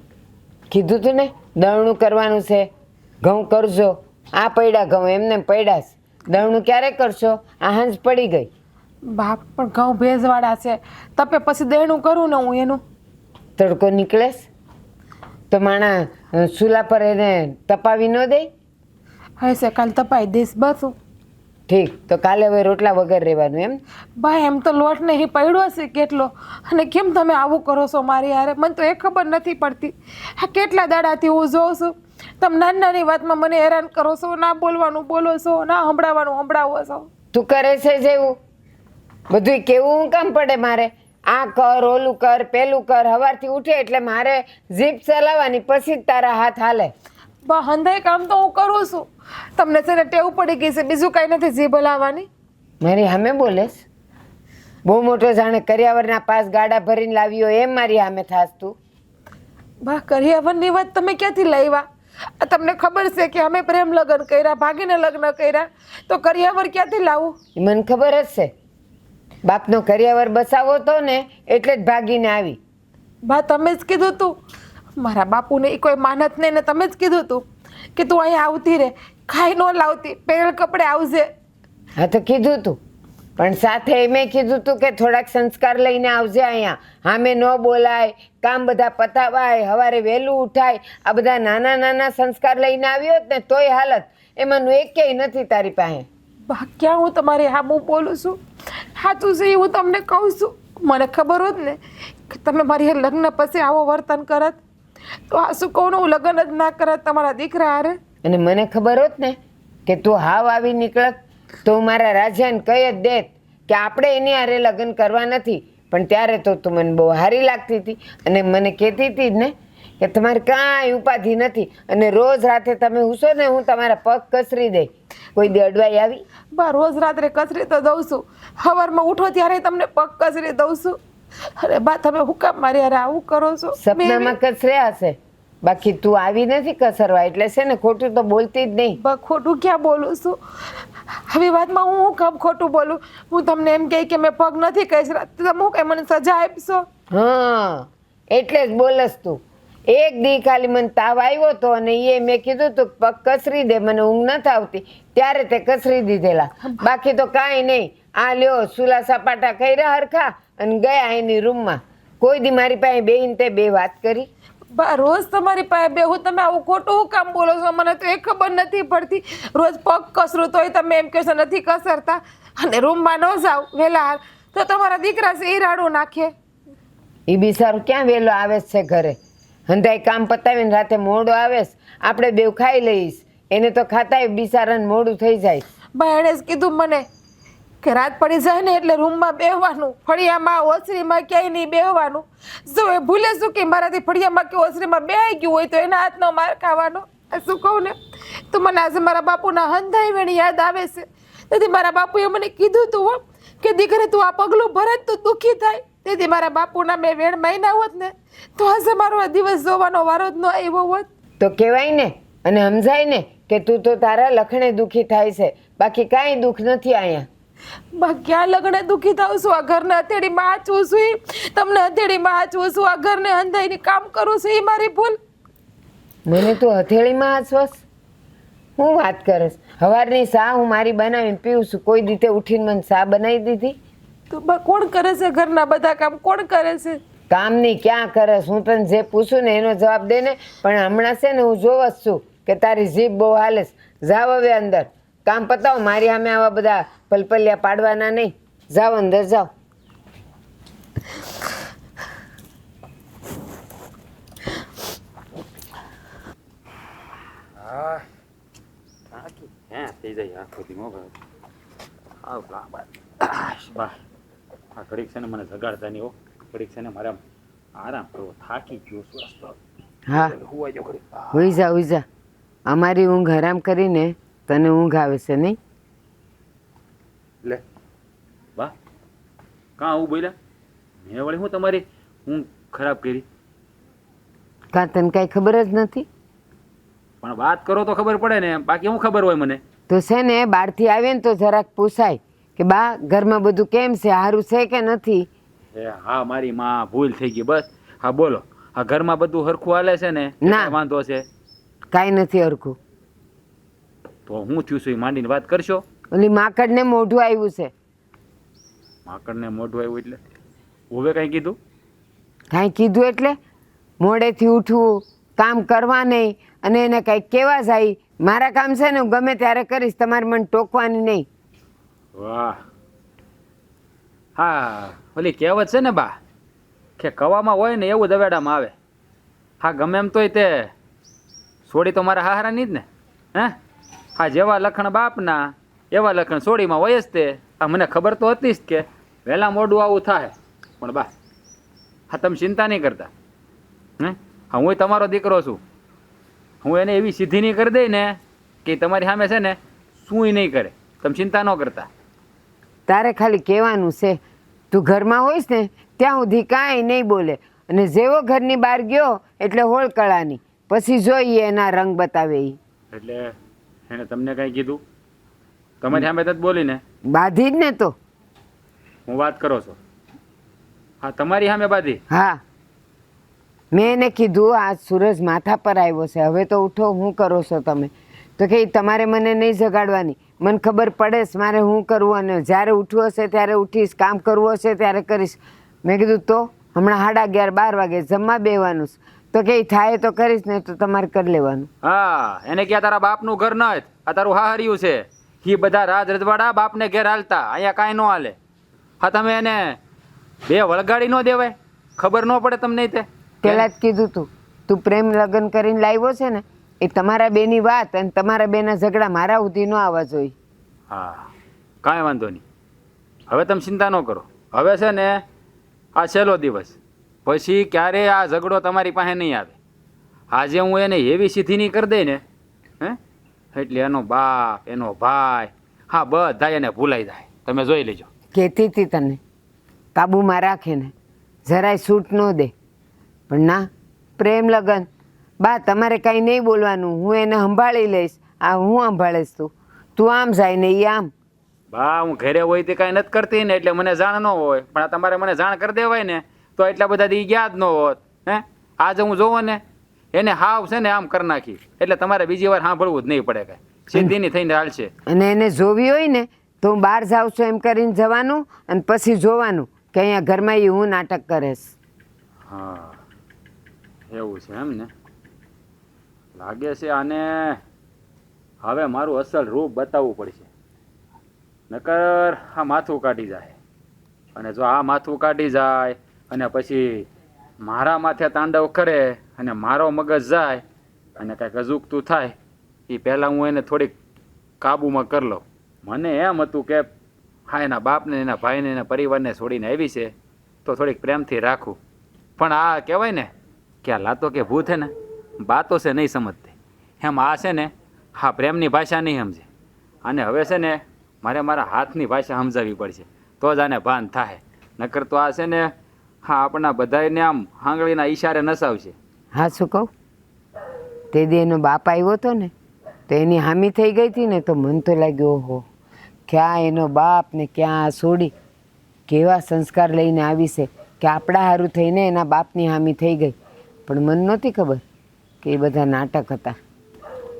કીધું તું ને દળનું કરવાનું છે, ઘઉં કરજો. આ પડ્યા ઘઉં એમને પડ્યા છે, દળનું ક્યારે કરશો? આ હાંજ પડી ગઈ. બા પણ ઘઉં ભેજવાળા છે, તપે પછી દેણું કરું ને હું એનું. તડકો નીકળેશ તો માણા ચૂલા પર એને તપાવી ન દે? હશે કાલ તપાઈ દઈશ બધું. ઠીક, તો કાલે હવે રોટલા વગર રહેવાનું એમ? બા એમ તો લોટ નહીં પડ્યો હશે કેટલો, અને કેમ તમે આવું કરો છો મારી યારે? મને તો એ ખબર નથી પડતી. આ કેટલા દાડાથી હું જોઉં છું તમે નાની નાની વાતમાં મને હેરાન કરો છો, ના બોલવાનું બોલો છો, ના સંભળાવવાનું સંભળાવો છો. તું કરે છે જેવું બધું કેવું હું કામ પડે મારે? આ કર, ઓલું કર, પેલું કર. સવારથી ઉઠે એટલે મારે જીભ ચલાવવાની, પછી જ તારા હાથ હાલે. બા હંધાય કામ તો હું કરું છું, તમને છે ને ટેવ પડી ગઈ છે, બીજું કાંઈ નથી જીભ હલાવવાની. મારી સામે બોલેશ? બહુ મોટો જાણે કર્યાવરના પાસ ગાડા ભરીને લાવ્યો એમ મારી સામે થાસ તું? બા કરિયાવરની વાત તમે ક્યાંથી લાવ્યા? આ તમને ખબર છે કે અમે પ્રેમ લગ્ન કર્યા, ભાગીને લગ્ન કર્યા, તો કરિયાવર ક્યાંથી લાવું? એ મને ખબર જ છે. બાપનો કરિયાવર બસાવો તો ને એટલે જ ભાગીને આવી. બા તમે જ કીધું તું, મારા બાપુને એ કોઈ માનત નહીં ને તમે જ કીધું તું કે તું અહીંયા આવતી રહે, ખાઈ ન લાવતી, પહેરેલ કપડે આવજે. હા તો કીધું તું, પણ સાથે મેં કીધું તું કે થોડાક સંસ્કાર લઈને આવજે અહીંયા. હામે ન બોલાય, કામ બધા પતાવાય, સવારે વહેલું ઉઠાય. આ બધા નાના નાના સંસ્કાર લઈને આવ્યો જ ને તોય હાલત એમાંનું એકેય નથી તારી પાસે. બા ક્યાં હું તમારી હામું બોલું છું? સાચું છે એ હું તમને કહું છું. મને ખબર હોત ને કે તમે મારી હારે લગ્ન પછી આવો વર્તન કરત તો આ શું કહું હું લગ્ન જ ના કરત તમારા દીકરા હારે. અને મને ખબર હોત ને કે તું હાવ આવી નીકળત તો હું મારા રાજાને કહી જ દેત કે આપણે એની હારે લગ્ન કરવા નથી. પણ ત્યારે તો તું મને બહુ સારી લાગતી હતી અને મને કહેતી હતી જ ને કે તમારે કાંઈ ઉપાધિ નથી, અને રોજ રાતે તમે ઉસો ને હું તમારા પગ કસરી દઈ. કોઈ દી અડવાઈ આવી? બા રોજ રાત્રે કચરી તો દઉં છું, સવારમાં ઉઠો ત્યારે તમને પગ કચરી દઉં છું. અરે બા તમે હું કામ મારી હારે આવું કરો છો? સપનામાં કચર્યા હશે, બાકી તું આવી નથી કસરવા, એટલે છે ને ખોટું તો બોલતી જ નહીં. બા ખોટું ક્યાં બોલું છું? આવી વાતમાં હું કામ ખોટું બોલું? હું તમને એમ કહી કે મેં પગ નથી કચરા, તમે હું કઈ મને સજા આપશો? હા એટલે જ બોલસ તું. એક દી ખાલી મને તાવ આવ્યો હતો અને એ મેં કીધું તું પગ કસરી દે, મને ઊંઘ નથી આવતી, ત્યારે તે કસરી દીધેલા. બાકી તો કાંઈ નહીં. આ લ્યો સુલા સપાટા કર્યા હરખા અને ગયા એની રૂમમાં. કોઈ દી મારી પાસે બેહીને તે બે વાત કરી? બા રોજ તમારી પાસે બેહું, તમે આવું ખોટું હું કામ બોલો છો? મને તો એ ખબર નથી પડતી. રોજ પગ કસરું તોય તમે એમ કહો છો નથી કસરતા. અને રૂમમાં ન જાવ વહેલા તો તમારા દીકરા છે એ રાડું નાખે. એ બિચારો ક્યાં વહેલો આવે છે ઘરે? હંધાઈ કામ પતાવીને રાતે મોડો આવે છે. આપણે બેવ ખાઈ લઈશ. એને તો ખાતાય બિચારાને મોડું થઈ જાય. બા એણે જ કીધું મને કે રાત પડી જાય ને એટલે રૂમમાં બેહવાનું, ફળિયામાં ઓસરીમાં ક્યાંય નહીં બેહવાનું. જો એ ભૂલે શું કે મારાથી ફળિયામાં કે ઓસરીમાં બેહાઈ ગયું હોય તો એના હાથનો માર ખાવાનો. શું કહું ને તો મને આજે મારા બાપુના હંધાઈ વેણી યાદ આવે છે. તેથી મારા બાપુએ મને કીધું તું હો કે દીકરી તું આ પગલું ભરે તો દુઃખી થાય. તેથી મારા બાપુના મેં વેણ મહિના હોત ને તો આજે મારો આ દિવસ જોવાનો વારો જ ન આવ્યો હોત. તો કહેવાય ને અને સમજાય ને કે તું તો તારા લખણે દુઃખી થાય છે, બાકી કાંઈ દુઃખ નથી અહીંયા. બા ક્યાં લગણે દુઃખી થાઉં છું? આ ઘરને હથેળીમાં હાચવું છું, તમને હથેળીમાં હાચવું છું, આ ઘરને હંધાઈને કામ કરું છું, એ મારી ભૂલ. મને તું હથેળીમાં હાચવસ? હું વાત કરસ? સવારની ચા હું મારી બનાવીને પીવું છું. કોઈ રીતે ઉઠીને મને ચા બનાવી દીધી? તો બા કોણ કરે છે ઘરના બધા કામ? કોણ કરે છે? કામની ક્યાં કરસ? હું તને જે પૂછું ને એનો જવાબ દે ને. પણ હમણાં છે ને હું જોવ જ છું કે તારી જીભ બહુ હાલે છે. જાવ હવે અંદર, કામ પતાવો. મારી સામે આવા બધા પલપલિયા પાડવાના નહીં. જાઓ અંદર જાઓ. થઈ જાય આખો દી મોબાઈલ બા આ ઘડીક છે ને મને જગાડતા નહીં હો. ઘડીક છે ને મારે આરામ કરવો, થાકી ગયો છું રસ્તો. હા હુવાઈ જાઓ ઘડીક. હુઈ જા હુઈ જા. અમારી ઊંઘ હરામ કરીને તને ઊંઘ આવે છે નહીં? લે બા કાં આવું બોલ્યા? મેં વળી હું તમારી ઊંઘ ખરાબ કરી? કાં તને કાંઈ ખબર જ નથી? પણ વાત કરો તો ખબર પડે ને, બાકી હું ખબર હોય મને? તો છે ને બહારથી આવે ને તો જરાક પૂછાય કે બા ઘરમાં બધું કેમ છે, સારું છે કે નથી? એ હા મારી માં ભૂલ થઈ ગઈ બસ. હા બોલો, આ ઘરમાં બધું હરખું હાલે છે ને? ના. વાંધો છે? કાંઈ નથી હરખું. તો હું થયું છું એ માંડીને વાત કરશો. ઓલી માકડને મોઢું આવ્યું છે. માકડને મોઢું આવ્યું એટલે હવે કઈ કીધું? કાંઈ કીધું એટલે મોડેથી ઉઠવું, કામ કરવા નહીં અને એને કંઈક કહેવા જાય. મારા કામ છે ને હું ગમે ત્યારે કરીશ, તમારે મને ટોકવાની નહીં. વાહ. હા ઓલી કહેવત છે ને બા કે કવામાં હોય ને એવું દવેડામાં આવે. હા ગમે એમ તોય તે સોડી તો મારા હારાની જ ને. હે હા જેવા લખણ બાપના એવા લખણ સોડીમાં હોય જ તે. આ મને ખબર તો હતી જ કે વહેલા મોડું આવું થાય. પણ બા હા તમે ચિંતા નહીં કરતા. હે હા હું તમારો દીકરો છું. હું એને એવી સીધી નહીં કરી દઈ ને કે તમારી સામે છે ને શું નહીં કરે. તમે ચિંતા ન કરતા. તારે ખાલી કહેવાનું છે. તું ઘરમાં હોઈશ ને ત્યાં સુધી કાંઈ નહીં બોલે અને જેવો ઘરની બહાર ગયો એટલે હોળકળાની. પછી જોઈએ એના રંગ બતાવે એ. એટલે એને તમને કાંઈ કીધું? તમારી સામે તો જ બોલીને બાધી જ ને. તો હું વાત કરો છો? હા તમારી સામે બાધી? હા મેં એને કીધું આજ સૂરજ માથા પર આવ્યો છે, હવે તો ઉઠો, શું કરો છો તમે? તો કે તમારે મને નહીં જગાડવાની, મને ખબર પડે છે મારે શું કરવું અને જ્યારે ઉઠવું હશે ત્યારે ઉઠીશ, કામ કરવું હશે ત્યારે કરીશ. મેં કીધું તો હમણાં 11:30 વાગે જમવા બેવાનું છે. તો કે થાય તો કરીશ ને તો તમારે કરી લેવાનું. હા એને ક્યાં તારા બાપનું ઘર ન જ આ તારું હાહર્યું છે. એ બધા રાજ રજવાડા બાપને ઘેર હાલતા, અહીંયા કાંઈ ન હાલે. હા તમે એને બે વળગાડી ન દેવાય? ખબર ન પડે તમને? તે પેલા જ કીધું તું પ્રેમ લગ્ન કરીને લાવ્યો છે ને એ તમારા બેની વાત અને તમારા બેના ઝઘડા મારા સુધી ન આવવા જોઈએ. હા કાંઈ વાંધો નહીં. હવે તમે ચિંતા ન કરો. હવે છે ને આ છેલ્લો દિવસ, પછી ક્યારે આ ઝઘડો તમારી પાસે નહીં આવે. આજે હું એને એવી સીધી નહીં કરી દઈ ને હે એટલે એનો બાપ એનો ભાઈ હા બધા એને ભૂલાઈ જાય. તમે જોઈ લેજો. કહેતી હતી તને કાબુમાં રાખે ને જરાય છૂટ ન દે. પણ ના, પ્રેમ લગન. બા તમારે કાંઈ નહીં બોલવાનું, હું એને સંભાળી લઈશ. આ હું સંભાળીશ, તું આમ જાય ને એ આમ. બા હું ઘરે હોય તે કાંઈ નથી કરતી ને એટલે મને જાણ ન હોય. પણ આ તમારે મને જાણ કરી દેવાય ને તો એટલા બધા દી ગયા જ ન હોત. હે આજે હું જોવો ને એને હાવ છે ને આમ કરી નાખી એટલે તમારે બીજી વાર સાંભળવું જ નહીં પડે. કાંઈ સીધીની થઈને હાલશે. અને એને જોવી હોય ને તો હું બહાર જાઉં છું એમ કરીને જવાનું અને પછી જોવાનું કે અહીંયા ઘરમાં એ હું નાટક કરેશ. હા એવું છે એમ ને? લાગે છે આને હવે મારું અસલ રૂપ બતાવવું પડશે. નકર આ માથું કાઢી જાય. અને જો આ માથું કાઢી જાય અને પછી મારા માથે તાંડવ કરે અને મારો મગજ જાય અને કાંઈક અજુગતું થાય એ પહેલાં હું એને થોડીક કાબૂમાં કરી લઉં. મને એમ હતું કે હા એના બાપને એના ભાઈને એના પરિવારને છોડીને આવી છે તો થોડીક પ્રેમથી રાખું. પણ આ કહેવાય ને કે આ લાતો કે ભૂત છે ને બાતો છે નહીં સમજતી. એમ આ છે ને હા પ્રેમની ભાષા નહીં સમજે. અને હવે છે ને મારે મારા હાથની ભાષા સમજાવવી પડશે તો જ આને ભાન થાય. નકર તો આ છે ને હા આપણા બધાને આમ આંગળીના ઈશારે નસાવશે. હા શું કહું, તે દી એનો બાપ આવ્યો હતો ને તો એની હામી થઈ ગઈ હતી ને તો મન તો લાગ્યો ઓહો ક્યાં એનો બાપ ને ક્યાં આ સોડી કેવા સંસ્કાર લઈને આવી છે કે આપણા સારું થઈને એના બાપની હામી થઈ ગઈ. પણ મને નહોતી ખબર કે એ બધા નાટક હતા.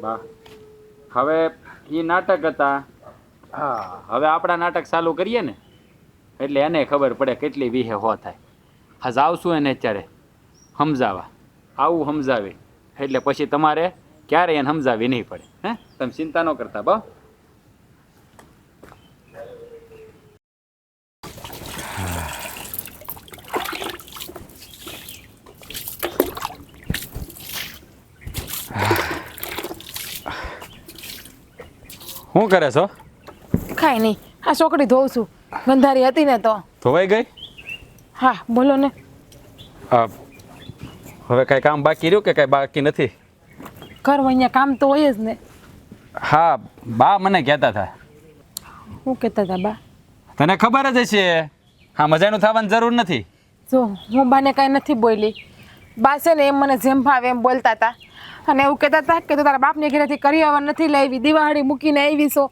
બા હવે એ નાટક હતા. હા હવે આપણા નાટક ચાલુ કરીએ ને એટલે એને ખબર પડે કેટલી વિહે હો થાય. હા જાવશું એને અત્યારે સમજાવવા આવું સમજાવી એટલે પછી તમારે ક્યારેય એને સમજાવી નહીં પડે. હે તમે ચિંતા ન કરતા બા. શું કરે છો? કાંઈ નહીં, આ ચોકડી ધોઉં છું. ગંધારી હતી ને તો. ધોવાઈ ગઈ? હા બોલો ને. હવે કાંઈ કામ બાકી રહ્યું કે કાંઈ બાકી નથી? ઘરમાં અહીંયા કામ તો હોય જ ને. હા બા મને કહેતા હતા. હું કહેતા હતા બા? તને ખબર જ હશે. હા મજાનું થવાની જરૂર નથી. જો હું બાને કાંઈ નથી બોલી. બા છે ને એમ મને જેમ ભાવે એમ બોલતા હતા અને એવું કહેતા હતા કે તું તારા બાપની ઘરેથી કરિયાવર નથી લાવી, દિવાળી મૂકીને આવી છો.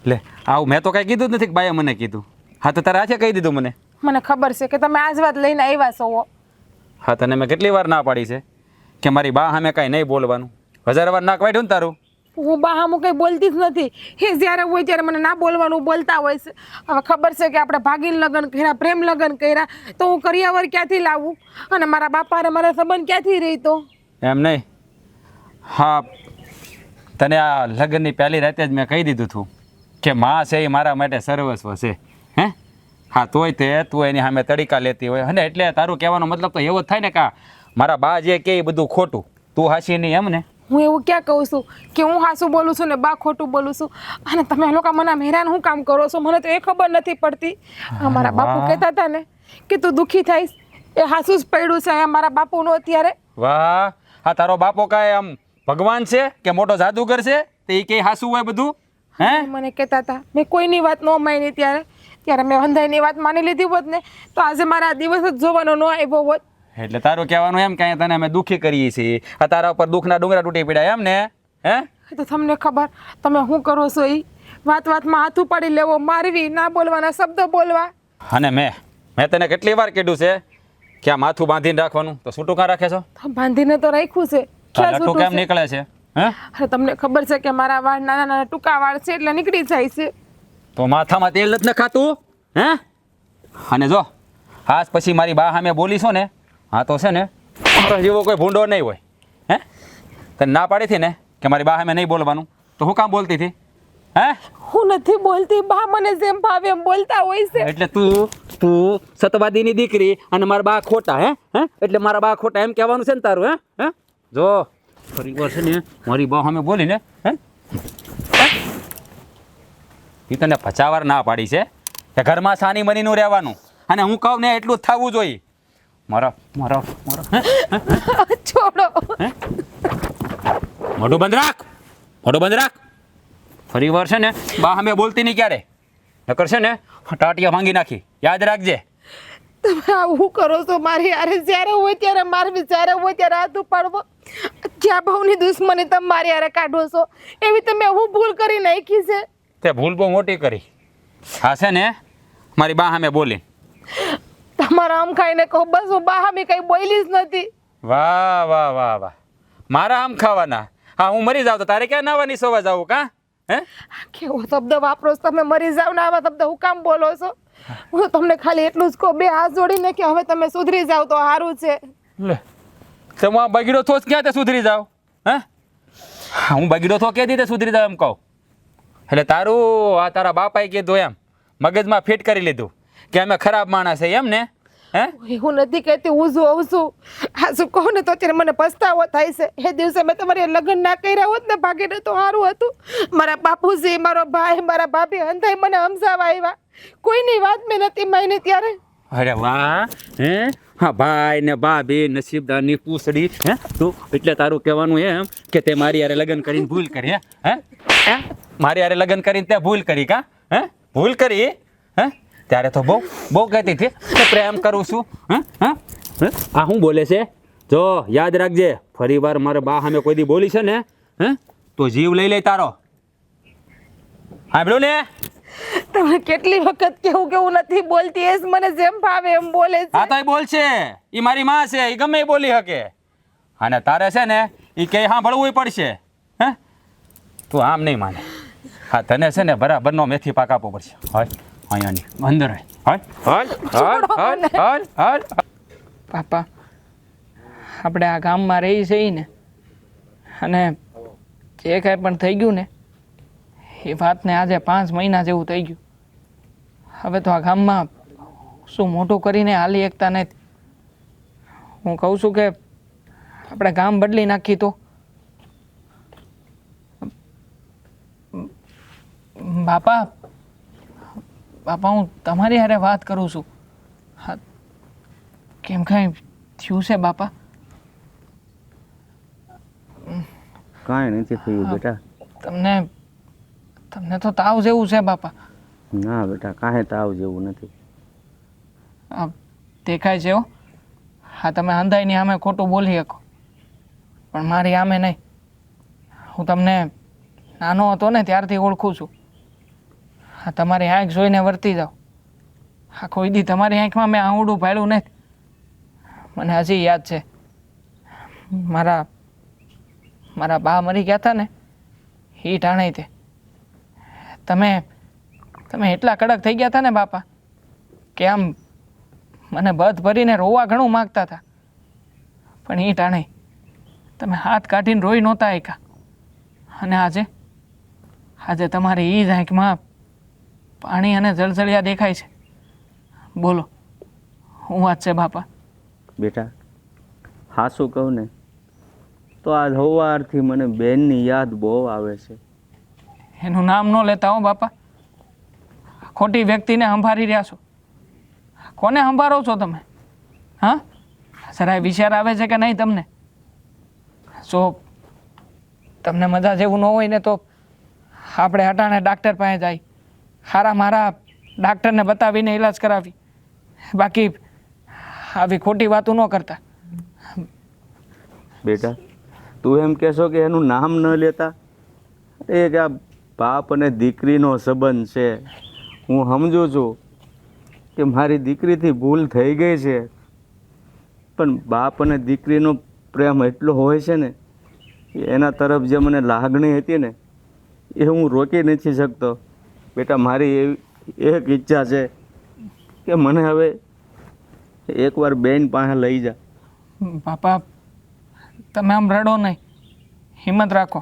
લે આવું મેં તો કાંઈ કીધું જ નથી કે બાએ મને કીધું. હા તો તારે આજે કહી દીધું મને. મને ખબર છે કે તમે આજ વાત લઈને આવ્યા છો. હા તને મેં કેટલી વાર ના પાડી છે કે મારી બા સામે કાંઈ નહીં બોલવાનું. 1000 વાર નાક વાઢ્યું ને તારું. હું બા હું કંઈ બોલતી જ નથી. એ જ્યારે હોય ત્યારે મને ના બોલવાનું બોલતા હોય છે. હવે ખબર છે કે આપણે ભાગીને લગ્ન કર્યા, પ્રેમ લગ્ન કર્યા, તો હું કરિયાવર ક્યાંથી લાવું અને મારા બાપા અને મારા સંબંધ ક્યાંથી રહી તો? એમ નહીં. હા તને આ લગ્નની પહેલી રાતે જ મેં કહી દીધું હતું કે માં છે એ મારા માટે સર્વસ્વ છે. હે હા તોય તે તું એની સામે તડીકા લેતી હોય અને એટલે તારું કહેવાનો મતલબ તો એવો જ થાય ને કે મારા બા જે કે એ બધું ખોટું, તું હાસી નહીં એમ ને? હું એવું ક્યાં કહું છું કે હું હાસું બોલું છું ને બા ખોટું બોલું છું? અને તમે લોકો મને હેરાન શું કામ કરો છો? મને તો એ ખબર નથી પડતી. મારા બાપુ કહેતા હતા ને કે તું દુઃખી થઈશ, એ હાસું જ પડ્યું છે મારા બાપુનું અત્યારે. વાહ હા તારો બાપો કાંઈ આમ ભગવાન છે કે મોટો જાદુગર છે તે એ કંઈ હાસું હોય બધું? હે મને કહેતા હતા. મેં કોઈની વાત ન માની ત્યારે મેં વંધાઈની વાત માની લીધી હોત ને તો આજે મારા દિવસ જ જોવાનો ન આવ્યો હોત. એટલે તારું કહેવાનું એમ કાંઈ તને અમે દુઃખી કરીએ છીએ, આ તારા ઉપર દુઃખના ડુંગરા તૂટી પડ્યા એમ ને? હે તો તમને ખબર તમે શું કરો છો? એ વાતમાં હાથ ઉપાડી લેવો, મારવી, ના બોલવાના શબ્દો બોલવા. અને મેં તને કેટલી વાર કીધું છે કે આ માથું બાંધીને રાખવાનું, તો છૂટું કાં રાખે છો? બાંધીને તો રાખ્યું છે. ક્યાં લટ્ટુ કેમ નીકળે છે? હે અરે તમને ખબર છે કે મારા વાળ નાના નાના ટૂંકા વાળ છે એટલે નીકળી જાય છે. તો માથામાં તેલ નથી નખાતું? હે અને જો આજ પછી મારી બા સામે બોલીશો ને હા તો છે ને મારો જેવો કોઈ ભૂંડો નહીં હોય. હે તને ના પાડી હતી ને કે મારી બા સામે નહીં બોલવાનું તો હું કામ બોલતી હતી? હે હું નથી બોલતી, બા મને જેમ ભાવે એમ બોલતા હોય છે. એટલે તું સતવાદીની દીકરી અને મારા બા ખોટા? હે હે એટલે મારા બા ખોટા એમ કહેવાનું છે ને તારું? હે હે જો ફરી વાર છે ને મારી બા સામે બોલીને હે એ તને 50 વાર ના પાડી છે કે ઘરમાં સાની મનીનું રહેવાનું અને હું કહું ને એટલું જ થવું જોઈએ. મારો છોડો. મોઢું બંધ રાખ. ફરી વાર છે ને બા સામે બોલતી નહીં ક્યારે, નકર છે ને ટાટિયા ભાંગી નાખી, યાદ રાખજે. તમે આવું કરો છો મારી યારે? જ્યારે હોય ત્યારે મારવી, જ્યારે હોય ત્યારે હાથ ઉપાડવો. જ્યાં ભાવની દુશ્મની તમે મારી યારે કાઢો છો એવી તમે હું ભૂલ કરી નાખી છે? તે ભૂલ બહુ મોટી કરી. હા છે ને મારી બા સામે બોલી. તમારા આમ ખાઈને કહો બસ હું બા સામે કઈ બોલી જ નથી. વાહ વાહ વાહ વાહ, મારા આમ ખાવાના? હા હું મરી જાવ તો તારે ક્યાં નાવાની સોવા જાવું? કાં હે કેવો શબ્દ વાપરો છો તમે? મરી જાવ ને આવા શબ્દ હું કામ બોલો છો? હું તમને ખાલી એટલું જ કહું, બે હાથ જોડીને કે હવે તમે સુધરી જાવ તો સારું છે. લે તમે આ બગીડો થોસ ક્યાં તે સુધરી જાવ? હે હું બગીડો થો કે દીધે સુધરી જાવ એમ કહું? એટલે તારું આ તારા બાપાએ કીધું એમ મગજમાં ફિટ કરી લીધું કે અમે ખરાબ માણસ છે એમ ને? હે? હું નથી કહેતી, હું જોઉં છું. આ શું કહું ને તો અત્યારે મને પસ્તાવો થાય છે. એ દિવસે મેં તમારે લગ્ન ના કર્યા હોત ને ભાગીને તો સારું હતું. મારા બાપુજી, મારો ભાઈ, મારા ભાભી હંધાઈ મને સમજાવવા આવ્યા. કોઈની વાત મેં નથી માની ત્યારે. અરે વાહ! હે હા, ભાઈ ને ભાભી નસીબદારની પૂછડી. હે તું એટલે તારું કહેવાનું એમ કે તે મારી યારે લગ્ન કરીને ભૂલ કરી? હે હે મારી યારે લગ્ન કરીને તે ભૂલ કરી કા? હે ભૂલ કરી? હે ત્યારે તો બહુ કહેતી હતી કે પ્રેમ કરું છું. હા આ શું બોલે છે? જો યાદ રાખજે, ફરી વાર મારા બા સામે કોઈ દી બોલી છે ને હે તો જીવ લઈ લે તારો. સાંભળ્યું ને? તમે કેટલી વખત કેવું કે હું નથી બોલતી, એ જ મને જેમ ભાવે એમ બોલે છે. હા તો એ બોલ છે, એ મારી માં છે, એ ગમે એ બોલી શકે. અને તારે છે ને એ કે સાંભળવું પડશે. હે તું આમ નહીં માને. હા તને છે ને બરાબરનો મેથી પાક આપવો પડશે. હાલ અહીંયાની અંદર હાલ. પાપા, આપણે આ ગામમાં રહી છે ને, અને જે કાંઈ પણ થઈ ગયું ને એ વાતને આજે 5 મહિના જેવું થઈ ગયું. હવે તો આ ગામમાં શું મોટું કરીને હાલી એકતા નથી. હું કહું છું કે આપણે ગામ બદલી નાખી તો. બાપા હું તમારી હારે વાત કરું છું. હા, કેમ કાંઈ થયું છે બાપા? કાંઈ નથી થયું બેટા. તમને તો તાવ જેવું છે બાપા. ના બેટા, કાંઈ તાવ જેવું નથી. આ દેખાય છે હો. હા, તમે અંધાઈની સામે ખોટું બોલી શકો પણ મારી સામે નહીં. હું તમને નાનો હતો ને ત્યારથી ઓળખું છું. હા, તમારી આંખ જોઈને વર્તી જાઓ. હા, કોઈ દી તમારી આંખમાં મેં આંવડું ભાડ્યું નથી. મને હજી યાદ છે મારા બા મરી ગયા હતા ને એ ટાણે તે તમે એટલા કડક થઈ ગયા હતા ને બાપા કે આમ મને બધ ભરીને રોવા ઘણું માગતા હતા. પણ એ ટાણે તમે હાથ કાઢીને રોઈ નહોતા એકા. અને આજે તમારી એ જ આંખમાં પાણી અને જળજળિયા દેખાય છે. બોલો શું વાત છે બાપા? બેટા હાસું કહું ને તો આજ સવારથી મને બેનની યાદ બહુ આવે છે. એનું નામ ન લેતા હો બાપા. ખોટી વ્યક્તિને સંભાળી રહ્યા છો. કોને સંભાળો છો તમે? હા, જરાય વિચાર આવે છે કે નહીં તમને? જો તમને મજા જેવું ન હોય ને તો આપણે હટાણે ડાક્ટર પાસે જાય, સારા મારા ડાક્ટરને બતાવીને ઈલાજ કરાવી. બાકી આવી ખોટી વાતો ન કરતા. બેટા તું એમ કહેશો કે એનું નામ ન લેતા? એ કે આ બાપ અને દીકરીનો સંબંધ છે. હું સમજુ છું કે મારી દીકરીથી ભૂલ થઈ ગઈ છે, પણ બાપ અને દીકરીનો પ્રેમ એટલો હોય છે ને એના તરફ જે મને લાગણી હતી ને એ હું રોકી નથી શકતો. બેટા મારી એવી એક ઈચ્છા છે કે મને હવે એકવાર બેન પાસે લઈ જા. બાપા તમે આમ રડો નહીં, હિંમત રાખો.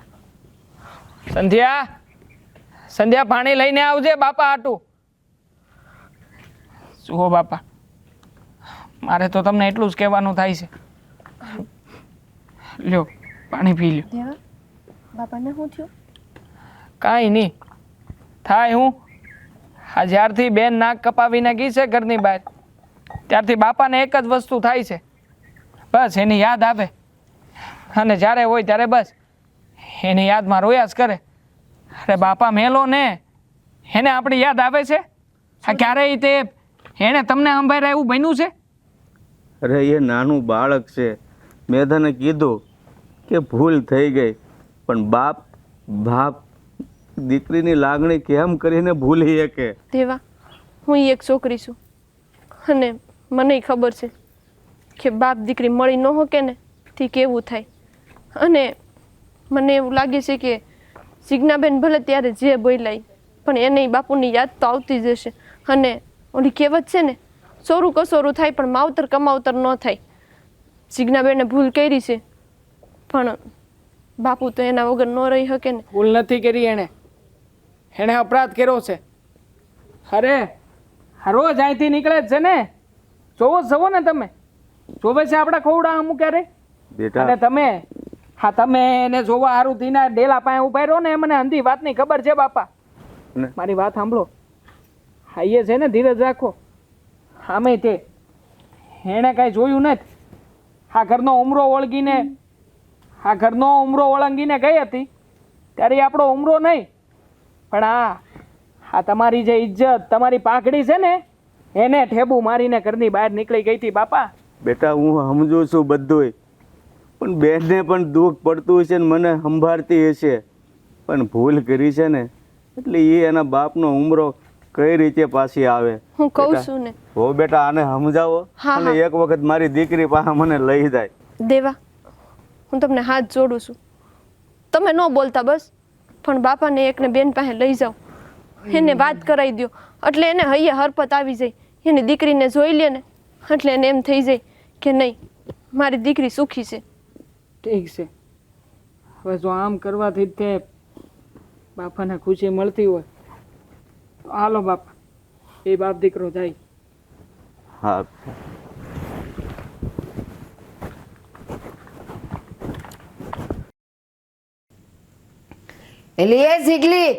સંધ્યા પાણી લઈને આવજે બાપા આટું. જુઓ બાપા, મારે તો તમને એટલું જ કહેવાનું થાય છે. લ્યો પાણી પી લ્યો. દેવા બાપાને શું થયું? કાંઈ નહીં થાય. હું આ જ્યારથી બેન નાક કપાવીને ગઈ છે ઘરની બહાર ત્યારથી બાપાને એક જ વસ્તુ થાય છે, બસ એની યાદ આવે. અને જ્યારે હોય ત્યારે બસ એની યાદમાં રોયા જ કરે. અરે બાપા મેલો ને એને આપણી યાદ આવે છે? આ ક્યારેય તે એણે તમને સંભાળ્યા એવું બન્યું છે? અરે એ નાનું બાળક છે. મેં તને કીધું કે ભૂલ થઈ ગઈ, પણ બાપ દીકરીની લાગણી કેમ કરીને ભૂલી શકે? દેવા, હું એક છોકરી છું અને મને ખબર છે કે બાપ દીકરી મળી ન શકે ને તે કેવું થાય. અને મને એવું લાગે છે કે સિગ્નાબેન ભલે ત્યારે જે બોલાય પણ એને બાપુની યાદ તો આવતી જ હશે. અને ઓલી કહેવત છે ને, સોરું કસોરું થાય પણ માવતર કમાવતર ન થાય. સિગ્નાબેને ભૂલ કરી છે પણ બાપુ તો એના વગર ન રહી શકે ને. ભૂલ નથી કરી એણે. એણે અપરાધ કર્યો છે. અરે આ રોજ અહીંથી નીકળે જ છે ને, જોવો જ જવો ને તમે, જોવે છે આપણા ખોવડા અમુક ક્યારે. બેટા અને તમે એને જોવા હારું થઈને ડેલા પાસે ઉભા રહ્યો ને, મને અંધી વાતની ખબર છે બાપા. ને- મારી વાત સાંભળો, હા એ છે ને ધીરજ રાખો. આમે તે એણે કાંઈ જોયું નથી. આ ઘરનો ઉમરો ઓળંગીને ગઈ હતી ત્યારે એ આપણો ઉમરો નહીં, પણ આ તમારી જે ઇજ્જત, તમારી પાઘડી છે ને, એને ઠેબુ મારીને ઘરની બહાર નીકળી ગઈ હતી બાપા. બેટા હું સમજુ છું બધુંય, પણ બેનને પણ દુઃખ પડતું હશે ને મને સંભાળતી હશે, પણ ભૂલ કરી છે ને એટલે એ એના બાપનો ઉમરો કઈ રીતે પાછી આવે. હું કહું બેટા, છું ને હો બેટા આને સમજાવો હા, અને એક વખત મારી દીકરી પાસે મને લઈ જાય. દેવા, હું તમને હાથ જોડું છું, તમે ન બોલતા બસ, પણ બાપાને એકને બેન પાસે લઈ જાઓ, એને વાત કરાવી દો, એટલે એને હૈયે હરપત આવી જાય. એની દીકરીને જોઈ લે ને એટલે એને એમ થઈ જાય કે નહીં, મારી દીકરી સુખી છે. ઠીક છે, હવે જો આમ કરવાથી જ તે બાપાને ખુશી મળતી હોય તો હાલો બાપા, એ બાપ દીકરો જાય. હા એટલે એ ઝીગલી,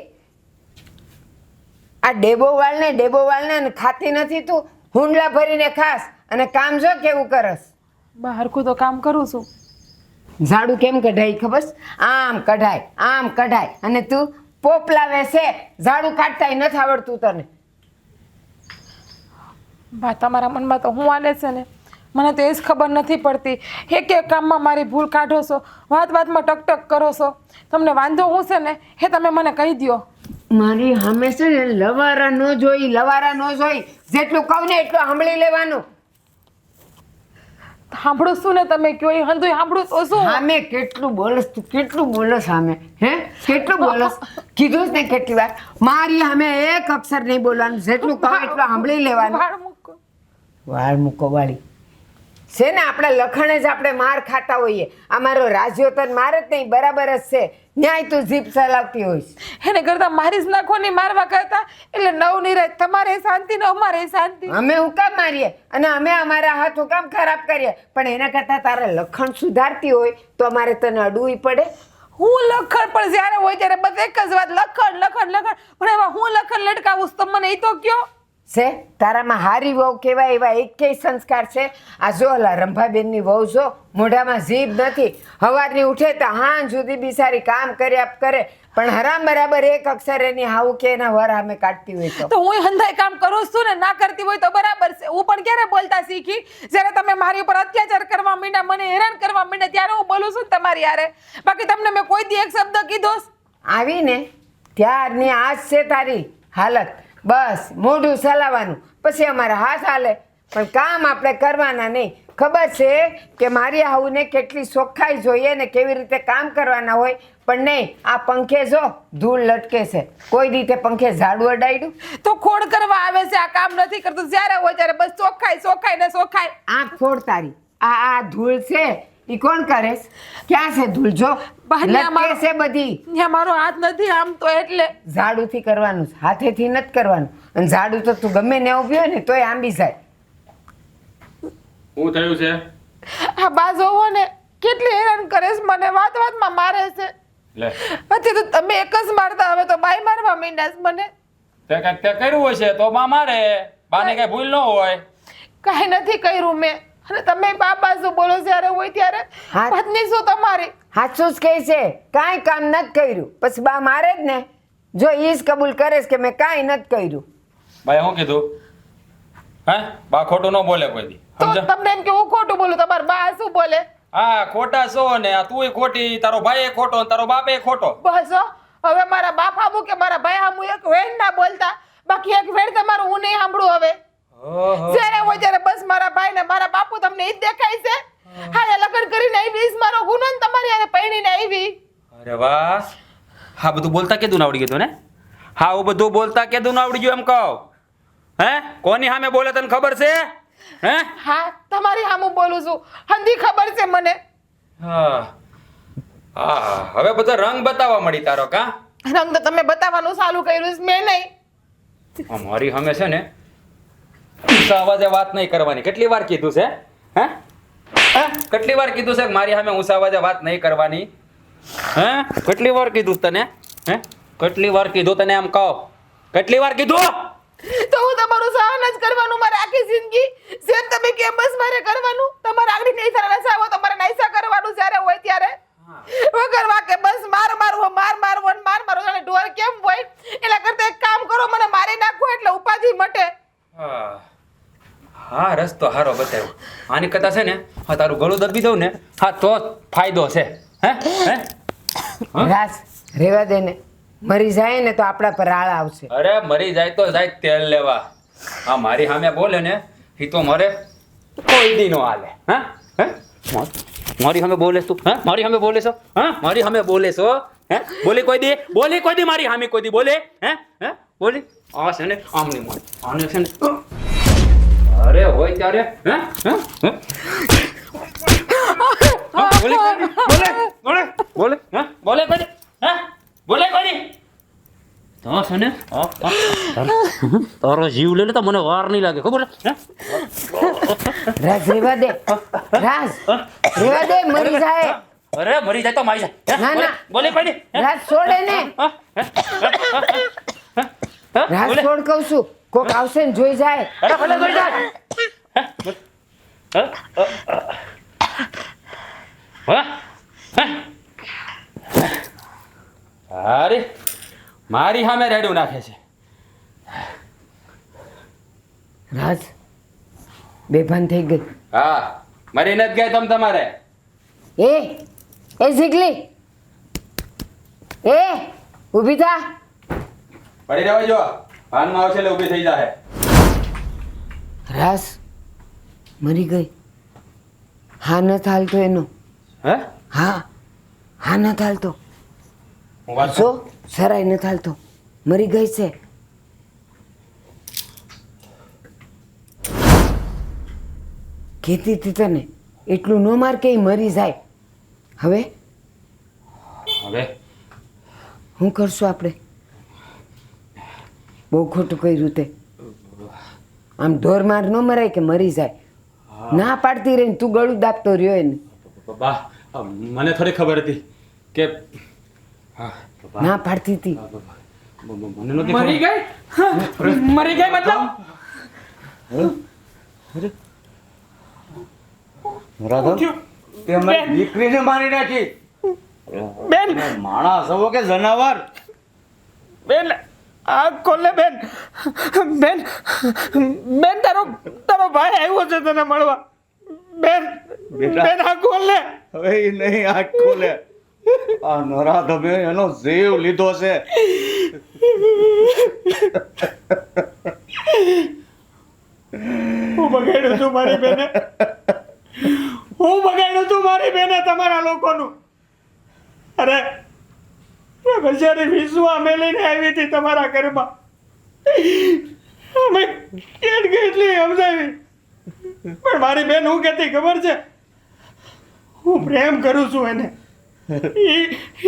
આ ડેબો વાળને ને ખાતી નથી તું, હુંડલા ભરીને ખાસ અને કામ જો કેવું કરસ. બા હરખું તો કામ કરું છું. ઝાડુ કેમ કઢાય ખબર છે? આમ કઢાય અને તું પોપલાવે છે, ઝાડુ કાઢતાય નથી આવડતું તને. બા તમારા મનમાં તો હું આલે છે ને, મને તો એ જ ખબર નથી પડતી. એક એક કામમાં મારી ભૂલ કાઢો છો, વાતમાં ટક કરો છો. તમને વાંધો હું છે ને એ તમે મને કહી દ્યો. મારી સામે છે ને લવારા ન જોઈ, જેટલું કહું ને એટલું સાંભળી લેવાનું. સાંભળું છું ને તમે કયો એ હંધુય સાંભળું તો શું? સામે કેટલું બોલસ તું, કેટલું બોલસ સામે, કેટલું બોલસ. કીધું જ ને કેટલી વાર, મારી સામે એક અક્ષર નહીં બોલવાનું, જેટલું કહું એટલું સાંભળી લેવાનું. વાળ મૂકો. વાળ મૂકો વાળી છે ને, આપણે લખણે જ આપણે માર ખાતા હોઈએ. અમારો રાજ્યો તને મારે જ નહીં, બરાબર જ છે. ન્યાય તું જીભ ચલાવતી હોઈશ. એને કરતા મારી જ નાખો ને મારવા કરતા, એટલે નવ નિરાજ તમારે શાંતિ ને અમારે શાંતિ. અમે હું કામ મારીએ અને અમે અમારા હાથ હું કામ ખરાબ કરીએ, પણ એના કરતા તારા લખણ સુધારતી હોય તો અમારે તને અડવું પડે. હું લખણ પણ જ્યારે હોય ત્યારે બધા એક જ વાત, લખણ પણ એમાં હું લખણ લટકાવું છું, તમે મને એ તો કયો. છે તારામાં હારી વહુ કહેવાય એવા એકેય સંસ્કાર છે? આ જો ઓલા રંભાબેનની વહુ જો, મોઢામાં જીભ નથી, સવારની ઉઠે તો હાંજ સુધી બિચારી કામ કર્યા કરે, પણ હરામ બરાબર એક અક્ષર એની હાવું કે એના વર સામે કાઢતી હોય તો હું હંધાય કામ કરું છું ને, ના કરતી હોય તો બરાબર છે. હું પણ ક્યારે બોલતા શીખી? જ્યારે તમે મારી ઉપર અત્યાચાર કરવા માંડ્યા, મને હેરાન કરવા માંડ્યા, ત્યારે હું બોલું છું ને તમારી યારે. બાકી તમને મેં કોઈ દી એક શબ્દ કીધો? આવીને ત્યારની આજ છે તારી હાલત. બસ મોઢું ચલાવવાનું, પછી અમારા હાથ હાલે, પણ કામ આપણે કરવાના નહીં. ખબર છે કે મારી હાઉને કેટલી ચોખ્ખાઈ જોઈએ ને કેવી રીતે કામ કરવાના હોય, પણ નહીં. આ પંખે જો ધૂળ લટકે છે, કોઈ રીતે પંખે ઝાડુ અડાડ્યું? તો ખોડ કરવા આવે છે, આ કામ નથી કરતું. જ્યારે હોય ત્યારે બસ ચોખ્ખાઈ. આંખ ફોડ તારી. આ ધૂળ છે ઈ કોણ કરે? ક્યાં છે ધૂળ? જો લટકે છે બધી. ત્યાં મારો હાથ નથી આમ, તો એટલે ઝાડુથી કરવાનું છે, હાથેથી નથી કરવાનું. અને ઝાડુ તો તું ગમે ને ઊભી હોય ને તોય આંબી જાય. શું થયું છે? આ બા જોવો ને કેટલી હેરાન કરે છે મને, વાતમાં મારે છે. લે પછી તો તમે એક જ મારતા, હવે તો બાય મારવા માંડ્યા છે મને. તે કાંઈક તે કર્યું હશે તો બા મારે, બાને કઈ ભૂલ ન હોય. કાંઈ નથી કર્યું મેં, અને તમે બાપા શું બોલો જ્યારે હોય ત્યારે? હા. પત્ની શું તમારી? સાચું જ કહે છે, કાંઈ કામ નથી કર્યું. પછી બા મારે જ ને. જો ઈ જ કબૂલ કરે છે કે મેં કાંઈ નથી કર્યું. ભાઈ શું કીધું? હે બા ખોટું ન બોલે કોઈ દી, તો સમજા? તમને એમ કે હું ખોટું બોલું, તમારા બા શું બોલે? હા ખોટા છો ને, આ તુંય ખોટી, તારો ભાઈ ખોટો ને તારો બાપે ખોટો. બસ હો, હવે મારા બાપ હામું કે મારા ભાઈ હામું એક વેણ ના બોલતા, બાકી એક વેણ તમારું હું નહીં સાંભળું હવે. જ્યારે હોય ત્યારે બસ મારા ભાઈ ને મારા બાપુ તમને ઈ જ દેખાય છે. હા લગ્ન કરીને આવી, મારો ગુનો ને તમારી હારે પૈણીને આવી. અરે વાહ, હા બધું બોલતા કેદું ના આવડી ગયું ને? હા હું બધું બોલતા કેદું ના આવડી ગયું એમ કહું? હે કોની સામે બોલે તને ખબર છે? હે હા તમારી હામું બોલું છું, હંધી ખબર છે મને. હા હા હવે બધો રંગ બતાવવા મળી તારો કા? રંગ તો તમે બતાવવાનું ચાલુ કર્યું છે, મેં નહીં. મારી સામે છે ને ઊંચા અવાજે વાત નહીં કરવાની. કેટલી વાર કીધું છે? હે હે? કેટલી વાર કીધું છે કે મારી સામે ઊંચા અવાજે વાત નહીં કરવાની? હે કેટલી વાર કીધું તને? હે કેટલી વાર કીધું તને? એમ કહો, કેટલી વાર કીધું? તો હું તમારું સહન જ કરવાનું મારે આખી જિંદગી. જેમ તમે કેમ બસ મારે કરવાનું. તમારે આગળ નહીં સારા સાવો તમારે નાઈસા કરવાનું જ્યારે હોય ત્યારે. વગર વાકે બસ માર મારવો જાણે ઢોર કેમ હોય. એના કરતા એક કામ કરો, મને મારી નાખો એટલે ઉપાધિ મટે. હા રસ્તો હારો બતાવ્યો. આની કરતા છે ને હા તારું ગળું દબી દઉં ને હા તો ફાયદો છે. હે હે રાજ રેવા દે ને, મરી જાય ને તો આપણા પર આળ આવશે. અરે મરી જાય તો જાય તેલ લેવા. આ મારી સામે બોલે ને એ તો મારે કોઈ દી નો હાલે. હા હે મારી સામે બોલે તું? હા મારી સામે બોલે છો? હા મારી સામે બોલે છો? હે બોલી કોઈ દી? બોલી કોઈ દી મારી સામે કોઈ દી બોલે? હે હે બોલી? આ છે ને આમની મોય આને છે ને અરે હોય ત્યારે હે હે બોલે બોલે બોલે બોલે હે બોલે કોઈ દી? હે બોલે કોઈ દી? તો છે ને તારો જીવ લે તો મને વાર નહીં લાગે, ખબર હે? રાજ રેવા દે, રાજ રેવા દે, મરી જાય. અરે મરી જાય તો મારી જાય. ના, ના. બોલે કોઈ દી? રાજ છોડે ને, રાજ છોડ કહું છું. કોક આવશે ને જોઈ જાય. અરે ભલે મરી જાય. અરે મારી સામે રેડું નાખે છે. રાજ બેભાન થઈ ગઈ. હા મરી નથી ગઈ તમ તમારે. એ શીખલી, ઊભી થા. પડી રહેવા જો, ભાનમાં આવશે એટલે ઊભી થઈ જાય. રાસ મરી ગઈ. હા ન થાલતો એનો. હે હા ન થાલતો. હું વાત જો સરાય ન થાલતો, મરી ગઈ છે. કહેતી હતી તને એટલું ન માર કે ઈ મરી જાય. હવે શું કરશું આપણે? બહુ ખોટું કર્યું તે. આમ ઢોર માર ન મરાય કે મરી જાય. ના પાડતી રહીને તું ગળું દાબતો રહ્યો એને. બા મને થોડી ખબર હતી કે ના પાડતી હતી. મને નહોતી મરી ખબર. ગઈ? મરી ગઈ મતલબ? રાધવ તે અમારી દીકરીને મારી નાખી. બેન માણસ હવો કે જનાવર? બેન આ કોલે બેન બેન બેન તારો ભાઈ આવ્યો છે તને મળવા. બેન બેટા. બેન આ કોલે. હવે ઈ નહીં આંખ ખોલે. આ નરાધમે એનો જીવ લીધો છે. હું બગાડ્યું તું મારી બેને, હું બગાડ્યું તું મારી બેને તમારા લોકોનું. અરે બચારી વિશ્વા મેલીને આવી હતી તમારા ઘરમાં. અમે કેટલી સમજાવી પણ મારી બેન હું કહેતી ખબર છે? હું પ્રેમ કરું છું એને.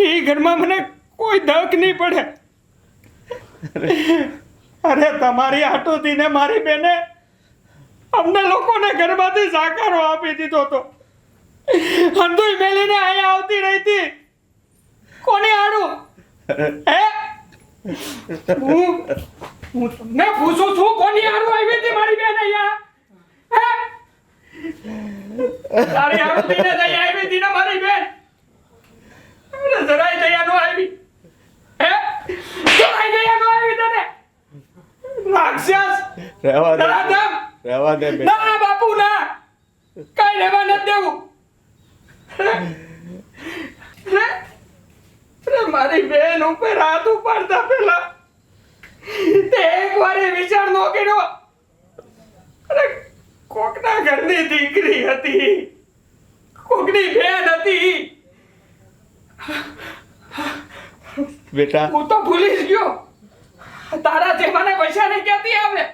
ઈ ઘરમાં મને કોઈ દક નહીં પડે. અરે તમારી આટોથી ને મારી બેને અમને લોકોને ઘરમાંથી સાકારો આપી દીધો તો અંધુય મેલીને અહીંયા આવતી રહેતી. કોને આડું? હે હું તમને પૂછું છું, કોની આડું આવી હતી મારી બેન અહીંયા? હે તારી આડું દયા આવી હતી ને મારી બેન? જરાય દયા નો આવી. હે જરાય દયા નો આવી તને? રાક્ષસ! રહેવા દે, નરાધમ! રહેવા દે બેટા. ના બાપુ ના, કઈ રહેવા નથી દેવું. મારી બેન ઉપર હાથ ઉપાડતા પેલા તે એક વાર વિચાર નો કર્યો? અરે કોકના ઘરની દીકરી હતી, કોકની બેન હતી. બેટા હું તો ભૂલી જ ગયો. તારા જેવાને પૈસા નહીં ક્યાંથી આવે?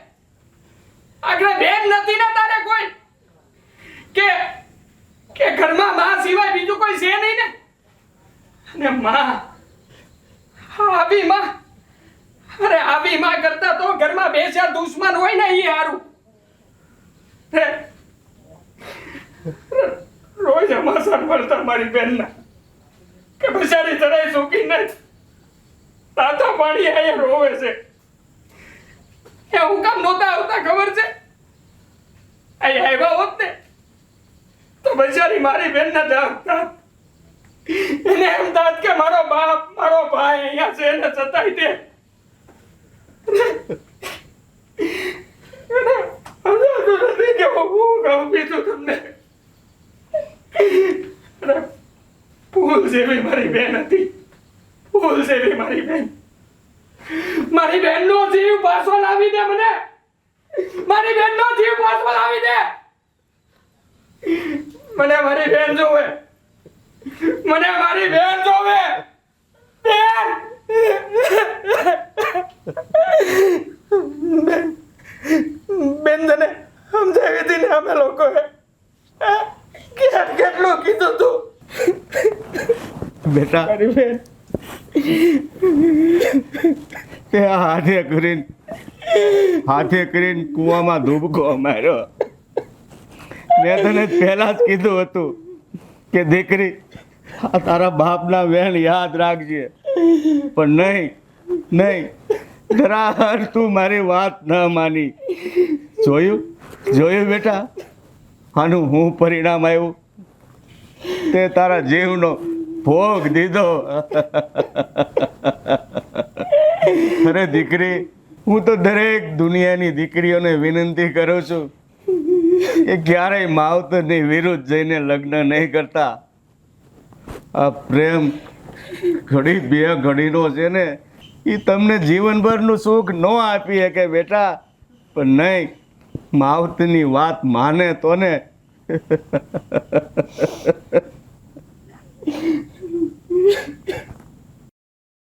આગળ બેન નથી ને તારે કોઈ કે ઘરમાં માં સિવાય બીજું કોઈ છે નહીં ને? અને માં આવી માં, અરે આવી માં કરતા તો ઘરમાં બે ચાર દુશ્મન હોય ને એ હારું. રોજ અમાસા મળતા મારી બેનના કે બિચારી જરાય સુખી નહીં, તાતા પાણી અહીંયા રોવે છે. એ હું કામ નહોતા આવતા ખબર છે? અહીં આવ્યા હોત ને તો બિચારી મારી બેનના દાંત થાત. એને એમ થાત કે મારો બાપ મારો ભાઈ અહીંયા છે એને સતાઈ દે. સમજાતું નથી કે હું કહું બીજું તમને. ફૂલ જેવી મારી બેન હતી, ફૂલ જેવી મારી બેન. મારી બેનનો જીવ પાછો લાવી દે મને, મારી બેનનો જીવ પાછો લાવી દે. મને મારી બેન જોવે, મને મારી બેન જોવે. બેન બેન તને સમજાવી હતી ને અમે લોકોએ કેટલું કીધું તું બેટા મારી બેન. તે હાથે કરીને કૂવામાં ધૂબકો માર્યો. મેં તને પહેલા જ કીધું હતું કે દીકરી આ તારા બાપના વેણ યાદ રાખજે, પણ નહીં જરા તું મારી વાત ન માની. જોયું બેટા, આનું હું પરિણામ આવ્યું. તે તારા જીવનો ભોગ દીધો. અરે દીકરી, હું તો દરેક દુનિયાની દીકરીઓને વિનંતી કરું છું કે ક્યારેય માવતરની વિરુદ્ધ જઈને લગ્ન નહીં કરતા. આ પ્રેમ ઘડી બે ઘડીનો છે ને, એ તમને જીવનભરનું સુખ ન આપી શકે બેટા, પણ નહીં માવતરની વાત માને તો ને.